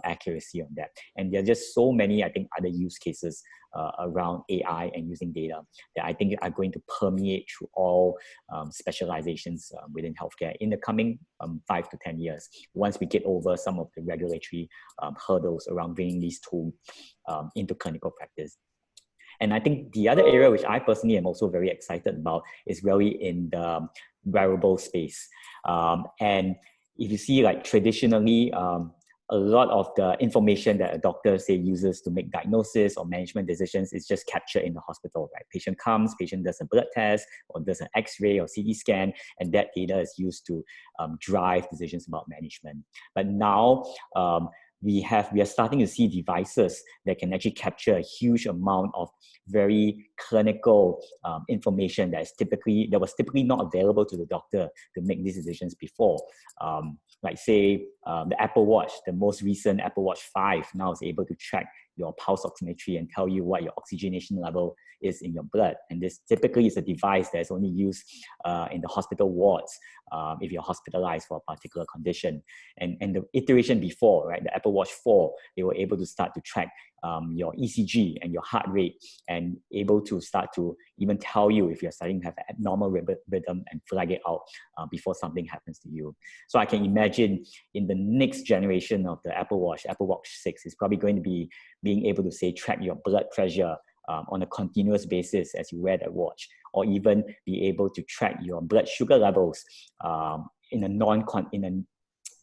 accuracy on that. And there are just so many, I think, other use cases around AI and using data that I think are going to permeate through all specializations within healthcare in the coming 5 to 10 years, once we get over some of the regulatory hurdles around bringing these tools into clinical practice. And I think the other area which I personally am also very excited about is really in the wearable space. And if you see, like, traditionally, a lot of the information that a doctor, say, uses to make diagnosis or management decisions is just captured in the hospital, right? Patient comes, patient does a blood test or does an X-ray or CT scan, and that data is used to drive decisions about management. But now, we are starting to see devices that can actually capture a huge amount of very clinical information that was typically not available to the doctor to make these decisions before. Like, say, the Apple Watch, the most recent Apple Watch 5 now is able to track your pulse oximetry and tell you what your oxygenation level is in your blood. And this typically is a device that's only used in the hospital wards if you're hospitalized for a particular condition. And the iteration before, right, the Apple Watch 4, they were able to start to track your ECG and your heart rate, and able to start to even tell you if you're starting to have an abnormal rhythm and flag it out before something happens to you. So I can imagine in the next generation of the Apple Watch 6 is probably going to be being able to, say, track your blood pressure on a continuous basis as you wear that watch, or even be able to track your blood sugar levels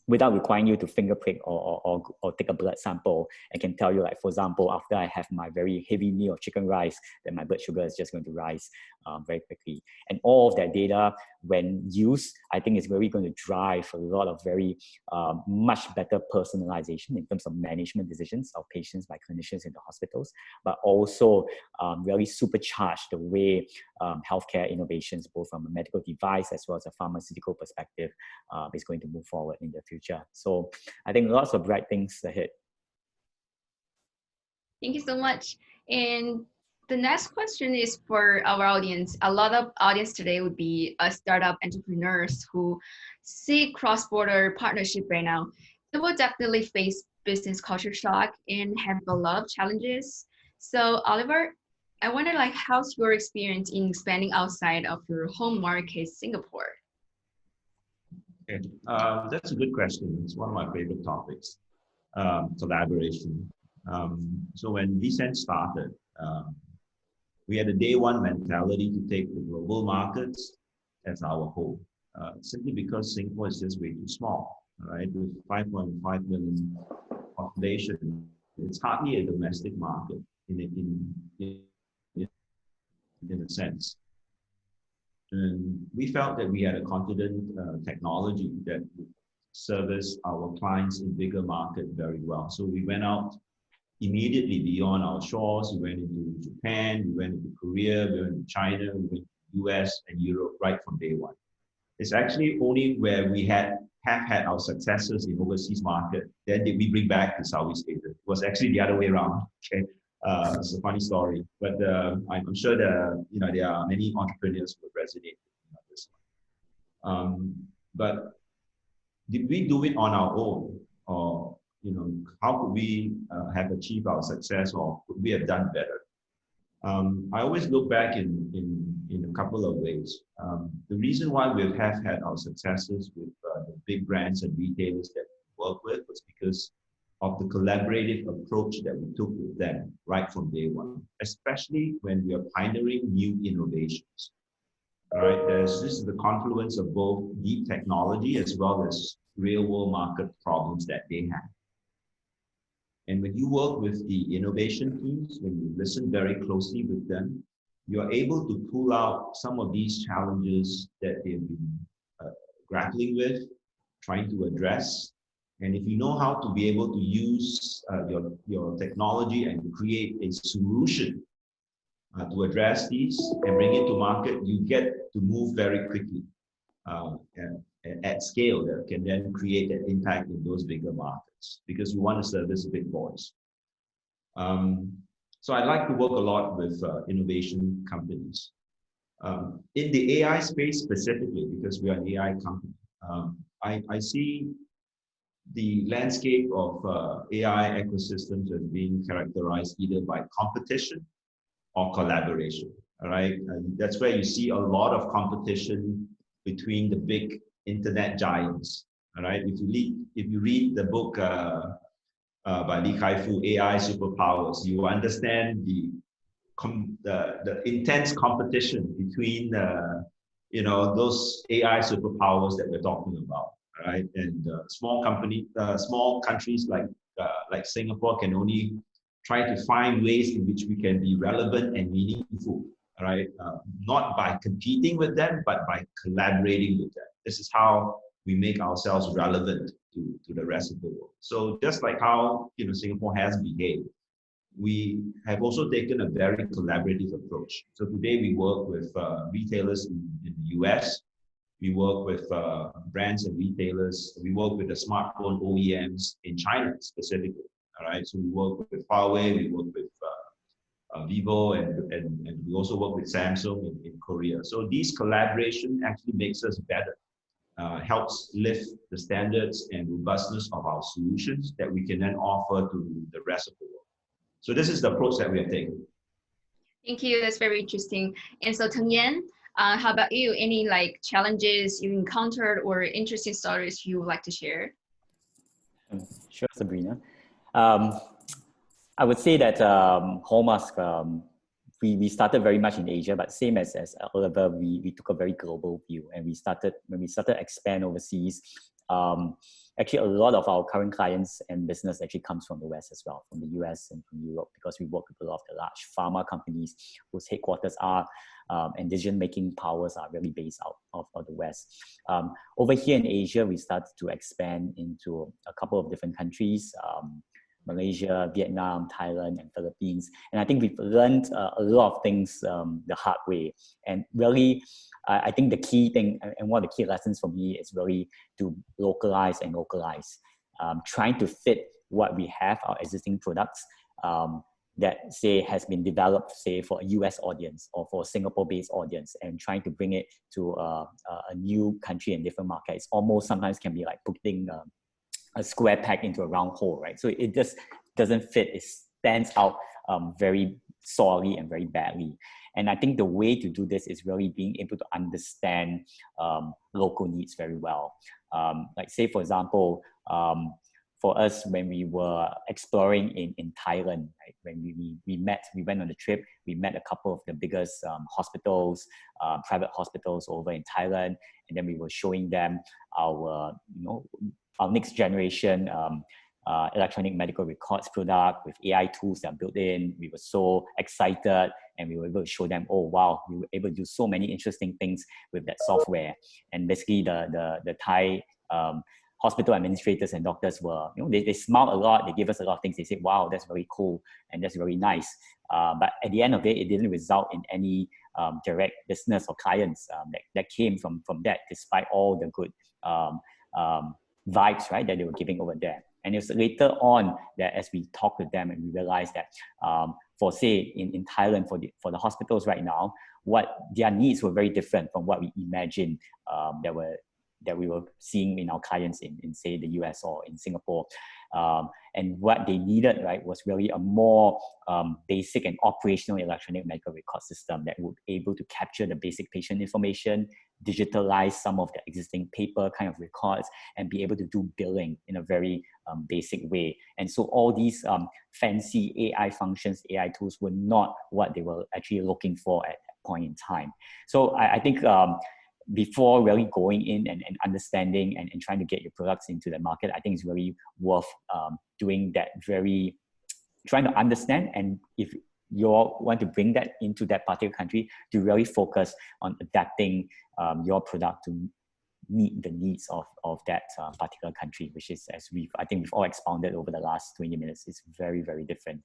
without requiring you to finger prick or take a blood sample, and can tell you, like, for example, after I have my very heavy meal of chicken rice, then my blood sugar is just going to rise very quickly. And all of that data, when used, I think is really going to drive a lot of very much better personalization in terms of management decisions of patients by clinicians in the hospitals, but also really supercharge the way healthcare innovations, both from a medical device as well as a pharmaceutical perspective, is going to move forward in the future. So I think lots of bright things ahead. Thank you so much. And the next question is for our audience. A lot of audience today would be startup entrepreneurs who see cross-border partnership right now. They will definitely face business culture shock and have a lot of challenges. So Oliver, I wonder, like, how's your experience in expanding outside of your home market, Singapore? Okay, that's a good question. It's one of my favorite topics, collaboration. So when ViSenze started, we had a day one mentality to take the global markets as our home, simply because Singapore is just way too small, right? With 5.5 million population, it's hardly a domestic market in a sense. And we felt that we had a confident technology that would service our clients in bigger market very well. So we went out immediately beyond our shores. We went into Japan, we went into Korea, we went to China, we went to US and Europe right from day one. It's actually only where we have had our successes in overseas market, then did we bring back to Southeast Asia. It was actually the other way around. Okay, it's a funny story, but I'm sure that there are many entrepreneurs who resonate with this one. But did we do it on our own, or how could we have achieved our success, or could we have done better? I always look back in a couple of ways. The reason why we have had our successes with the big brands and retailers that we work with was because of the collaborative approach that we took with them right from day one, especially when we are pioneering new innovations. All right, this is the confluence of both deep technology as well as real world market problems that they have. And when you work with the innovation teams, when you listen very closely with them, you are able to pull out some of these challenges that they've been grappling with, trying to address. And if you know how to be able to use your technology and create a solution to address these and bring it to market, you get to move very quickly and at scale that can then create an impact in those bigger markets, because we want to service big boys. So I like to work a lot with innovation companies. In the AI space specifically, because we are an AI company, I see the landscape of AI ecosystems as being characterized either by competition or collaboration. All right, and that's where you see a lot of competition between the big internet giants. All right, if you read the book by Li Kai-Fu, AI Superpowers, you understand the intense competition between those AI superpowers that we're talking about. All right, and small countries like Singapore can only try to find ways in which we can be relevant and meaningful. All right, not by competing with them, but by collaborating with them. This is how we make ourselves relevant to the rest of the world. So just like how Singapore has behaved, we have also taken a very collaborative approach. So today we work with retailers in the US, we work with brands and retailers, we work with the smartphone OEMs in China specifically. All right, so we work with Huawei, we work with Vivo, and we also work with Samsung in Korea. So these collaboration actually makes us better, helps lift the standards and robustness of our solutions that we can then offer to the rest of the world. So this is the approach that we are taking. Thank you. That's very interesting. And so Teng Yan, how about you? Any challenges you encountered or interesting stories you would like to share? Sure, Sabrina. I would say that Holmusk, we started very much in Asia, but same as Oliver, we took a very global view, and when we started to expand overseas, actually a lot of our current clients and business actually comes from the West as well, from the US and from Europe, because we work with a lot of the large pharma companies whose headquarters are and decision-making powers are really based out of the West. Over here in Asia, we started to expand into a couple of different countries, Malaysia, Vietnam, Thailand, and Philippines. And I think we've learned a lot of things the hard way. And really, I think the key thing, and one of the key lessons for me is really to localize, trying to fit what we have, our existing products, that say has been developed, say for a US audience or for a Singapore-based audience, and trying to bring it to a new country and different markets. Almost sometimes can be like putting a square peg into a round hole, right? So it just doesn't fit. It stands out very sorely and very badly. And I think the way to do this is really being able to understand local needs very well. Like say, for example, for us, when we were exploring in Thailand, right? When we went on the trip, we met a couple of the biggest hospitals, private hospitals over in Thailand, and then we were showing them our next generation electronic medical records product with AI tools that are built in. We were so excited, and we were able to show them, oh wow, we were able to do so many interesting things with that software. And basically the Thai hospital administrators and doctors were, they smiled a lot. They gave us a lot of things. They said, wow, that's very cool and that's very nice. But at the end of it, it didn't result in any direct business or clients that came from that, despite all the good vibes, right, that they were giving over there. And it was later on that as we talked with them and we realized that Foresee in Thailand for the hospitals right now, what their needs were very different from what we imagined that we were seeing in our clients in say the US or in Singapore. And what they needed, right, was really a more basic and operational electronic medical record system that would be able to capture the basic patient information, digitalize some of the existing paper kind of records, and be able to do billing in a very basic way. And so all these fancy AI functions, AI tools were not what they were actually looking for at that point in time. So I think before really going in and understanding and trying to get your products into the market, I think it's really worth doing that, trying to understand. And if you want to bring that into that particular country, to really focus on adapting your product to meet the needs of that particular country, which is, as I think we've all expounded over the last 20 minutes, is very, very different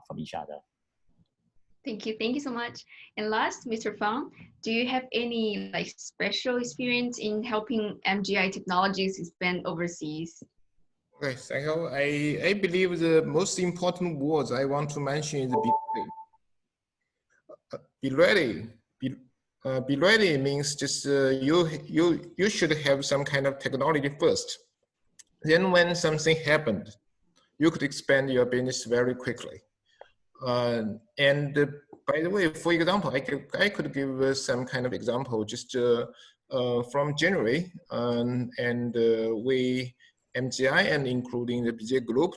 from each other. Thank you so much. And last, Mr. Fang, do you have any special experience in helping MGI Technologies expand overseas? Okay, thank you. I believe the most important words I want to mention is be ready. Be ready means just you should have some kind of technology first. Then when something happened, you could expand your business very quickly. And by the way, for example, I could give some kind of example just from January, and we MGI and including the BJ Group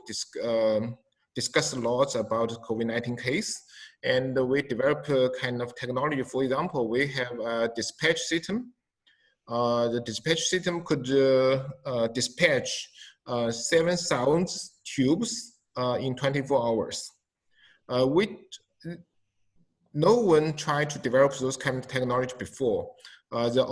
discussed lots about COVID-19 case, and we developed a kind of technology. For example, we have a dispatch system. The dispatch system could dispatch 7,000 tubes in 24 hours. No one tried to develop those kind of technology before. The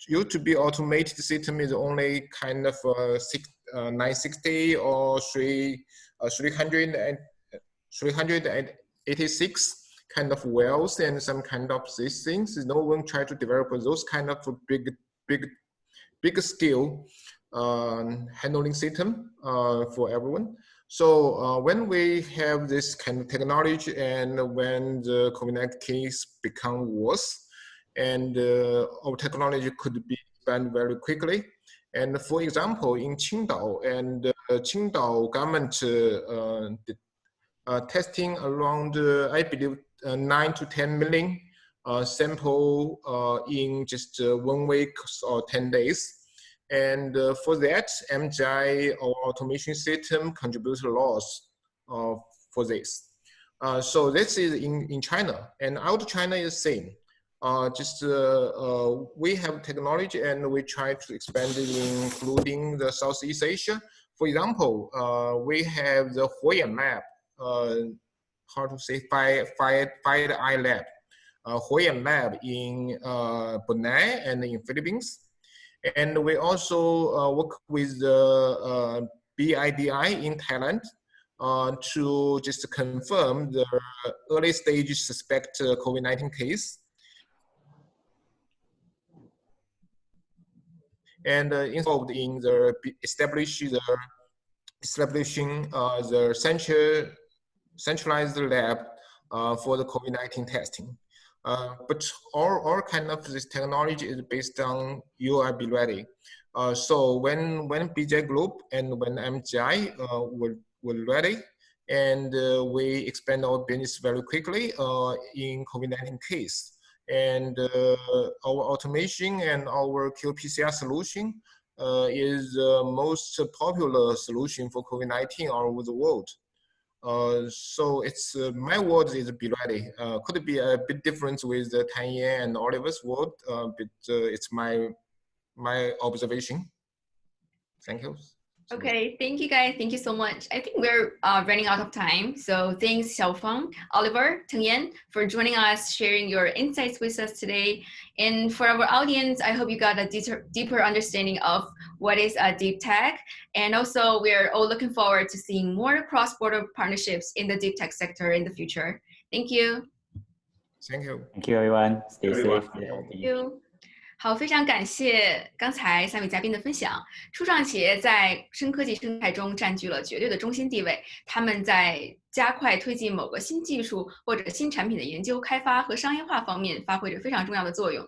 used to be automated system is only kind of 960 or 386 kind of wells and some kind of these things. No one tried to develop those kind of big scale handling system for everyone. So when we have this kind of technology, and when the COVID-19 case become worse, and our technology could be expanded very quickly. And for example, in Qingdao, and Qingdao government testing around, I believe, 9 to 10 million sample in just 1 week or 10 days. And for that, MGI, our automation system, contributes a lot for this. So this is in China, and out of China is same. We have technology, and we try to expand it, including the Southeast Asia. For example, we have the Huoyan lab, how to say, Fired Eye lab, Huoyan lab in Brunei and in Philippines. And we also work with the BIDI in Thailand to just confirm the early stage suspect COVID-19 case. And involved in the establishing the centralized lab for the COVID-19 testing. But all kind of this technology is based on be ready. So when BJ Group and when MGI were ready, and we expand our business very quickly in COVID-19 case. And our automation and our qPCR solution is the most popular solution for COVID-19 all over the world. So it's my word is be ready. Could be a bit different with Teng and Oliver's word, but it's my observation. Thank you. Okay, thank you guys. Thank you so much. I think we're running out of time. So thanks Xiaofeng, Oliver, Teng, for joining us, sharing your insights with us today. And for our audience, I hope you got a deeper understanding of what is deep tech. And also we're all looking forward to seeing more cross-border partnerships in the deep tech sector in the future. Thank you. Thank you. Thank you, everyone. Stay Everyone. safe, stay healthy. Thank you. 好，非常感谢刚才3位嘉宾的分享。初创企业在深科技生态中占据了绝对的中心地位，他们在加快推进某个新技术或者新产品的研究、开发和商业化方面发挥着非常重要的作用。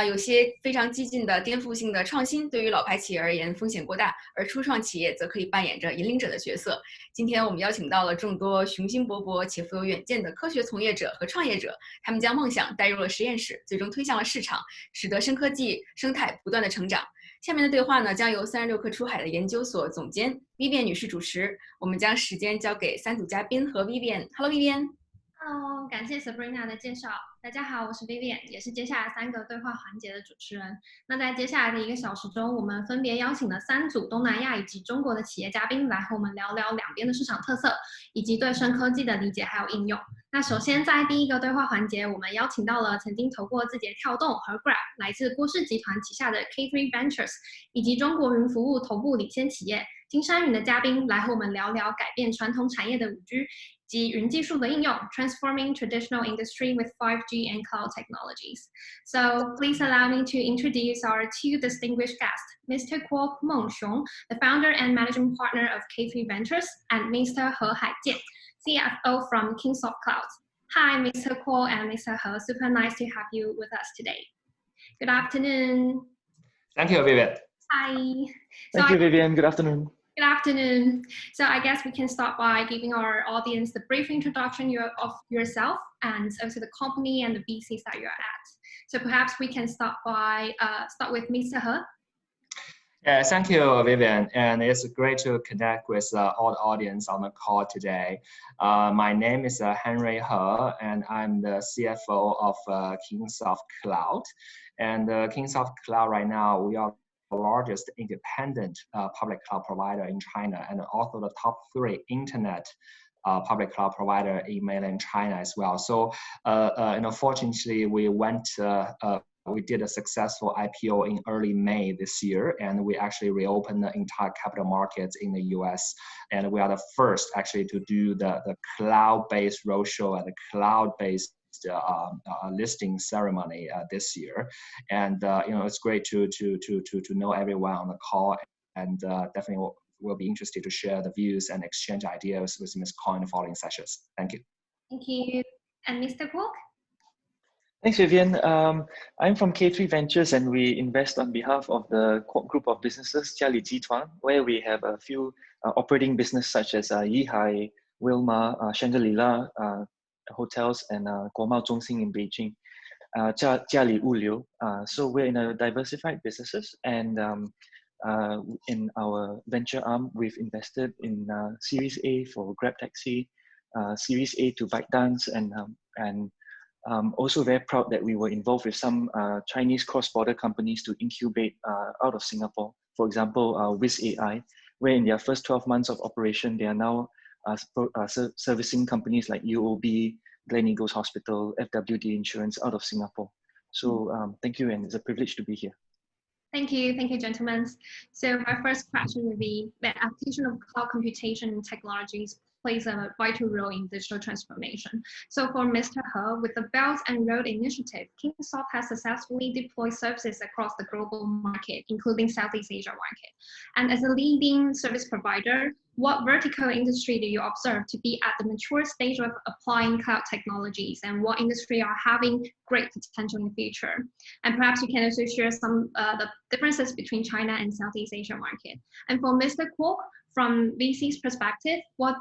有些非常激进的颠覆性的创新对于老牌企业而言风险过大，而初创企业则可以扮演着引领者的角色。今天我们邀请到了众多雄心勃勃且富有远见的科学从业者和创业者，他们将梦想带入了实验室，最终推向了市场，使得深科技生态不断的成长。下面的对话呢，将由36氪出海的研究所总监 Vivian 女士主持。我们将时间交给3组嘉宾和 Vivian。Hello Vivian。Hello， 感谢 Sabrina 的介绍。大家好，我是 Vivian， 也是接下来3个对话环节的主持人。那在接下来的1个小时中，我们分别邀请了3组东南亚以及中国的企业嘉宾来和我们聊聊两边的市场特色，以及对深科技的理解还有应用。那首先在第1个对话环节，我们邀请到了曾经投过字节跳动和 Grab， 来自郭氏集团旗下的 K3 Ventures， 以及中国云服务头部领先企业金山云的嘉宾来和我们聊聊改变传统产业的5G。及云技术的应用 transforming traditional industry with 5G and cloud technologies. So please allow me to introduce our 2 distinguished guests, Mr. Guo Mengxiong, the founder and managing partner of K3 Ventures, and Mr. He Haijian, CFO from Kingsoft Cloud. Hi, Mr. Guo and Mr. He, super nice to have you with us today. Good afternoon. Thank you, Vivian. Hi. Thank you, Vivian. Good afternoon. Good afternoon. So I guess we can start by giving our audience the brief introduction of yourself and also the company and the VCs that you're at. So perhaps we can start with Mr. He. Yeah, thank you, Vivian. And it's great to connect with all the audience on the call today. My name is Henry He, and I'm the CFO of Kingsoft Cloud. And Kingsoft Cloud right now, we are the largest independent public cloud provider in China, and also the top 3 internet public cloud provider in mainland China as well. So, fortunately, we did a successful IPO in early May this year, and we actually reopened the entire capital markets in the US. And we are the first actually to do the cloud-based roadshow and the cloud-based listing ceremony this year, and it's great to know everyone on the call, and definitely we'll be interested to share the views and exchange ideas with Ms. Coin in the following sessions. Thank you. Thank you. And Mr. Kwok? Thanks, Vivian. I'm from K3 Ventures, and we invest on behalf of the group of businesses Jiali Jituan, where we have a few operating business such as Yihai, Wilma, Shangri-La hotels, and Guomao Zhongxing in Beijing, Jiali Wuliu. So we're in a diversified businesses, and in our venture arm, we've invested in Series A for Grab Taxi, Series A to ByteDance, and also very proud that we were involved with some Chinese cross-border companies to incubate out of Singapore. For example, ViSenze, where in their first 12 months of operation, they are now servicing companies like UOB, Gleneagles Hospital, FWD Insurance out of Singapore. So thank you, and it's a privilege to be here. Thank you, gentlemen. So my first question would be the application of cloud computation technologies plays a vital role in digital transformation. So for Mr. He, with the Belt and Road Initiative, Kingsoft has successfully deployed services across the global market, including Southeast Asia market. And as a leading service provider, what vertical industry do you observe to be at the mature stage of applying cloud technologies, and what industry are having great potential in the future? And perhaps you can also share some the differences between China and Southeast Asia market. And for Mr. Kwok, from VC's perspective, what's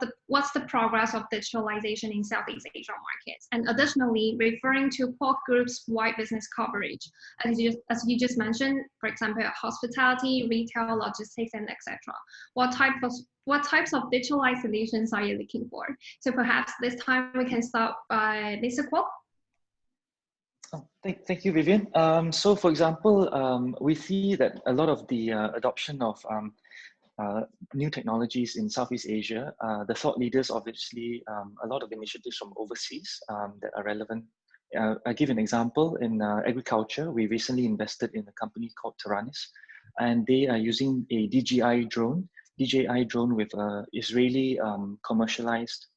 the progress of digitalization in Southeast Asia markets? And additionally, referring to Kwok Group's wide business coverage, as you just mentioned, for example, hospitality, retail, logistics, and etc. What types of digitalized solutions are you looking for? So perhaps this time we can start by Mr. Kwok. Thank you, Vivian. So for example, we see that a lot of the adoption of new technologies in Southeast Asia, the thought leaders, obviously, a lot of initiatives from overseas that are relevant. I'll give an example. In agriculture, we recently invested in a company called Teranis, and they are using a DJI drone with Israeli commercialized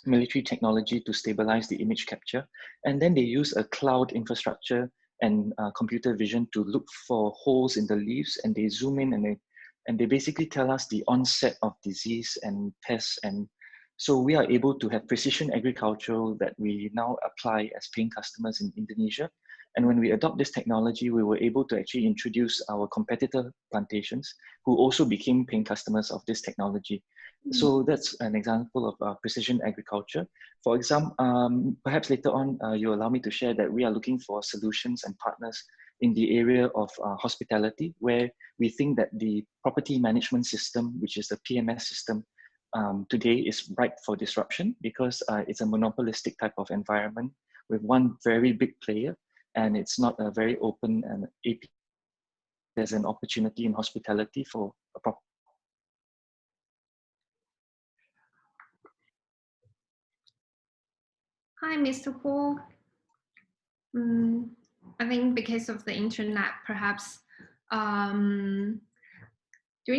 military technology to stabilize the image capture. And then they use a cloud infrastructure and computer vision to look for holes in the leaves, and they zoom in and they basically tell us the onset of disease and pests. And so we are able to have precision agriculture that we now apply as paying customers in Indonesia. And when we adopt this technology, we were able to actually introduce our competitor plantations who also became paying customers of this technology. So that's an example of precision agriculture. For example, perhaps later on, you allow me to share that we are looking for solutions and partners in the area of hospitality, where we think that the property management system, which is the PMS system, today is ripe for disruption because it's a monopolistic type of environment with one very big player, and it's not a very open and AP. There's an opportunity in hospitality for a proper. Hi, Mr. Paul. I think because of the internet, perhaps during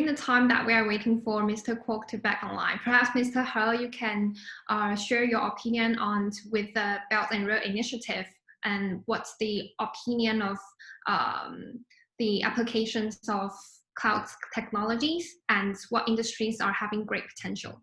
the time that we are waiting for Mr. Kwok to back online, perhaps Mr. He, you can share your opinion on with the Belt and Road Initiative and what's the opinion of the applications of cloud technologies and what industries are having great potential.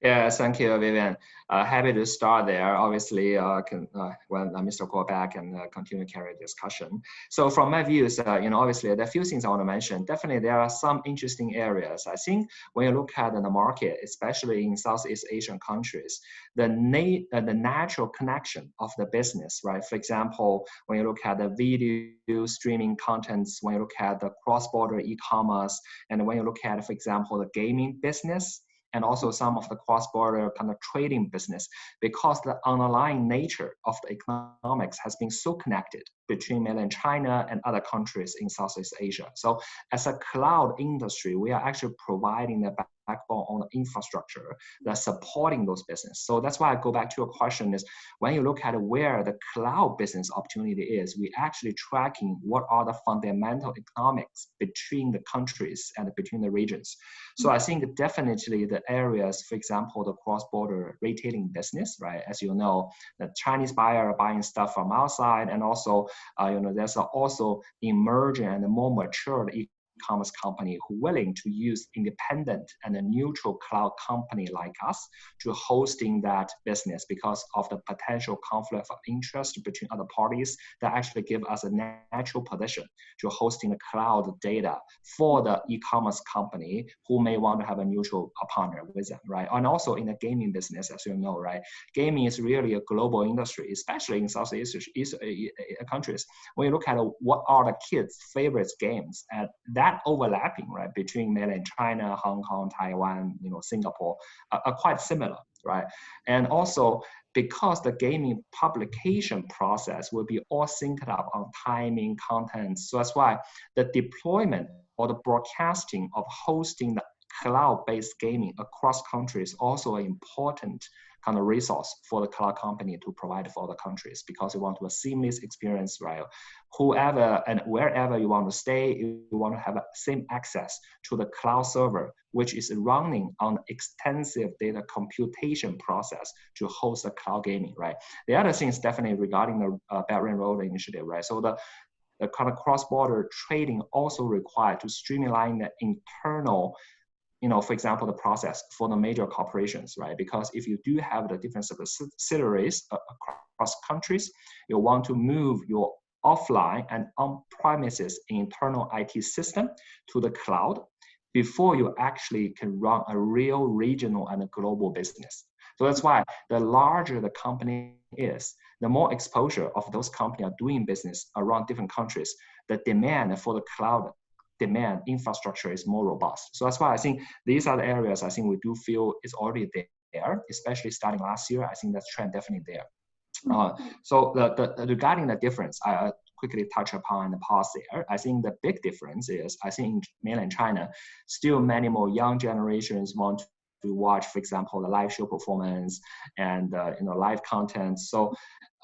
Yeah, thank you, Vivian. Happy to start there. Obviously, when Mr. Kwok back and continue to carry discussion. So from my views, obviously there are a few things I want to mention. Definitely, there are some interesting areas. I think when you look at the market, especially in Southeast Asian countries, the natural connection of the business, right? For example, when you look at the video streaming contents, when you look at the cross-border e-commerce, and when you look at, for example, the gaming business, and also some of the cross-border kind of trading business, because the underlying nature of the economics has been so connected between mainland China and other countries in Southeast Asia. So as a cloud industry, we are actually providing the backbone on the infrastructure that's supporting those businesses. So that's why I go back to your question is, when you look at where the cloud business opportunity is, we actually tracking what are the fundamental economics between the countries and between the regions. So I think definitely the areas, for example, the cross-border retailing business, right? As you know, the Chinese buyer are buying stuff from outside, and also, there's also emerging and more mature e-commerce company who are willing to use independent and a neutral cloud company like us to hosting that business because of the potential conflict of interest between other parties that actually give us a natural position to hosting the cloud data for the e-commerce company who may want to have a neutral partner with them, right? And also in the gaming business, as you know, right? Gaming is really a global industry, especially in Southeast Asia countries. When you look at what are the kids' favorite games, and that overlapping, right, between mainland China, Hong Kong, Taiwan, Singapore, are quite similar, right? And also because the gaming publication process will be all synced up on timing, content. So that's why the deployment or the broadcasting of hosting the cloud-based gaming across countries also an important kind of resource for the cloud company to provide for the countries, because you want to have a seamless experience, right? Whoever and wherever you want to stay, you want to have the same access to the cloud server, which is running on extensive data computation process to host the cloud gaming, right? The other thing is definitely regarding the Belt and Road Initiative, right? So the kind of cross-border trading also required to streamline the internal, for example, the process for the major corporations, right? Because if you do have the different subsidiaries across countries, you want to move your offline and on-premises internal IT system to the cloud before you actually can run a real regional and a global business. So that's why the larger the company is, the more exposure of those companies are doing business around different countries, the demand for the cloud demand infrastructure is more robust. So that's why I think these are the areas I think we do feel is already there, especially starting last year. I think that trend definitely there. So regarding the difference, I quickly touch upon the pause there. I think the big difference is, I think in mainland China, still many more young generations want to watch, for example, the live show performance and live content. So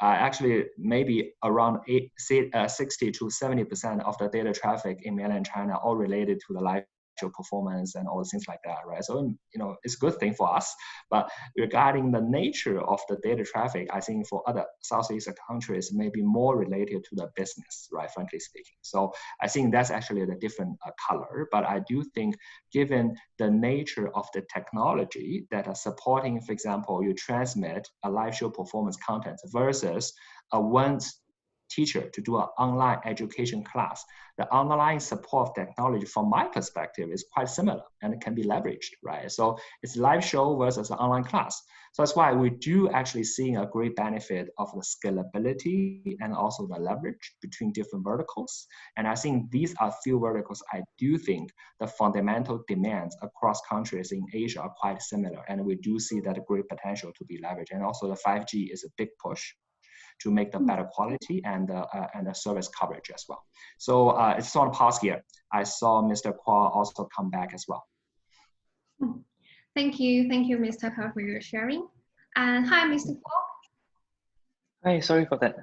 actually, maybe around 60 to 70% of the data traffic in mainland China all related to the live show performance and all the things like that, right? So, it's a good thing for us. But regarding the nature of the data traffic, I think for other Southeast countries, may be more related to the business, right, frankly speaking. So I think that's actually a different color. But I do think given the nature of the technology that are supporting, for example, you transmit a live show performance content versus a one teacher to do an online education class, the underlying support of technology from my perspective is quite similar and it can be leveraged, right? So it's live show versus an online class. So that's why we do actually seeing a great benefit of the scalability and also the leverage between different verticals. And I think these are few verticals I do think the fundamental demands across countries in Asia are quite similar. And we do see that a great potential to be leveraged. And also the 5G is a big push to make the better quality and the service coverage as well. So it's on pause here. I saw Mr. Kwa also come back as well. Thank you, Mr. He, for your sharing. And hi, Mr. Kwa. Hi, sorry for that.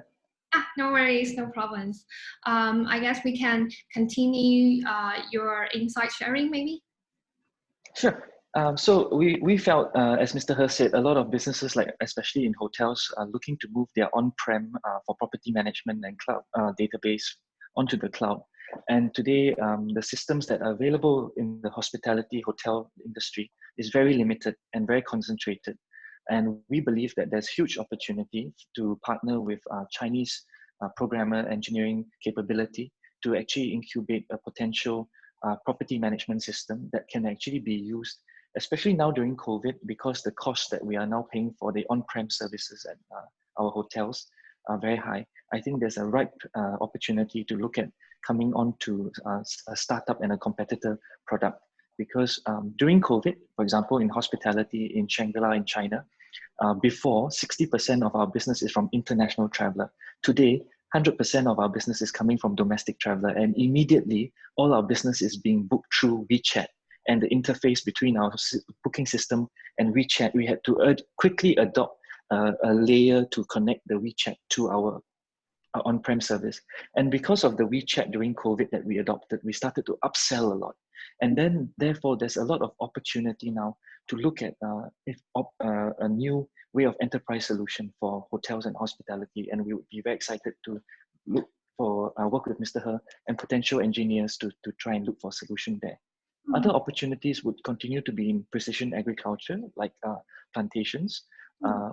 No worries, no problems. I guess we can continue your insight sharing, maybe. Sure. So we felt, as Mr. He said, a lot of businesses, like especially in hotels, are looking to move their on-prem for property management and cloud database onto the cloud. And today, the systems that are available in the hospitality hotel industry is very limited and very concentrated. And we believe that there's huge opportunity to partner with Chinese programmer engineering capability to actually incubate a potential property management system that can actually be used, especially now during COVID, because the costs that we are now paying for the on-prem services at our hotels are very high. I think there's a ripe opportunity to look at coming on to a startup and a competitor product. Because during COVID, for example, in hospitality in Shangri-La in China, before 60% of our business is from international traveler. Today, 100% of our business is coming from domestic traveler, and immediately all our business is being booked through WeChat. And the interface between our booking system and WeChat, we had to quickly adopt a layer to connect the WeChat to our on-prem service. And because of the WeChat during COVID that we adopted, we started to upsell a lot. And then therefore, there's a lot of opportunity now to look at a new way of enterprise solution for hotels and hospitality. And we would be very excited to look for work with Mr. He and potential engineers to try and look for a solution there. Other opportunities would continue to be in precision agriculture, like plantations,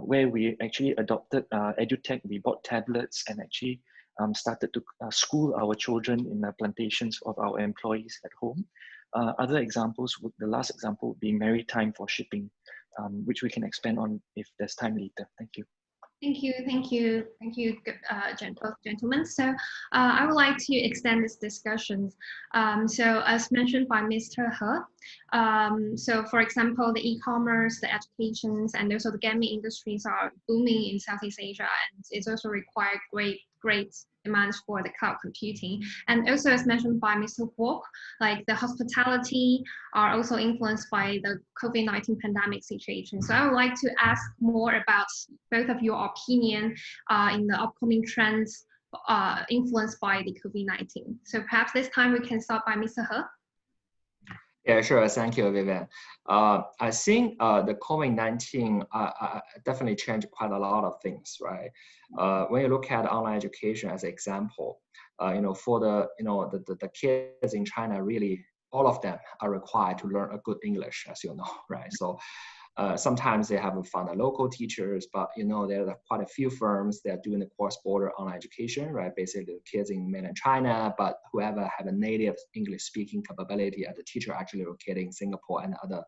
where we actually adopted EduTech. We bought tablets and actually started to school our children in the plantations of our employees at home. Other examples, the last example would be maritime for shipping, which we can expand on if there's time later. Thank you. Thank you, both gentlemen. So I would like to extend this discussion. So as mentioned by Mr. He, so for example, the e-commerce, the educations, and also the gaming industries are booming in Southeast Asia, and it's also required great demands for the cloud computing. And also as mentioned by Mr. Kwok, like the hospitality are also influenced by the COVID-19 pandemic situation. So I would like to ask more about both of your opinion in the upcoming trends influenced by the COVID-19. So perhaps this time we can start by Mr. He. Yeah, sure. Thank you, Vivian. I think the COVID-19 definitely changed quite a lot of things, right? When you look at online education as an example, for the kids in China, really all of them are required to learn a good English, as you know, right? So sometimes they haven't found the local teachers, but there are quite a few firms that are doing the cross-border online education, right? Basically, the kids in mainland China, but whoever have a native English-speaking capability as a teacher actually located in Singapore and other,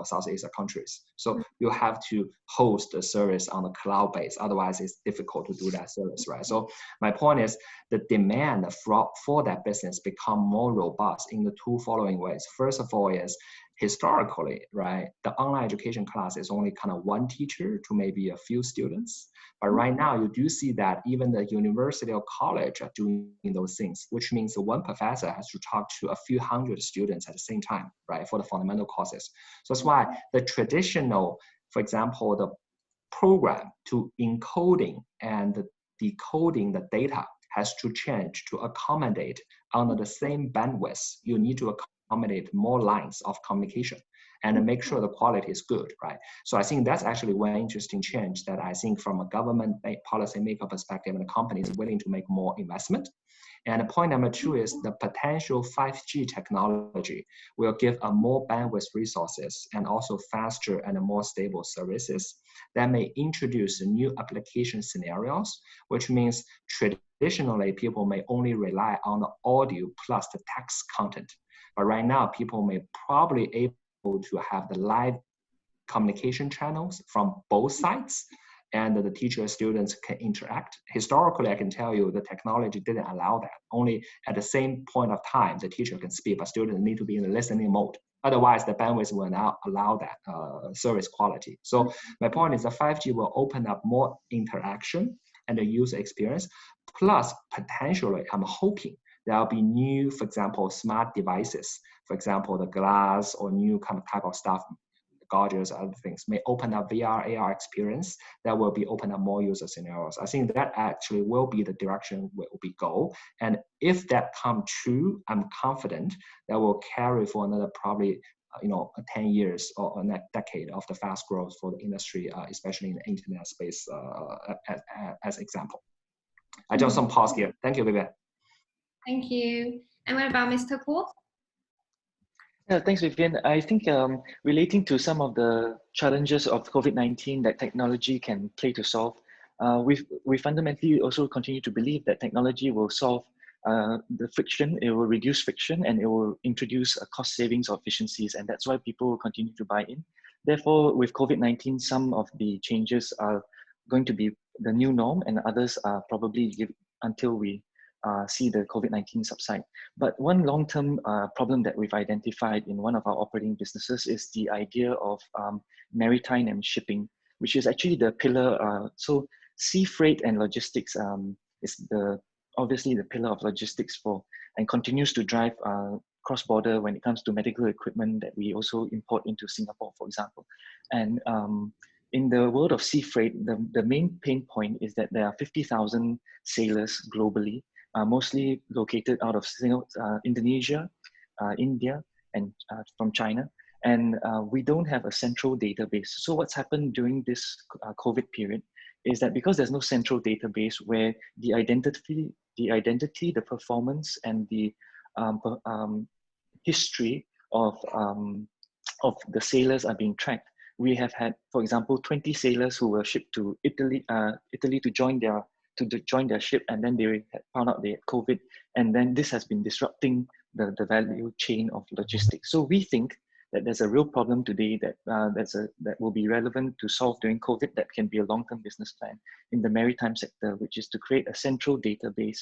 Southeast Asia countries. So you have to host the service on the cloud base. Otherwise, it's difficult to do that service, right? So my point is the demand for that business become more robust in the two following ways. First of all is historically, right, the online education class is only kind of one teacher to maybe a few students. But right now, you do see that even the university or college are doing those things, which means the one professor has to talk to a few hundred students at the same time, right, for the fundamental courses. So that's why the traditional, for example, the program to encoding and decoding the data has to change to accommodate under the same bandwidth. You need to accommodate more lines of communication and make sure the quality is good, right? So I think that's actually one interesting change that I think from a government policymaker perspective, and the company is willing to make more investment. And point number two is the potential 5G technology will give a more bandwidth resources and also faster and more stable services that may introduce new application scenarios, which means traditionally people may only rely on the audio plus the text content. But right now, people may probably able to have the live communication channels from both sides, and the teacher students can interact. Historically, I can tell you the technology didn't allow that. Only at the same point of time, the teacher can speak, but students need to be in the listening mode. Otherwise, the bandwidth will not allow that service quality. So my point is that 5G will open up more interaction and the user experience. Plus, potentially, I'm hoping there'll be new, for example, smart devices. For example, the glass or new kind of type of stuff, gadgets, other things may open up VR, AR experience that will be open up more user scenarios. I think that actually will be the direction where we go. And if that comes true, I'm confident that will carry for another probably 10 years or a decade of the fast growth for the industry, especially in the internet space as example. I just some pause here. Thank you, Vivian. Thank you. And what about Mr. Paul? Yeah, thanks, Vivian. I think relating to some of the challenges of COVID-19 that technology can play to solve, we fundamentally also continue to believe that technology will solve the friction, it will reduce friction, and it will introduce cost savings or efficiencies, and that's why people will continue to buy in. Therefore, with COVID-19, some of the changes are going to be the new norm, and others are probably until we see the COVID-19 subside. But one long-term problem that we've identified in one of our operating businesses is the idea of maritime and shipping, which is actually the pillar. So sea freight and logistics is obviously the pillar of logistics and continues to drive cross-border when it comes to medical equipment that we also import into Singapore, for example. And in the world of sea freight, the main pain point is that there are 50,000 sailors globally, mostly located out of Indonesia, India, and from China. And we don't have a central database. So what's happened during this COVID period is that because there's no central database where the identity, the performance, and the history of the sailors are being tracked, we have had, for example, 20 sailors who were shipped to Italy to join their ship, and then they found out they had COVID, and then this has been disrupting the value chain of logistics. So we think that there's a real problem today that will be relevant to solve during COVID, that can be a long-term business plan in the maritime sector, which is to create a central database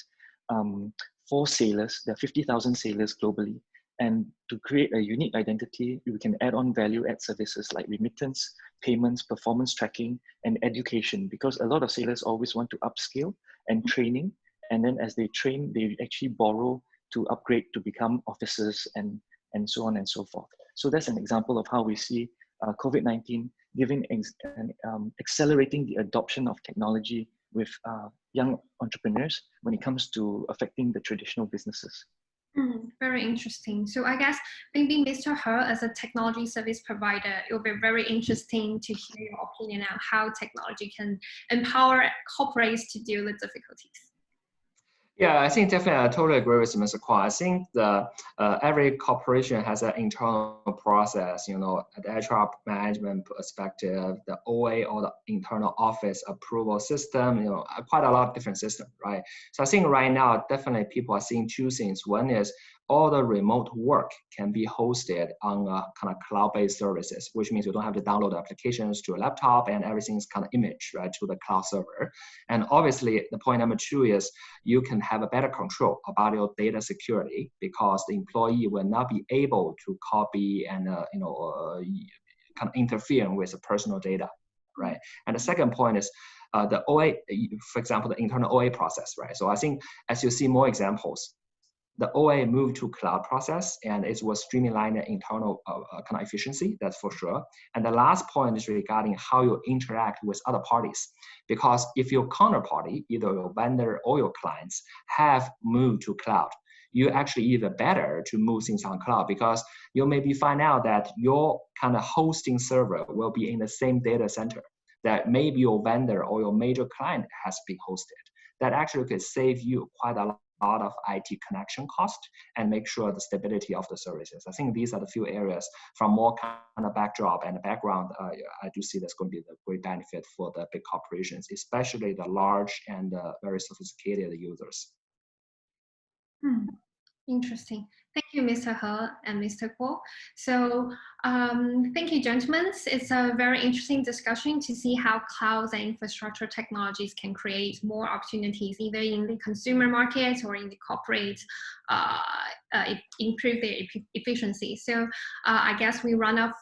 for sailors. There are 50,000 sailors globally, and to create a unique identity, we can add on value-add services like remittance, payments, performance tracking, and education, because a lot of sailors always want to upskill and training, and then as they train, they actually borrow to upgrade to become officers and so on and so forth. So that's an example of how we see COVID-19 accelerating the adoption of technology with young entrepreneurs when it comes to affecting the traditional businesses. Very interesting. So I guess maybe Mr. He, as a technology service provider, it will be very interesting to hear your opinion on how technology can empower corporates to deal with difficulties. Yeah, I think definitely I totally agree with Mr. Kwok. I think every corporation has an internal process, the HR management perspective, the OA or the internal office approval system, quite a lot of different systems, right? So I think right now, definitely people are seeing two things. One is all the remote work can be hosted on kind of cloud-based services, which means you don't have to download applications to a laptop and everything's kind of imaged, right, to the cloud server. And obviously, the point number two is you can have a better control about your data security, because the employee will not be able to copy and kind of interfere with the personal data, right? And the second point is the OA, for example, the internal OA process, right? So I think as you see more examples, the OA moved to cloud process, and it was streamlining internal kind of efficiency, that's for sure. And the last point is regarding how you interact with other parties. Because if your counterparty, either your vendor or your clients, have moved to cloud, you actually even better to move things on cloud, because you maybe find out that your kind of hosting server will be in the same data center that maybe your vendor or your major client has been hosted. That actually could save you quite a lot of IT connection cost and make sure the stability of the services. I think these are the few areas from more kind of backdrop and background. I do see that's going to be the great benefit for the big corporations, especially the large and very sophisticated users. Interesting. Thank you, Mr. He and Mr. Guo. So thank you, gentlemen. It's a very interesting discussion to see how clouds and infrastructure technologies can create more opportunities, either in the consumer market or in the corporate, improve their efficiency. So I guess we run out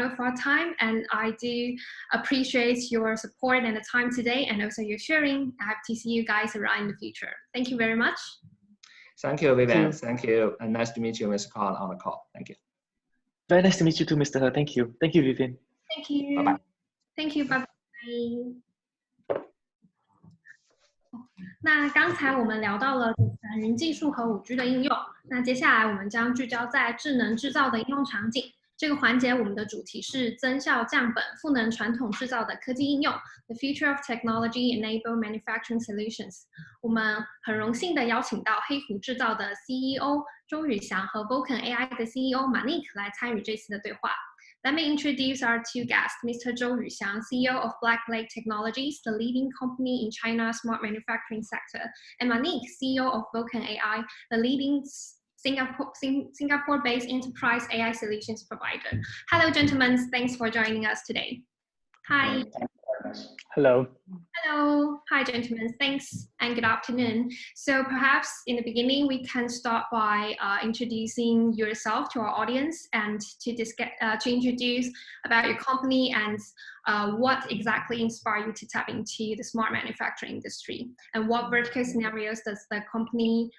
of our time, and I do appreciate your support and the time today, and also your sharing. I hope to see you guys around in the future. Thank you very much. Thank you, Vivian. Thank you. And nice to meet you, Mr. Khan, on the call. Thank you. Very nice to meet you too, Mr. He. Thank you. Thank you, Vivian. Thank you. Bye-bye. Thank you. Bye bye. 那刚才我们聊到了云技术和5G 的应用，那接下来我们将聚焦在智能制造的应用场景。这个环节我们的主题是增效降本、赋能传统制造的科技应用 ，The Future of Technology Enabled Manufacturing Solutions。我们很荣幸的邀请到黑狐制造的 CEO 周宇翔和 Vulcan AI 的 CEO Manik 来参与这次的对话。Let me introduce our two guests, Mr. Zhou Yuxiang, CEO of Black Lake Technologies, the leading company in China's smart manufacturing sector, and Manik, CEO of Vulcan AI, the leading Singapore-based enterprise AI solutions provider. Hello, gentlemen. Thanks for joining us today. Hi. Hello. Hello. Hi, gentlemen. Thanks and good afternoon. So perhaps in the beginning, we can start by introducing yourself to our audience and to introduce about your company and what exactly inspired you to tap into the smart manufacturing industry, and what vertical scenarios does the company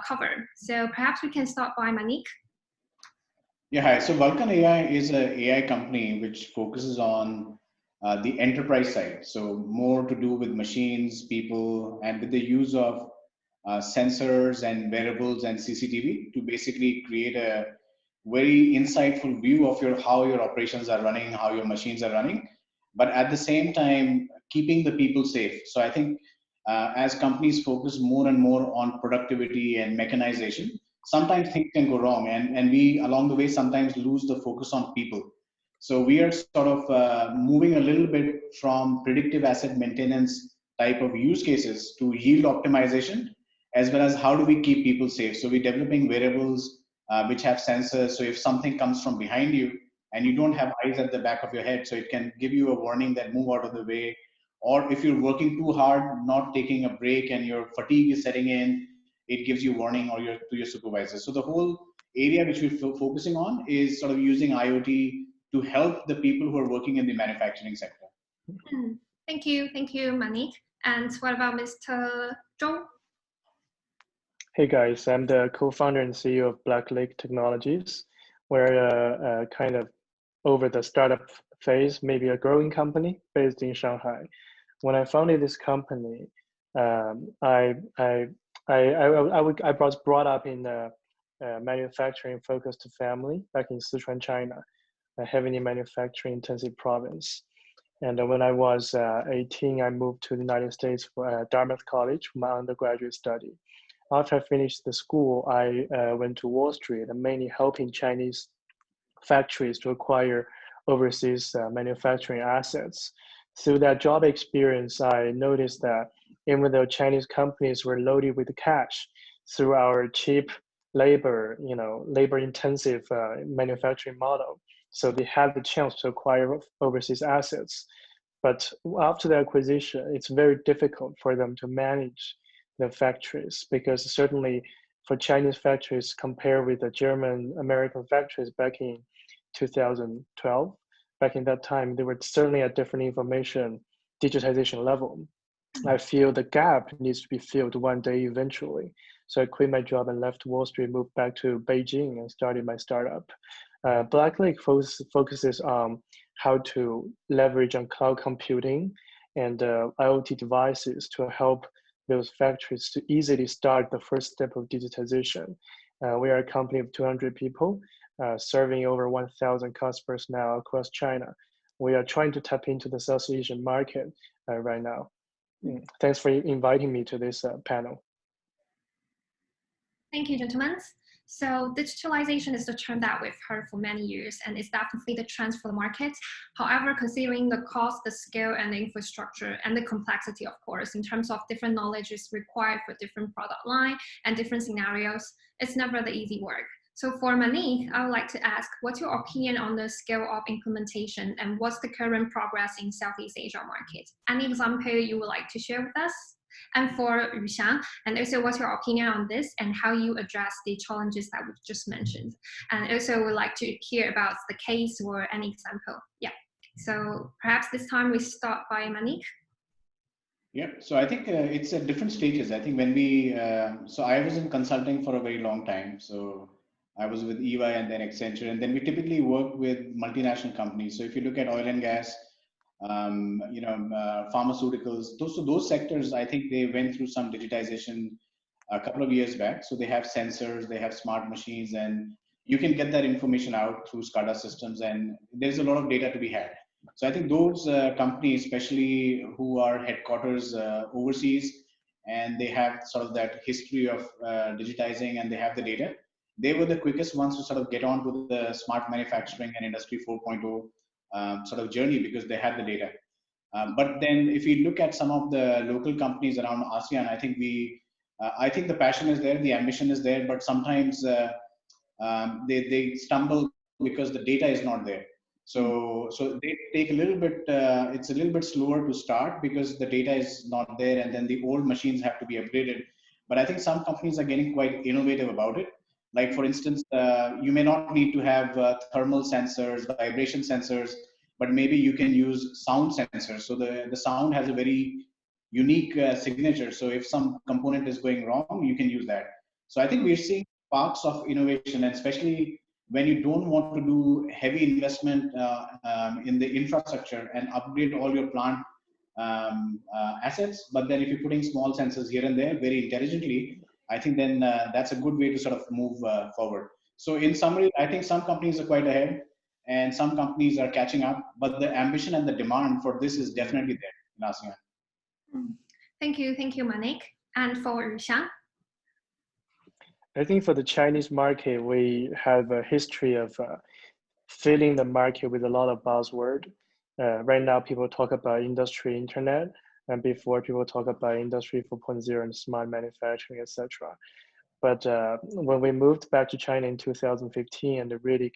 cover. So perhaps we can start by Manik. Yeah, hi. So Vulcan AI is an AI company which focuses on the enterprise side. So more to do with machines, people, and with the use of sensors and wearables and CCTV to basically create a very insightful view of how your operations are running, how your machines are running, but at the same time, keeping the people safe. So I think as companies focus more and more on productivity and mechanization, sometimes things can go wrong. And we, along the way, sometimes lose the focus on people. So we are sort of moving a little bit from predictive asset maintenance type of use cases to yield optimization, as well as how do we keep people safe. So we're developing wearables which have sensors. So if something comes from behind you and you don't have eyes at the back of your head, so it can give you a warning that move out of the way. Or if you're working too hard, not taking a break and your fatigue is setting in, it gives you warning or to your supervisor. So the whole area which we're focusing on is sort of using IoT to help the people who are working in the manufacturing sector. Thank you, Manik. And what about Mr. Zhou? Hey guys, I'm the co-founder and CEO of Black Lake Technologies. We're kind of over the startup phase, maybe a growing company based in Shanghai. When I founded this company, I was brought up in a manufacturing-focused family back in Sichuan, China, a heavily manufacturing-intensive province. And when I was 18, I moved to the United States for Dartmouth College for my undergraduate study. After I finished the school, I went to Wall Street, mainly helping Chinese factories to acquire overseas manufacturing assets. Through that job experience, I noticed that even though Chinese companies were loaded with cash through our cheap labor, labor-intensive manufacturing model, so they had the chance to acquire overseas assets. But after the acquisition, it's very difficult for them to manage the factories, because certainly for Chinese factories compared with the German American factories back in 2012, back in that time, they were certainly at different information digitization level. I feel the gap needs to be filled one day eventually. So I quit my job and left Wall Street, moved back to Beijing and started my startup. Black Lake focuses on how to leverage on cloud computing and IoT devices to help those factories to easily start the first step of digitization. We are a company of 200 people, serving over 1,000 customers now across China. We are trying to tap into the South Asian market right now. Thanks for inviting me to this panel. Thank you, gentlemen. So digitalization is the term that we've heard for many years, and it's definitely the trend for the market. However, considering the cost, the scale, and the infrastructure, and the complexity, of course, in terms of different knowledge is required for different product line and different scenarios, it's never the easy work. So for Manik, I would like to ask, what's your opinion on the scale of implementation, and what's the current progress in Southeast Asia market? Any example you would like to share with us? And for Yuxiang, and also what's your opinion on this and how you address the challenges that we've just mentioned? And also would like to hear about the case or any example. Yeah, so perhaps this time we start by Manik. Yeah, so I think it's at different stages. I think when we, so I was in consulting for a very long time. So I was with EY and then Accenture, and then we typically work with multinational companies. So if you look at oil and gas, pharmaceuticals, those sectors, I think they went through some digitization a couple of years back. So they have sensors, they have smart machines, and you can get that information out through SCADA systems, and there's a lot of data to be had. So I think those companies, especially who are headquarters overseas, and they have sort of that history of digitizing and they have the data, they were the quickest ones to sort of get on to the smart manufacturing and Industry 4.0 sort of journey because they had the data. But then if we look at some of the local companies around ASEAN, I think I think the passion is there, the ambition is there, but sometimes they stumble because the data is not there. So they take a little bit, it's a little bit slower to start because the data is not there, and then the old machines have to be upgraded. But I think some companies are getting quite innovative about it. Like for instance, you may not need to have thermal sensors, vibration sensors, but maybe you can use sound sensors. So the sound has a very unique signature. So if some component is going wrong, you can use that. So I think we're seeing sparks of innovation, and especially when you don't want to do heavy investment in the infrastructure and upgrade all your plant assets, but then if you're putting small sensors here and there very intelligently, I think then that's a good way to sort of move forward. So in summary, I think some companies are quite ahead and some companies are catching up, but the ambition and the demand for this is definitely there in ASEAN. Thank you, Manik. And for Yuxiang? I think for the Chinese market, we have a history of filling the market with a lot of buzzword. Right now, people talk about industry internet, and before people talk about industry 4.0 and smart manufacturing, etc. But when we moved back to China in 2015 and really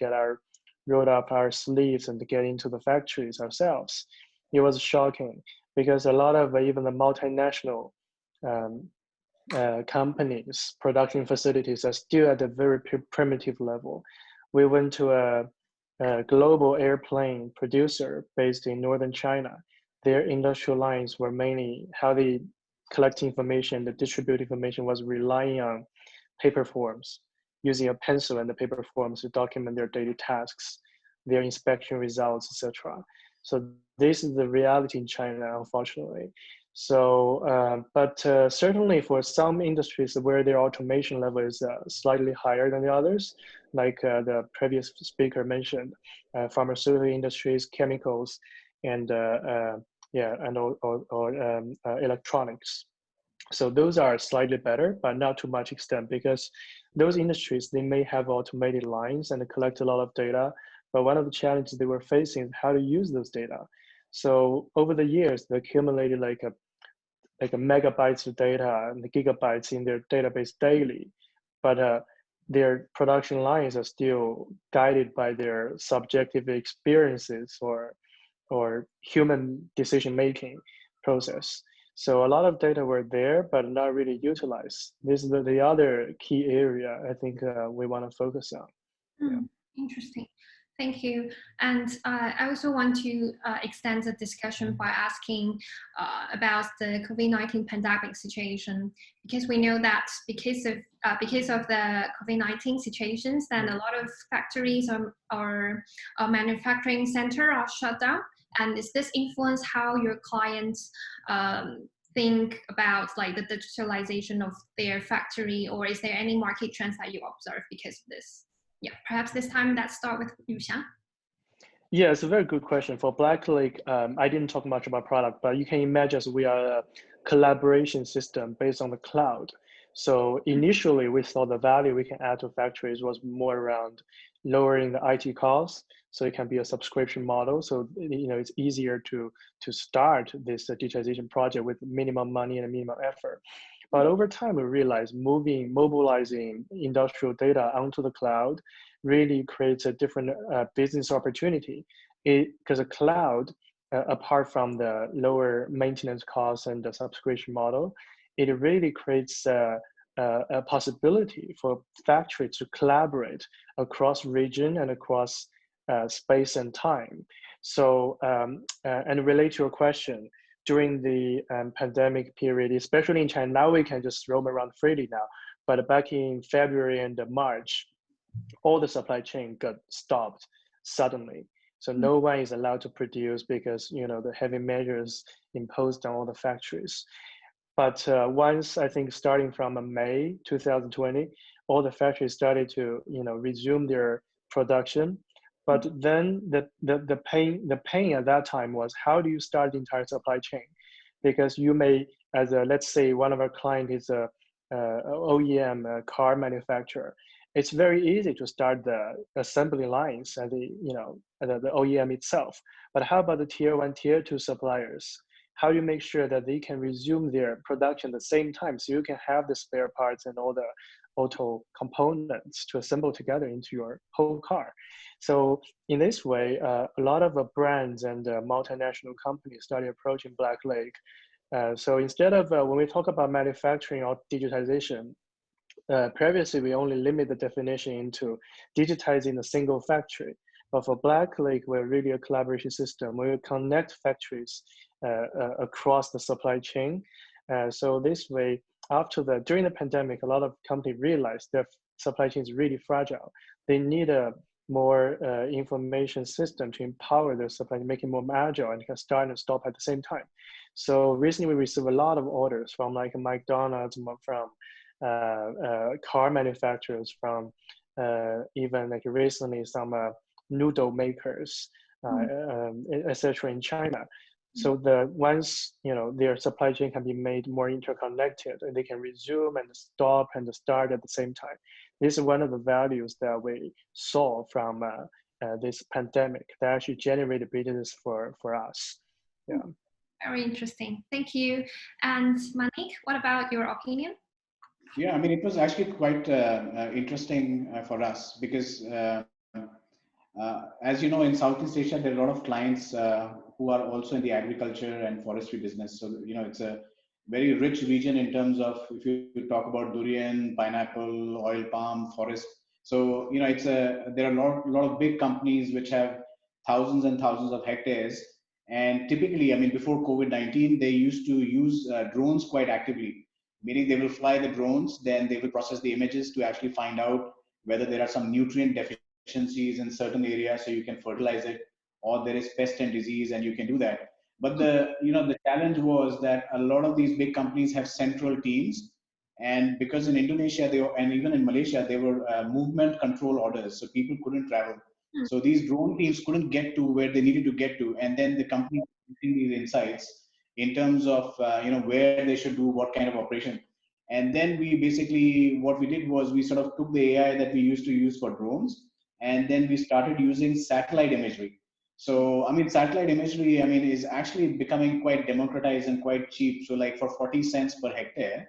rolled up our sleeves and get into the factories ourselves, it was shocking because a lot of even the multinational companies, production facilities are still at a very primitive level. We went to a global airplane producer based in northern China. Their industrial lines were mainly how they collect information, the distribute information was relying on paper forms, using a pencil and the paper forms to document their daily tasks, their inspection results, etc. So this is the reality in China, unfortunately. So, but certainly for some industries where their automation level is slightly higher than the others, like the previous speaker mentioned, pharmaceutical industries, chemicals, and electronics. So those are slightly better, but not to much extent, because those industries, they may have automated lines and collect a lot of data, but one of the challenges they were facing is how to use those data. So over the years, they accumulated like a megabytes of data and the gigabytes in their database daily, but their production lines are still guided by their subjective experiences or human decision-making process. So a lot of data were there, but not really utilized. This is the other key area I think we want to focus on. Interesting. Thank you. And I also want to extend the discussion by asking about the COVID-19 pandemic situation, because we know that because of the COVID-19 situations, then a lot of factories or manufacturing center are shut down. And does this influence how your clients think about like the digitalization of their factory, or is there any market trends that you observe because of this? Yeah, perhaps this time let's start with Yuxiang. Yeah, it's a very good question. For Black Lake, I didn't talk much about product, but you can imagine we are a collaboration system based on the cloud. So initially we thought the value we can add to factories was more around lowering the IT costs. So it can be a subscription model. So it's easier to start this digitization project with minimum money and minimum effort. But over time, we realized mobilizing industrial data onto the cloud really creates a different business opportunity. Because a cloud, apart from the lower maintenance costs and the subscription model, it really creates a possibility for factories to collaborate across region and across space and time. So, and relate to your question, during the pandemic period, especially in China, now we can just roam around freely now. But back in February and March, all the supply chain got stopped suddenly. So no one is allowed to produce because the heavy measures imposed on all the factories. But once, I think starting from May 2020, all the factories started to resume their production. But then the pain at that time was, how do you start the entire supply chain? Because you may, as let's say one of our clients is a OEM, a car manufacturer. It's very easy to start the assembly lines at the OEM itself. But how about the tier 1, tier 2 suppliers? How do you make sure that they can resume their production at the same time, so you can have the spare parts and all the auto components to assemble together into your whole car? So in this way, a lot of brands and multinational companies started approaching Black Lake. So instead of when we talk about manufacturing or digitization, previously we only limit the definition into digitizing a single factory. But for Black Lake, we're really a collaboration system. We connect factories across the supply chain. So this way, during the pandemic, a lot of companies realized their supply chain is really fragile. They need a more information system to empower their supply chain, make it more agile, and can start and stop at the same time. So recently we received a lot of orders from like McDonald's, from car manufacturers, from even like recently some noodle makers, etc. in China. So once their supply chain can be made more interconnected, and they can resume and stop and start at the same time. This is one of the values that we saw from this pandemic that actually generated business for us. Yeah. Very interesting. Thank you. And Manik, what about your opinion? Yeah, I mean, it was actually quite interesting for us because, as you know, in Southeast Asia, there are a lot of clients who are also in the agriculture and forestry business. So, it's a very rich region in terms of, if you talk about durian, pineapple, oil palm, forest. So, there are a lot of big companies which have thousands and thousands of hectares. And typically, I mean, before COVID-19, they used to use drones quite actively, meaning they will fly the drones, then they will process the images to actually find out whether there are some nutrient deficiencies in certain areas, so you can fertilize it, or there is pest and disease, and you can do that. But the challenge was that a lot of these big companies have central teams, and because in Indonesia and even in Malaysia, there were movement control orders, so people couldn't travel. So these drone teams couldn't get to where they needed to get to, and then the company getting these insights in terms of where they should do what kind of operation. And then what we did was we sort of took the AI that we used to use for drones, and then we started using satellite imagery. So, I mean, satellite imagery, I mean, is actually becoming quite democratized and quite cheap. So like for 40 cents per hectare,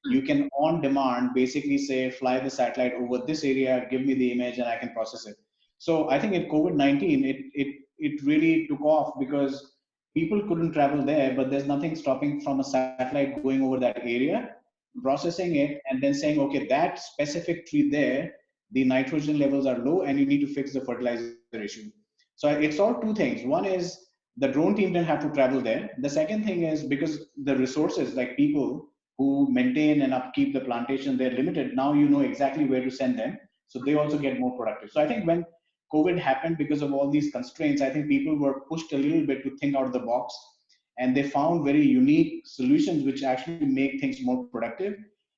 you can on demand basically say, fly the satellite over this area, give me the image, and I can process it. So I think in COVID-19, it really took off because people couldn't travel there, but there's nothing stopping from a satellite going over that area, processing it, and then saying, okay, that specific tree there the nitrogen levels are low and you need to fix the fertilizer issue. So it's all two things. One is the drone team didn't have to travel there. The second thing is because the resources, like people who maintain and upkeep the plantation, they're limited. Now you know exactly where to send them, so they also get more productive. So I think when COVID happened, because of all these constraints, I think people were pushed a little bit to think out of the box, and they found very unique solutions which actually make things more productive.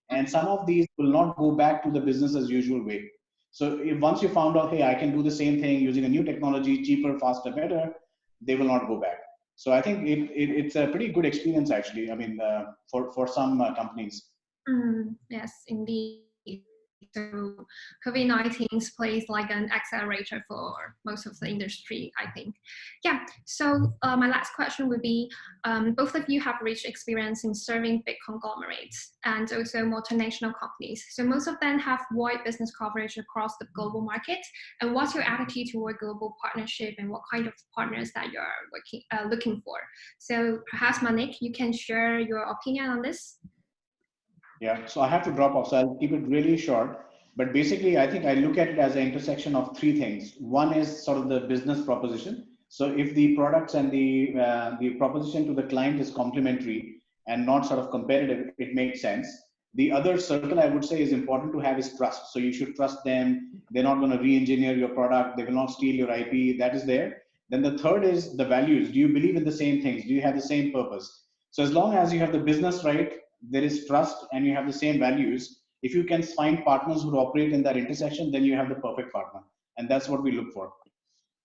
And some of these will not go back to the business as usual way. So if once you found out, hey, I can do the same thing using a new technology, cheaper, faster, better, they will not go back. So I think it's a pretty good experience, actually. I mean, for some companies. Yes, indeed. So COVID-19 plays like an accelerator for most of the industry, I think. Yeah, so my last question would be, both of you have rich experience in serving big conglomerates and also multinational companies. So most of them have wide business coverage across the global market. And what's your attitude toward global partnership and what kind of partners that you're looking for? So perhaps Manik, you can share your opinion on this. Yeah, so I have to drop off, so I'll keep it really short. But basically, I think I look at it as an intersection of three things. One is sort of the business proposition. So if the products and the proposition to the client is complementary and not sort of competitive, it makes sense. The other circle I would say is important to have is trust. So you should trust them. They're not going to re-engineer your product. They will not steal your IP. That is there. Then the third is the values. Do you believe in the same things? Do you have the same purpose? So as long as you have the business right, there is trust, and you have the same values. If you can find partners who operate in that intersection, then you have the perfect partner. And that's what we look for.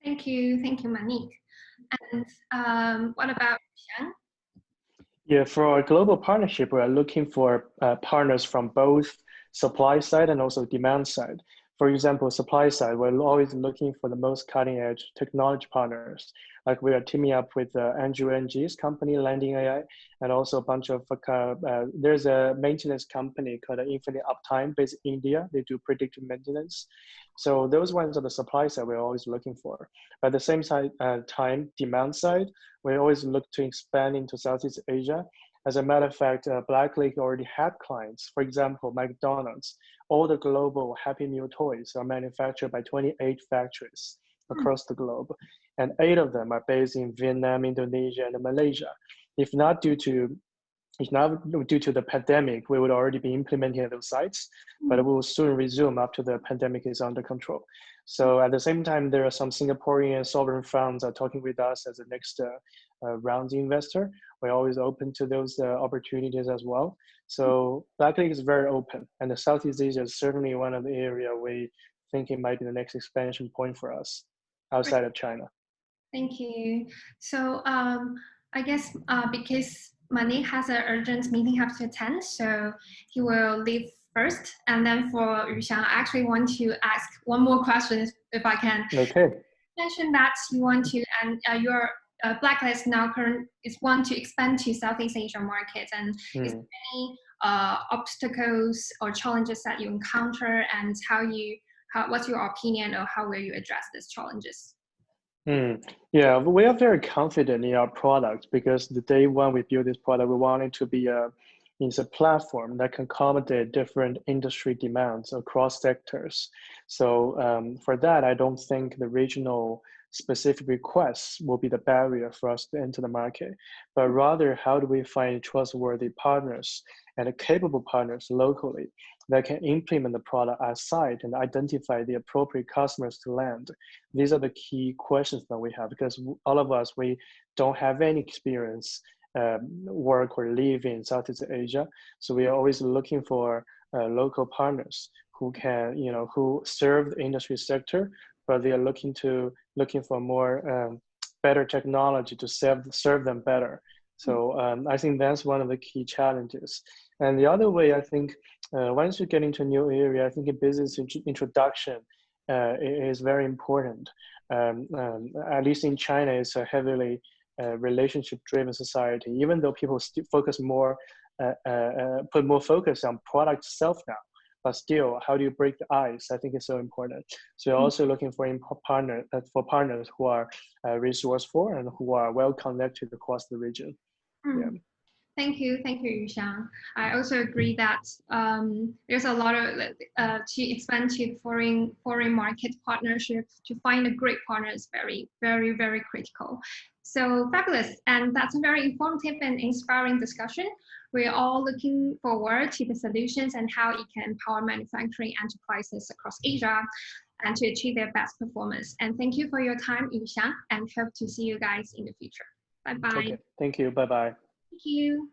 Thank you, Manik. And what about Xiang? Yeah, for our global partnership, we are looking for partners from both supply side and also demand side. For example, supply side, we're always looking for the most cutting edge technology partners. Like we are teaming up with Andrew Ng's company, Landing AI, and also a bunch of, there's a maintenance company called Infinite Uptime based in India. They do predictive maintenance. So those ones are the supply side we're always looking for. But at the same time, demand side, we always look to expand into Southeast Asia. As a matter of fact, Black Lake already had clients. For example, McDonald's. All the global Happy Meal toys are manufactured by 28 factories across the globe. And 8 of them are based in Vietnam, Indonesia, and Malaysia. If not due to the pandemic, we would already be implementing at those sites, but we will soon resume after the pandemic is under control. So at the same time, there are some Singaporean sovereign funds are talking with us as the next round investor. We're always open to those opportunities as well. So Black Lake is very open, and the Southeast Asia is certainly one of the areas we think it might be the next expansion point for us outside of China. Thank you. So I guess because Manik has an urgent meeting he has to attend, so he will leave first. And then for Yuxiang, I actually want to ask one more question if I can. Okay. You mentioned that you want to, and your Blacklist now want to expand to Southeast Asia markets. And is there any obstacles or challenges that you encounter, and what's your opinion, or how will you address these challenges? Yeah, we are very confident in our product because the day one we built this product, we want it to be a platform that can accommodate different industry demands across sectors. So for that, I don't think the regional specific requests will be the barrier for us to enter the market, but rather how do we find trustworthy partners and capable partners locally that can implement the product at site and identify the appropriate customers to land. These are the key questions that we have, because all of us, we don't have any experience work or live in Southeast Asia. So we are always looking for local partners who can, who serve the industry sector, but they are looking for more better technology to serve them better. So I think that's one of the key challenges. And the other way, I think, once you get into a new area, I think a business introduction is very important. At least in China, it's a heavily relationship-driven society. Even though people still focus more, put more focus on product itself now, but still, how do you break the ice? I think it's so important. So you're also looking for partners who are resourceful and who are well connected across the region. Yeah. Thank you, Yuxiang. I also agree that there's a lot of to expand to foreign market partnerships. To find a great partner is very, very, very critical. So fabulous, and that's a very informative and inspiring discussion. We're all looking forward to the solutions and how it can empower manufacturing enterprises across Asia and to achieve their best performance. And thank you for your time, Yuxiang, and hope to see you guys in the future. Bye bye. Okay, thank you. Bye bye. Thank you.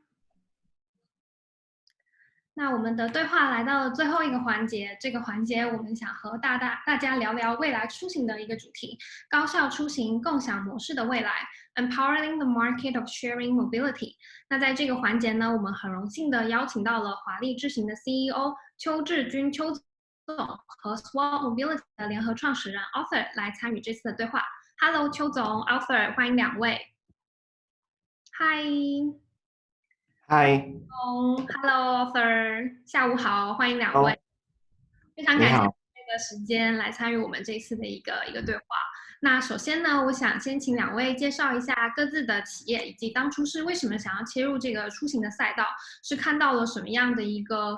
那我们的对话来到了最后一个环节，这个环节我们想和大家聊聊未来出行的一个主题，高效出行共享模式的未来 ，Empowering the market of sharing mobility。那在这个环节呢，我们很荣幸的邀请到了华丽智行的 CEO 邱志军邱总和 Swap Mobility 的联合创始人 Arthur 来参与这次的对话。Hello， 邱总 ，Arthur， 欢迎两位。Hi。Hello Arthur， 下午好，欢迎两位。非常感谢这个时间来参与我们这次的一个对话。那首先呢，我想先请两位介绍一下各自的企业，以及当初是为什么想要切入这个出行的赛道，是看到了什么样的一个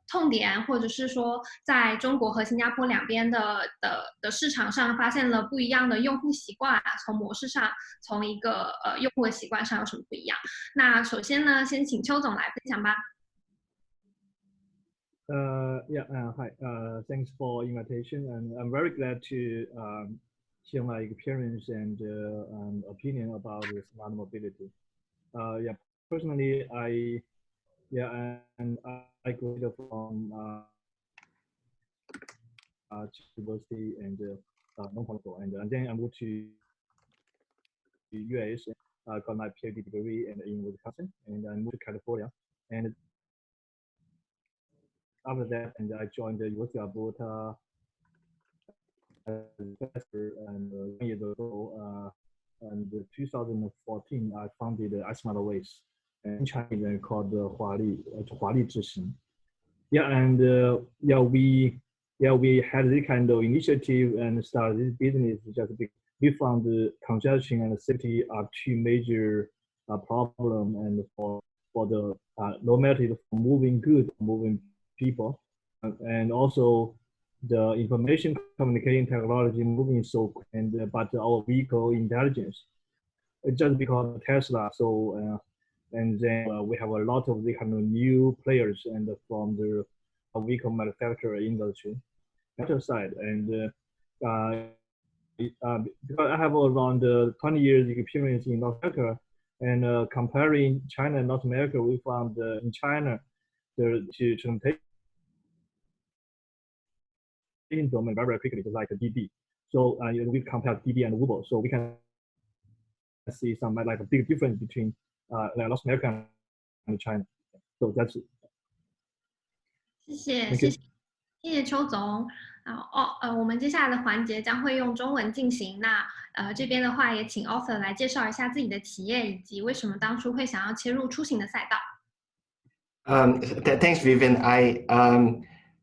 痛点，或者是说在中国和新加坡两边的市场上发现了不一样的用户习惯，从模式上，从一个用户的习惯上有什么不一样？那首先呢，先请邱总来分享吧。Hi. Thanks for invitation, and I'm very glad to share my experience and opinion about smart mobility. Personally, I graduated from university and non-political, and then I moved to the US. Got my PhD degree in Wisconsin, and I moved to California. And after that, and I joined the University of Alberta as a professor, and 1 year ago, and 2014, I founded iSmart Ways, in China called Huali Zhixing. We had this kind of initiative and started this business just because we found the congestion and safety are two major problems, and for the no matter for moving goods, moving people, and also the information communication technology moving so quick, and but our vehicle intelligence, just because of Tesla. So and then we have a lot of the kind of new players and from the vehicle manufacturer industry side, and because I have around 20 years experience in North America, and comparing China and North America, we found in China the transportation domain very quickly, just like a DD. So we compare DD and Uber, so we can see some like a big difference between North America and China. So that's it. 谢谢邱总。我们接下来的环节将会用中文进行。那这边的话也请 Arthur 来介绍一下自己的企业以及为什么当初会想要切入出行的赛道。Thanks, Vivian.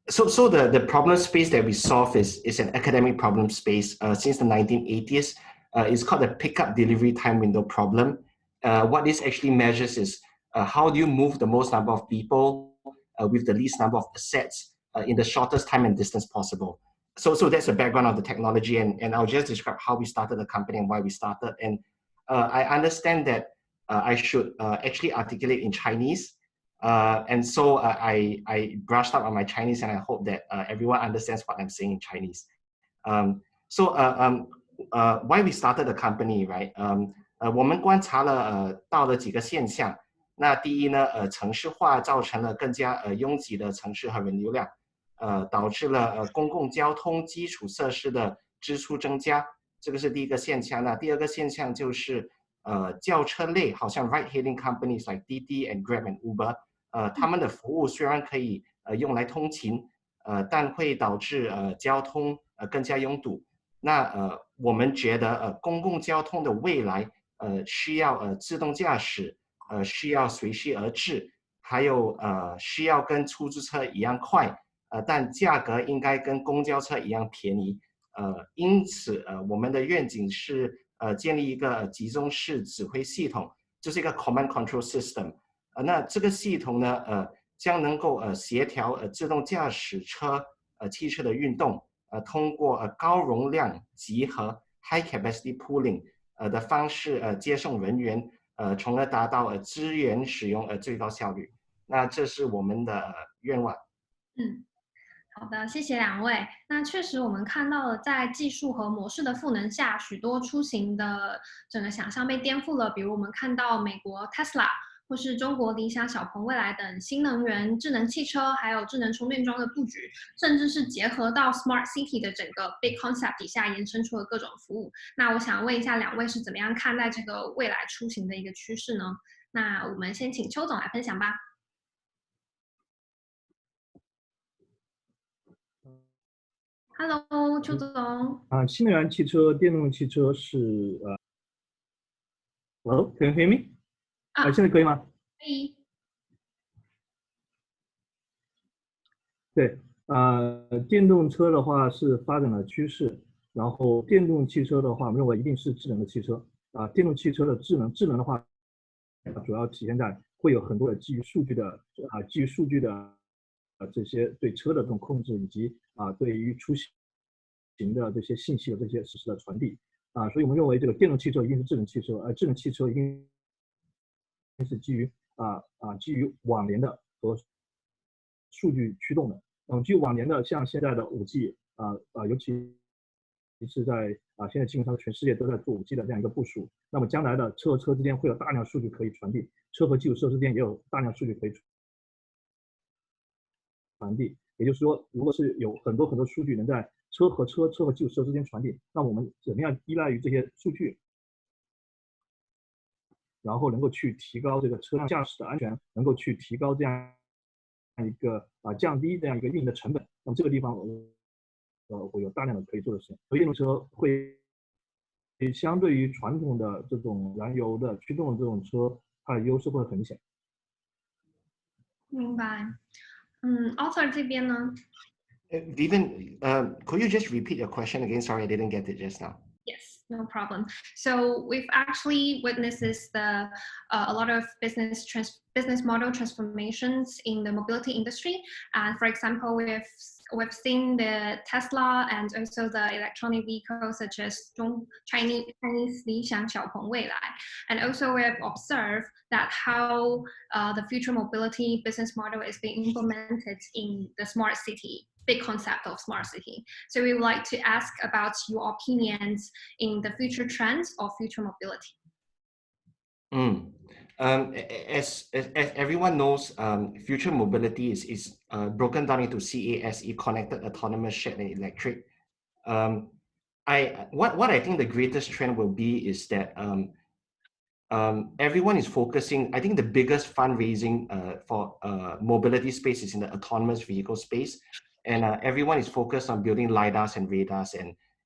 So the problem space that we solve is an academic problem space since the 1980s. It's called the pickup delivery time window problem. What this actually measures is how do you move the most number of people with the least number of assets in the shortest time and distance possible. So that's the background of the technology, and I'll just describe how we started the company and why we started. And I understand that I should actually articulate in Chinese. And so I brushed up on my Chinese, and I hope that everyone understands what I'm saying in Chinese. Why we started the company, right? 我们观察了到了几个现象。那第一呢，城市化造成了更加拥挤的城市和人流量，导致了公共交通基础设施的支出增加，这个是第一个现象。那第二个现象就是轿车类，好像 ride-hailing companies like Didi and Grab and Uber， 他们的服务虽然可以用来通勤，但会导致交通更加拥堵。那我们觉得公共交通的未来需要自动驾驶。需要随需而至，还有需要跟出租车一样快，但价格应该跟公交车一样便宜。因此我们的愿景是建立一个集中式指挥系统，这就是一个 command control system。那这个系统呢，将能够协调自动驾驶车汽车的运动，通过高容量集合 high capacity pooling 的方式接送人员，从而达到资源使用最高效率。那这是我们的愿望。好的，谢谢两位。那确实，我们看到了在技术和模式的赋能下，许多出行的整个想象被颠覆了。比如我们看到美国 Tesla 或是中国理想、小鹏、蔚来等新能源、智能汽车，还有智能充电桩的布局，甚至是结合到 Smart City 的整个 Big Concept 底下延伸出了各种服务。那我想问一下两位是怎么样看待这个未来出行的一个趋势呢？那我们先请邱总来分享吧。Hello， 邱总。新能源汽车、电动汽车是Hello, can you hear me？ 现在可以吗？可以。对，电动车的话是发展的趋势，然后电动汽车的话，我们认为一定是智能的汽车。电动汽车的智能的话，主要体现在会有很多的基于数据的这些对车的这种控制，以及对于出行的这些信息的这些实时的传递所以我们认为这个电动汽车一定是智能汽车，智能汽车一定是基于网联的和数据驱动的。基于网联的，像现在的5G 尤其是在现在基本上全世界都在做5G 的这样一个部署。那么将来的车和车之间会有大量数据可以传递，车和基础设施之间也有大量数据可以传递。也就是说，如果是有很多数据能在车和基础设施之间传递，那我们怎么样依赖于这些数据，然后能够去提高这个车辆驾驶的安全，能够去提高这样一个降低这样一个运营的成本。那么这个地方会有大量的可以做的事情。所以电动车会相对于传统的这种燃油的驱动的这种车，它的优势会很明显。明白。Author 这边呢 Vivian, could you just repeat your question again? Sorry, I didn't get it just now. Yes, no problem. So we've actually witnessed a lot of business model transformations in the mobility industry. And for example, we've seen the Tesla and also the electronic vehicles such as Chinese Lixiang, Xiaopeng, Weilai. And also we have observed that how the future mobility business model is being implemented in the smart city, big concept of smart city. So we would like to ask about your opinions in the future trends of future mobility. As everyone knows, future mobility is broken down into CASE, connected, autonomous, shared, and electric. What I think the greatest trend will be is that everyone is focusing. I think the biggest fundraising for mobility space is in the autonomous vehicle space, and everyone is focused on building LiDARs and radars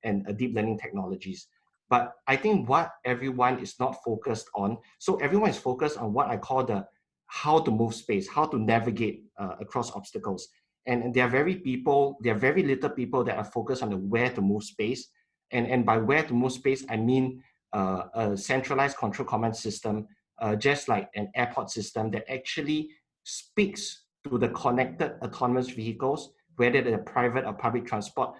and deep learning technologies. But I think what everyone is not focused on, so everyone is focused on what I call the how to move space, how to navigate across obstacles. And there are very little people that are focused on the where to move space. And by where to move space, I mean a centralized control command system, just like an airport system that actually speaks to the connected autonomous vehicles, whether they're private or public transport,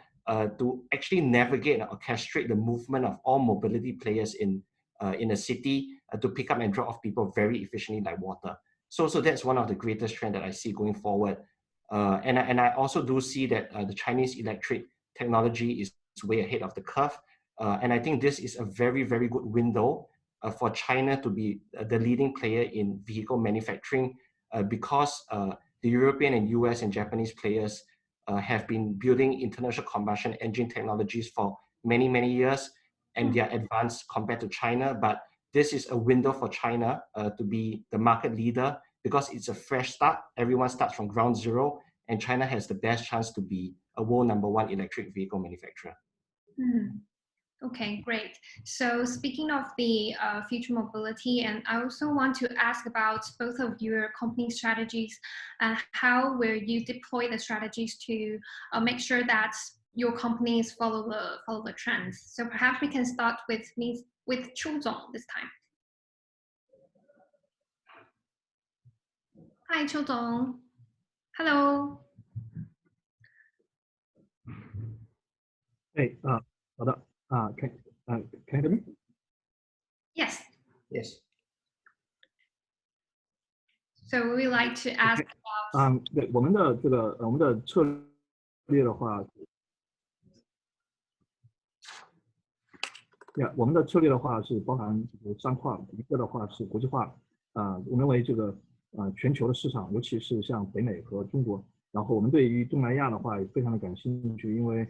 to actually navigate and orchestrate the movement of all mobility players in a city to pick up and drop off people very efficiently like water. So that's one of the greatest trends that I see going forward. And I also do see that the Chinese electric technology is way ahead of the curve. And I think this is a very, very good window for China to be the leading player in vehicle manufacturing because the European and US and Japanese players have been building internal combustion engine technologies for many, many years, and they are advanced compared to China. But this is a window for China to be the market leader because it's a fresh start. Everyone starts from ground zero, and China has the best chance to be a world #1 electric vehicle manufacturer. Okay, great. So speaking of the future mobility, and I also want to ask about both of your company strategies and how will you deploy the strategies to make sure that your companies follow the trends. So perhaps we can start with Chu Zong this time. 嗨，邱总 ，Hello。哎好的can you hear me? Yes. Yes. So we like to ask about. 对，我们的策略的话，我们的策略的话是包含3块，一个的话是国际化，我们认为这个全球的市场，尤其是像北美和中国，然后我们对于东南亚的话也非常的感兴趣，因为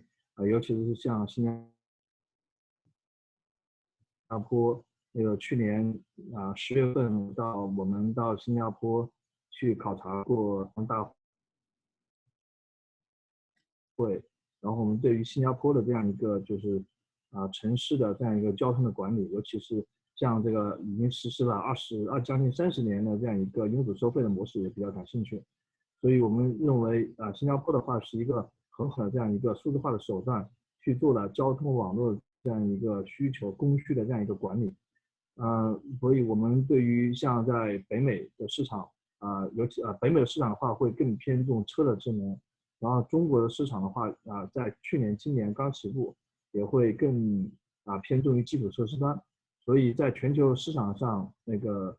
尤其是像新加坡，那个去年10月份我们到新加坡去考察过大会，然后我们对于新加坡的这样一个就是城市的这样一个交通的管理，尤其是像这个已经实施了将近30年的这样一个拥堵收费的模式也比较感兴趣，所以我们认为新加坡的话是一个很好的这样一个数字化的手段，去做了交通网络这样一个供需的这样一个管理，所以我们对于像在北美的市场尤其北美的市场的话会更偏重车的智能，然后中国的市场的话在去年今年刚起步，也会更偏重于基础设施端，所以在全球市场上那个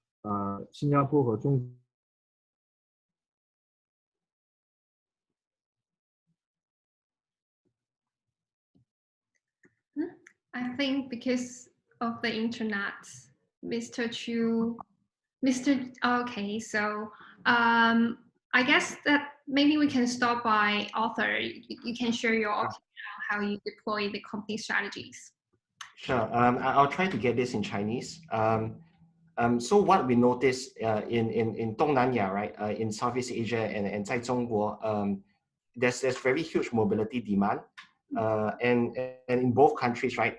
新加坡和中国I think because of the internet, Mr. Chu, okay, so I guess that maybe we can start by author. You can share your opinion on how you deploy the company strategies. Sure. I'll try to get this in Chinese. So what we noticed in 东南亚, right, in Southeast Asia and 在中国, there's very huge mobility demand, and in both countries, right,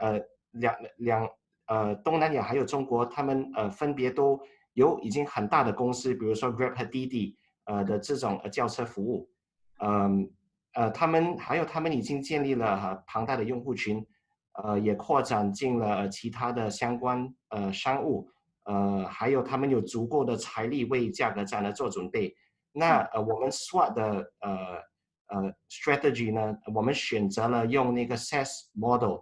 东南亚还有中国，他们分别都有已经很大的公司，比如说 Grab 和滴滴的这种轿车服务，他们已经建立了庞大的用户群，也扩展进了其他的相关商务，还有他们有足够的财力为价格战来做准备。那我们 SWOT 的strategy 呢，我们选择了用那个 SaaS model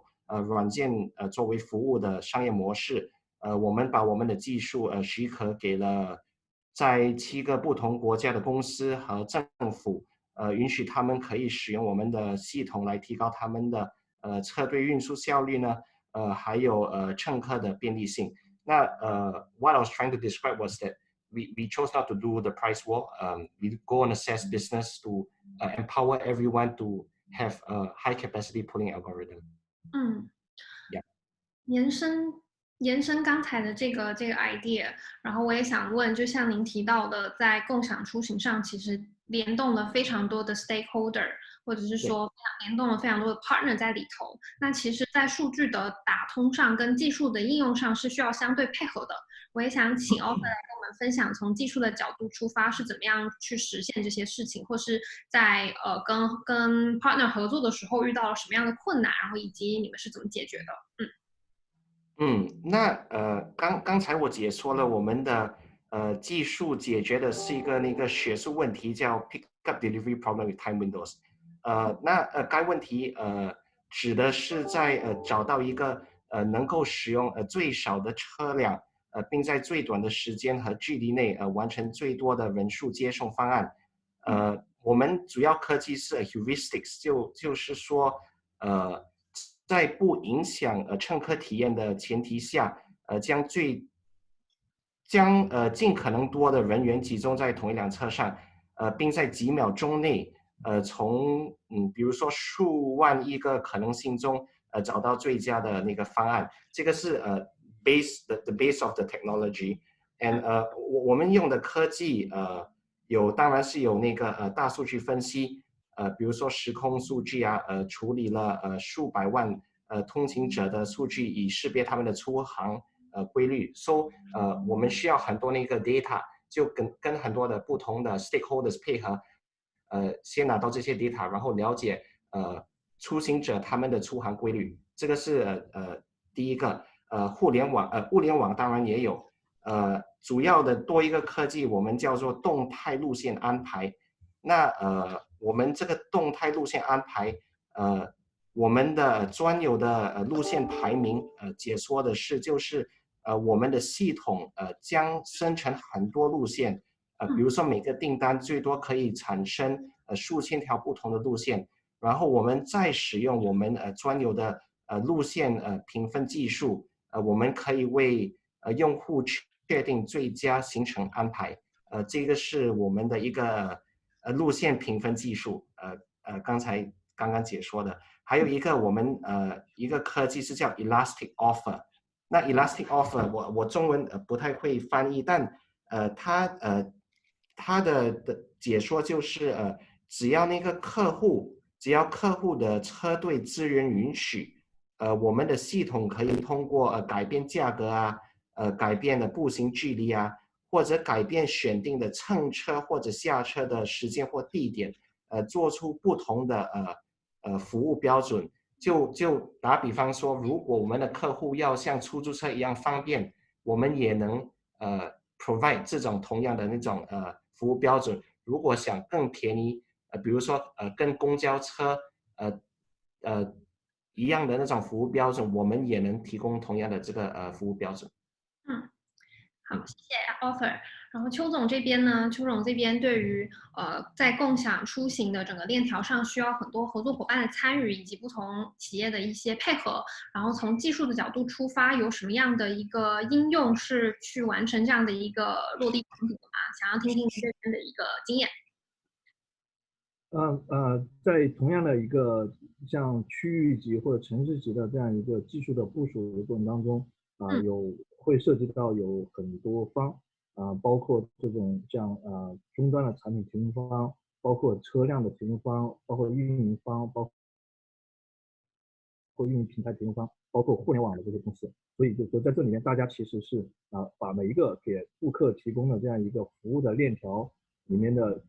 软件作为服务的商业模式，我们把我们的技术许可给了在7个不同国家的公司和政府，允许他们可以使用我们的系统来提高他们的车队运输效率呢，还有乘客的便利性。那what I was trying to describe was that we chose not to do the price war. We go on a SaaS business to empower everyone to have a high capacity pooling algorithm. 延伸刚才的这个 idea， 然后我也想问，就像您提到的，在共享出行上，其实联动了非常多的 stakeholder， 或者是说联动了非常多的 partner 在里头。那其实，在数据的打通上跟技术的应用上是需要相对配合的。我也想请 Offer 来跟我们分享，从技术的角度出发是怎么样去实现这些事情，或是在跟 partner 合作的时候遇到了什么样的困难，然后以及你们是怎么解决的？那刚才我解说了我们的技术解决的是一个那个学术问题，叫 pick up delivery problem with time windows。那该问题指的是在找到一个能够使用最少的车辆，并在最短的时间和距离内完成最多的人数接送方案。我们主要科技是 heuristics， 就是说在不影响乘客体验的前提下，将尽可能多的人员集中在同一辆车上，并在几秒钟内，从比如说数万亿个可能性中，找到最佳的那个方案。这个是the base of the technology。and 我们用的科技当然是有那个大数据分析。比如说时空数据处理了数百万通勤者的数据，以识别他们的出行规律。So 我们需要很多那个 data， 就跟很多的不同的 stakeholders 配合，先拿到这些 data， 然后了解出行者他们的出行规律。这个是第一个。物联网当然也有。主要的多一个科技，我们叫做动态路线安排。那我们这个动态路线安排，我们的专有的路线排名，解说的是就是我们的系统将生成很多路线，比如说每个订单最多可以产生数千条不同的路线，然后我们再使用我们专有的路线评分技术，我们可以为用户确定最佳行程安排。这个是我们的一个路线评分技术，刚刚解说的。还有一个我们一个科技是叫 Elastic Offer。那 Elastic Offer 我中文不太会翻译，但它的解说就是只要客户的车队资源允许，我们的系统可以通过改变价格啊，改变的步行距离啊，或者改变选定的乘车或者下车的时间或地点，做出不同的服务标准。就打比方说，如果我们的客户要像出租车一样方便，我们也能provide 这种同样的那种服务标准。如果想更便宜，比如说跟公交车一样的那种服务标准，我们也能提供同样的这个服务标准。好，谢谢 Arthur。然后邱总这边呢，邱总这边对于在共享出行的整个链条上，需要很多合作伙伴的参与，以及不同企业的一些配合。然后从技术的角度出发，有什么样的一个应用是去完成这样的一个落地场景的吗？想要听听您这边的一个经验。在同样的一个像区域级或者城市级的这样一个技术的部署的过程当中，会涉及到有很多方，包括这种像终端的产品提供方，包括车辆的提供方，包括运营方，包括运营平台提供方，包括互联网的这些公司。所以就是说在这里面大家其实是把每一个给顾客提供的这样一个服务的链条里面的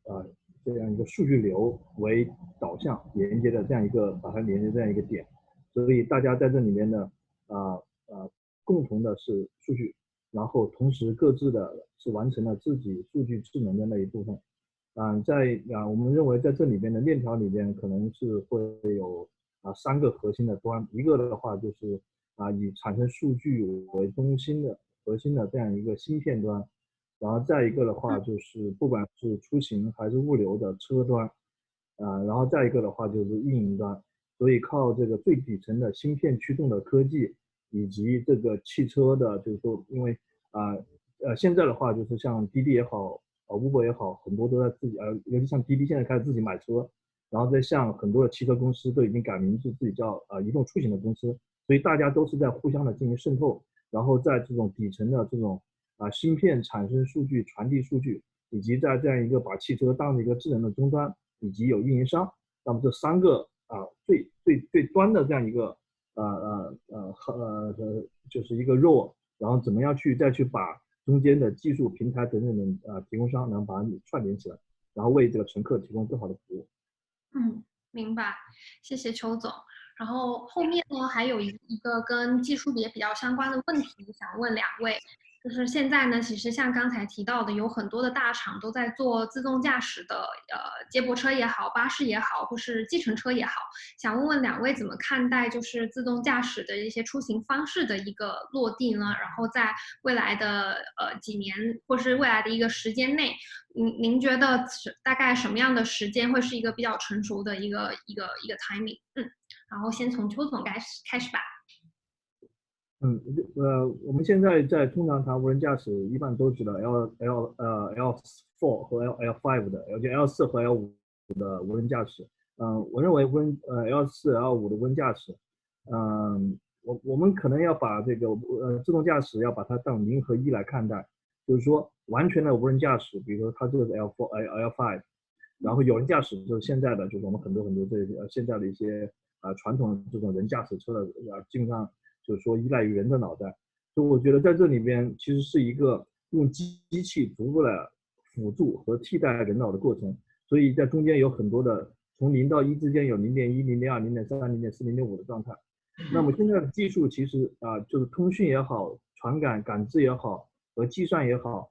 这样一个数据流为导向连接的这样一个把它连接这样一个点，所以大家在这里面呢共同的是数据，然后同时各自的是完成了自己数据智能的那一部分。我们认为在这里边的链条里边可能是会有3个核心的端，一个的话就是以产生数据为中心的核心的这样一个芯片端，然后再一个的话就是不管是出行还是物流的车端，然后再一个的话就是运营端。所以靠这个最底层的芯片驱动的科技，以及这个汽车的，就是说，因为现在的话就是像滴滴也好，Uber 也好，很多都在自己尤其像滴滴现在开始自己买车，然后再像很多的汽车公司都已经改名字自己叫移动出行的公司，所以大家都是在互相的进行渗透，然后在这种底层的这种芯片产生数据、传递数据，以及在这样一个把汽车当一个智能的终端，以及有运营商，那么这3个最端的这样一个就是一个 role， 然后怎么样再去把中间的技术平台等等的提供商能把你串联起来，然后为这个乘客提供更好的服务。明白，谢谢邱总。然后后面呢还有一个跟技术也比较相关的问题想问2位，就是现在呢，其实像刚才提到的，有很多的大厂都在做自动驾驶的接驳车也好，巴士也好，或是计程车也好，想问问2位怎么看待就是自动驾驶的一些出行方式的一个落地呢？然后在未来的几年或是未来的一个时间内，您觉得大概什么样的时间会是一个比较成熟的一个 timing？然后先从邱总开始吧。我们现在在通常谈无人驾驶，一般都知道 L4 和 L5 的，而且 L4 和 L5 的无人驾驶。我认为L4、L5 的无人驾驶，我们可能要把这个自动驾驶要把它当0和1来看待，就是说完全的无人驾驶，比如说它这个是 L5，然后有人驾驶就是现在的，就是我们很多这现在的一些传统的这种人驾驶车的基本上就是说依赖于人的脑袋，所以我觉得在这里边其实是一个用机器逐步来辅助和替代人脑的过程，所以在中间有很多的从0到1之间有0.1、0.2、0.3、0.4、0.5的状态。那么现在的技术其实就是通讯也好，传感、感知也好，和计算也好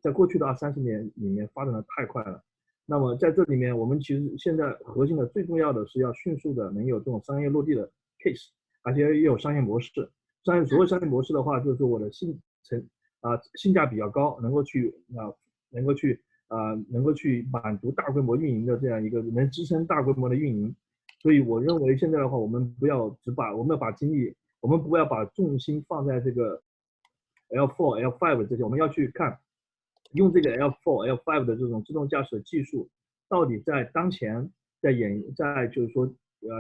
在过去的20-30年里面发展的太快了。那么在这里面，我们其实现在核心的最重要的是要迅速的能有这种商业落地的 case， 而且也有商业模式。所谓商业模式的话，就是说我的性价比较高，能够去满足大规模运营的这样一个能支撑大规模的运营。所以我认为现在的话，我们不要把精力，我们不要把重心放在这个 L4、L5 这些，我们要去看用这个 L4、L5 的这种自动驾驶的技术，到底在当前在就是说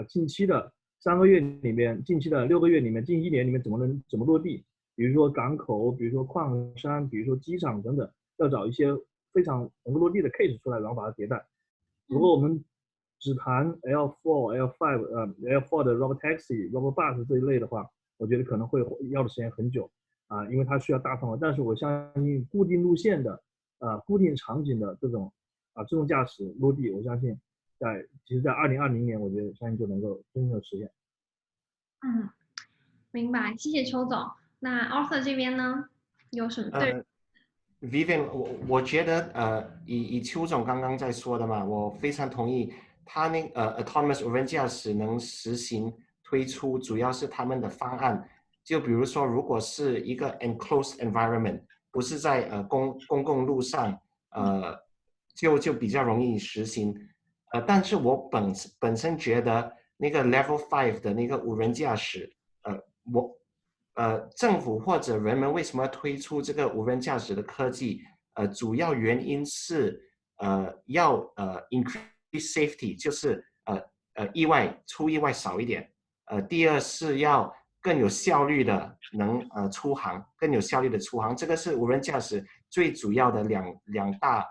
近期的3个月里面，近期的6个月里面，近1年里面怎么落地？比如说港口，比如说矿山，比如说机场等等，要找一些非常能够落地的 case 出来，然后把它迭代。如果我们只谈 L4 的 Robotaxi、Robot Bus 这一类的话，我觉得可能会要的时间很久因为它需要大范围。但是我相信固定路线的固定场景的这种自动驾驶落地，我相信其实在2020年，我觉得相信就能够真正的实现。明白，谢谢邱总。那 Arthur 这边呢，有什么对？Vivian， 我觉得以邱总刚刚在说的嘛，我非常同意。他autonomous 无人驾驶能实行推出，主要是他们的方案。就比如说，如果是一个 enclosed environment， 不是在公共路上，就比较容易实行。但是我本身觉得那个 Level 5的那个无人驾驶，政府或者人们为什么要推出这个无人驾驶的科技？主要原因是要increase safety， 就是出意外少一点。第二是要更有效率的出航，更有效率的出航，这个是无人驾驶最主要的两大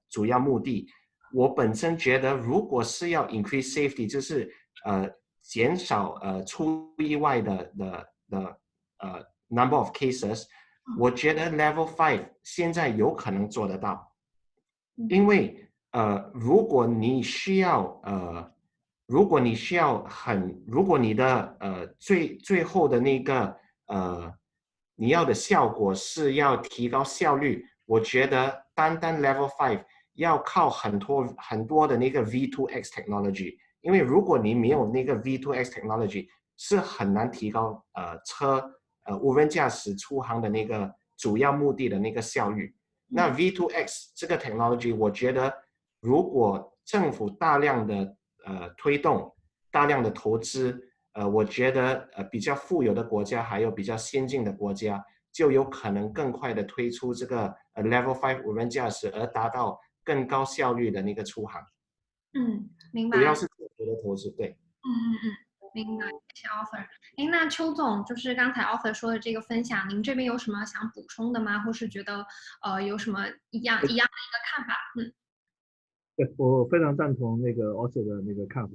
主要目的。我本身觉得，如果是要 increase safety， 就是减少出意外的number of cases， 我觉得 Level 5现在有可能做得到，因为如果你的最后的那个你要的效果是要提高效率，我觉得单 Level 5要靠很多的那个 V2X technology， 因为如果你没有那个 V2X technology， 是很难提高无人驾驶出航的那个主要目的的那个效率。那 V2X 这个 technology， 我觉得如果政府大量的推动、大量的投资，我觉得比较富有的国家还有比较先进的国家，就有可能更快的推出这个Level 5无人驾驶，而达到更高效率的那个出航。明白。主要是政府的投资，对。明白，谢谢 Arthur。那邱总，就是刚才 Arthur 说的这个分享，您这边有什么想补充的吗？或是觉得有什么一样的一个看法？对，我非常赞同那个 Arthur 的那个看法。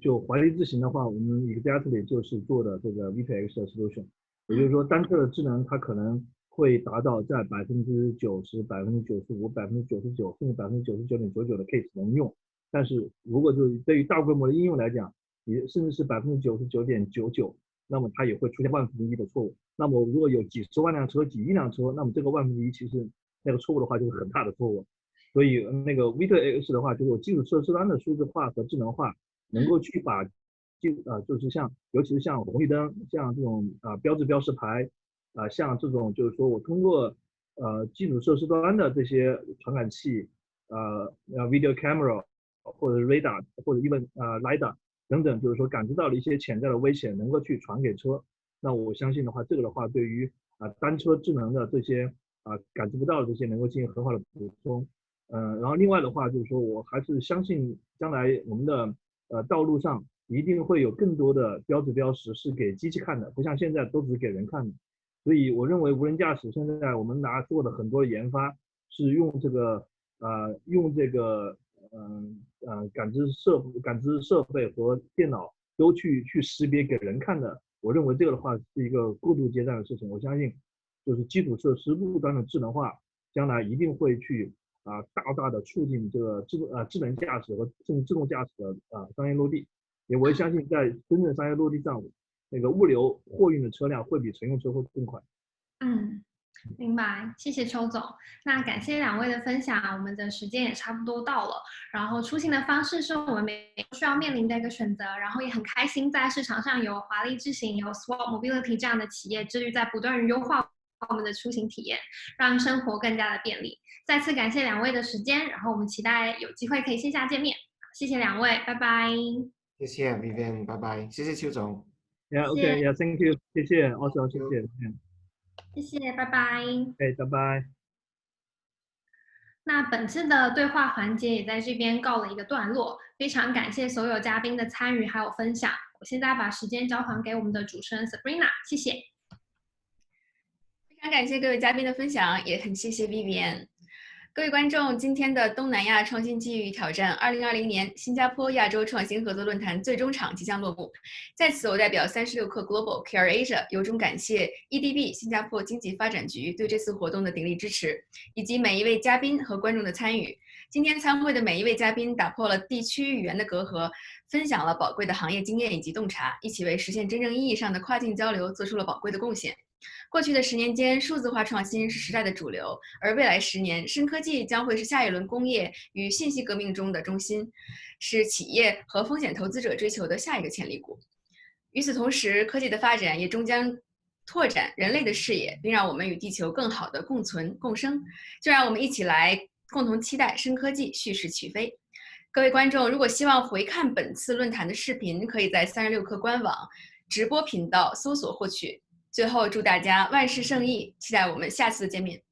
就怀疑自行的话，我们Exactly就是做的这个 V2X 的 solution， 也就是说单车的智能它可能会达到在90%、95%、99%甚至99.99%的 case 能用，但是如果就是对于大规模的应用来讲，也甚至是99.99%，那么它也会出现1/1000的错误。那么如果有几十万辆车、几亿辆车，那么这个1/1000其实那个错误的话就是很大的错误。所以那个 V2X 的话，就是基础设施端的数字化和智能化，能够去把就是尤其是像红绿灯、像这种标识牌像这种就是说我通过基础设施端的这些传感器video camera 或者 radar 或者 even lidar 等等，就是说感知到了一些潜在的危险，能够去传给车。那我相信的话，这个的话对于单车智能的这些感知不到的这些能够进行很好的补充。然后另外的话就是说，我还是相信将来我们的道路上一定会有更多的标志标识是给机器看的，不像现在都只是给人看的。所以我认为无人驾驶现在我们做的很多研发是用这个感知设备和电脑都去识别给人看的。我认为这个的话是一个过渡阶段的事情。我相信就是基础设施路端的智能化，将来一定会去大大的促进这个智能驾驶和甚至自动驾驶的商业落地。我也相信在真正商业落地上，那个物流货运的车辆会比乘用车会更快。明白，谢谢邱总。那感谢两位的分享，我们的时间也差不多到了。然后出行的方式是我们每个需要面临的一个选择，然后也很开心在市场上有华丽之行、有 Swap Mobility 这样的企业致力在不断优化我们的出行体验，让生活更加的便利。再次感谢两位的时间，然后我们期待有机会可以线下见面。谢谢两位，拜拜。谢谢 Vivian， 拜拜，谢谢邱总。Yeah, okay, yeah, thank you， 谢谢 ，also 谢谢，谢谢，拜拜。拜拜。那本次的对话环节也在这边告了一个段落，非常感谢所有嘉宾的参与还有分享。我现在把时间交还给我们的主持人 Sabrina， 谢谢。非常感谢各位嘉宾的分享，也很谢谢 Vivian。各位观众，今天的东南亚创新机遇挑战2020年新加坡亚洲创新合作论坛最终场即将落幕。在此，我代表36氪 Global Care Asia 由衷感谢 EDB 新加坡经济发展局对这次活动的鼎力支持，以及每一位嘉宾和观众的参与。今天参会的每一位嘉宾打破了地区语言的隔阂，分享了宝贵的行业经验以及洞察，一起为实现真正意义上的跨境交流做出了宝贵的贡献。过去的10年间，数字化创新是时代的主流，而未来10年，深科技将会是下一轮工业与信息革命中的中心，是企业和风险投资者追求的下一个潜力股。与此同时，科技的发展也终将拓展人类的视野，并让我们与地球更好的共存共生。就让我们一起来共同期待深科技蓄势起飞。各位观众，如果希望回看本次论坛的视频，可以在36氪官网直播频道搜索获取。最后，祝大家万事胜意，期待我们下次的见面。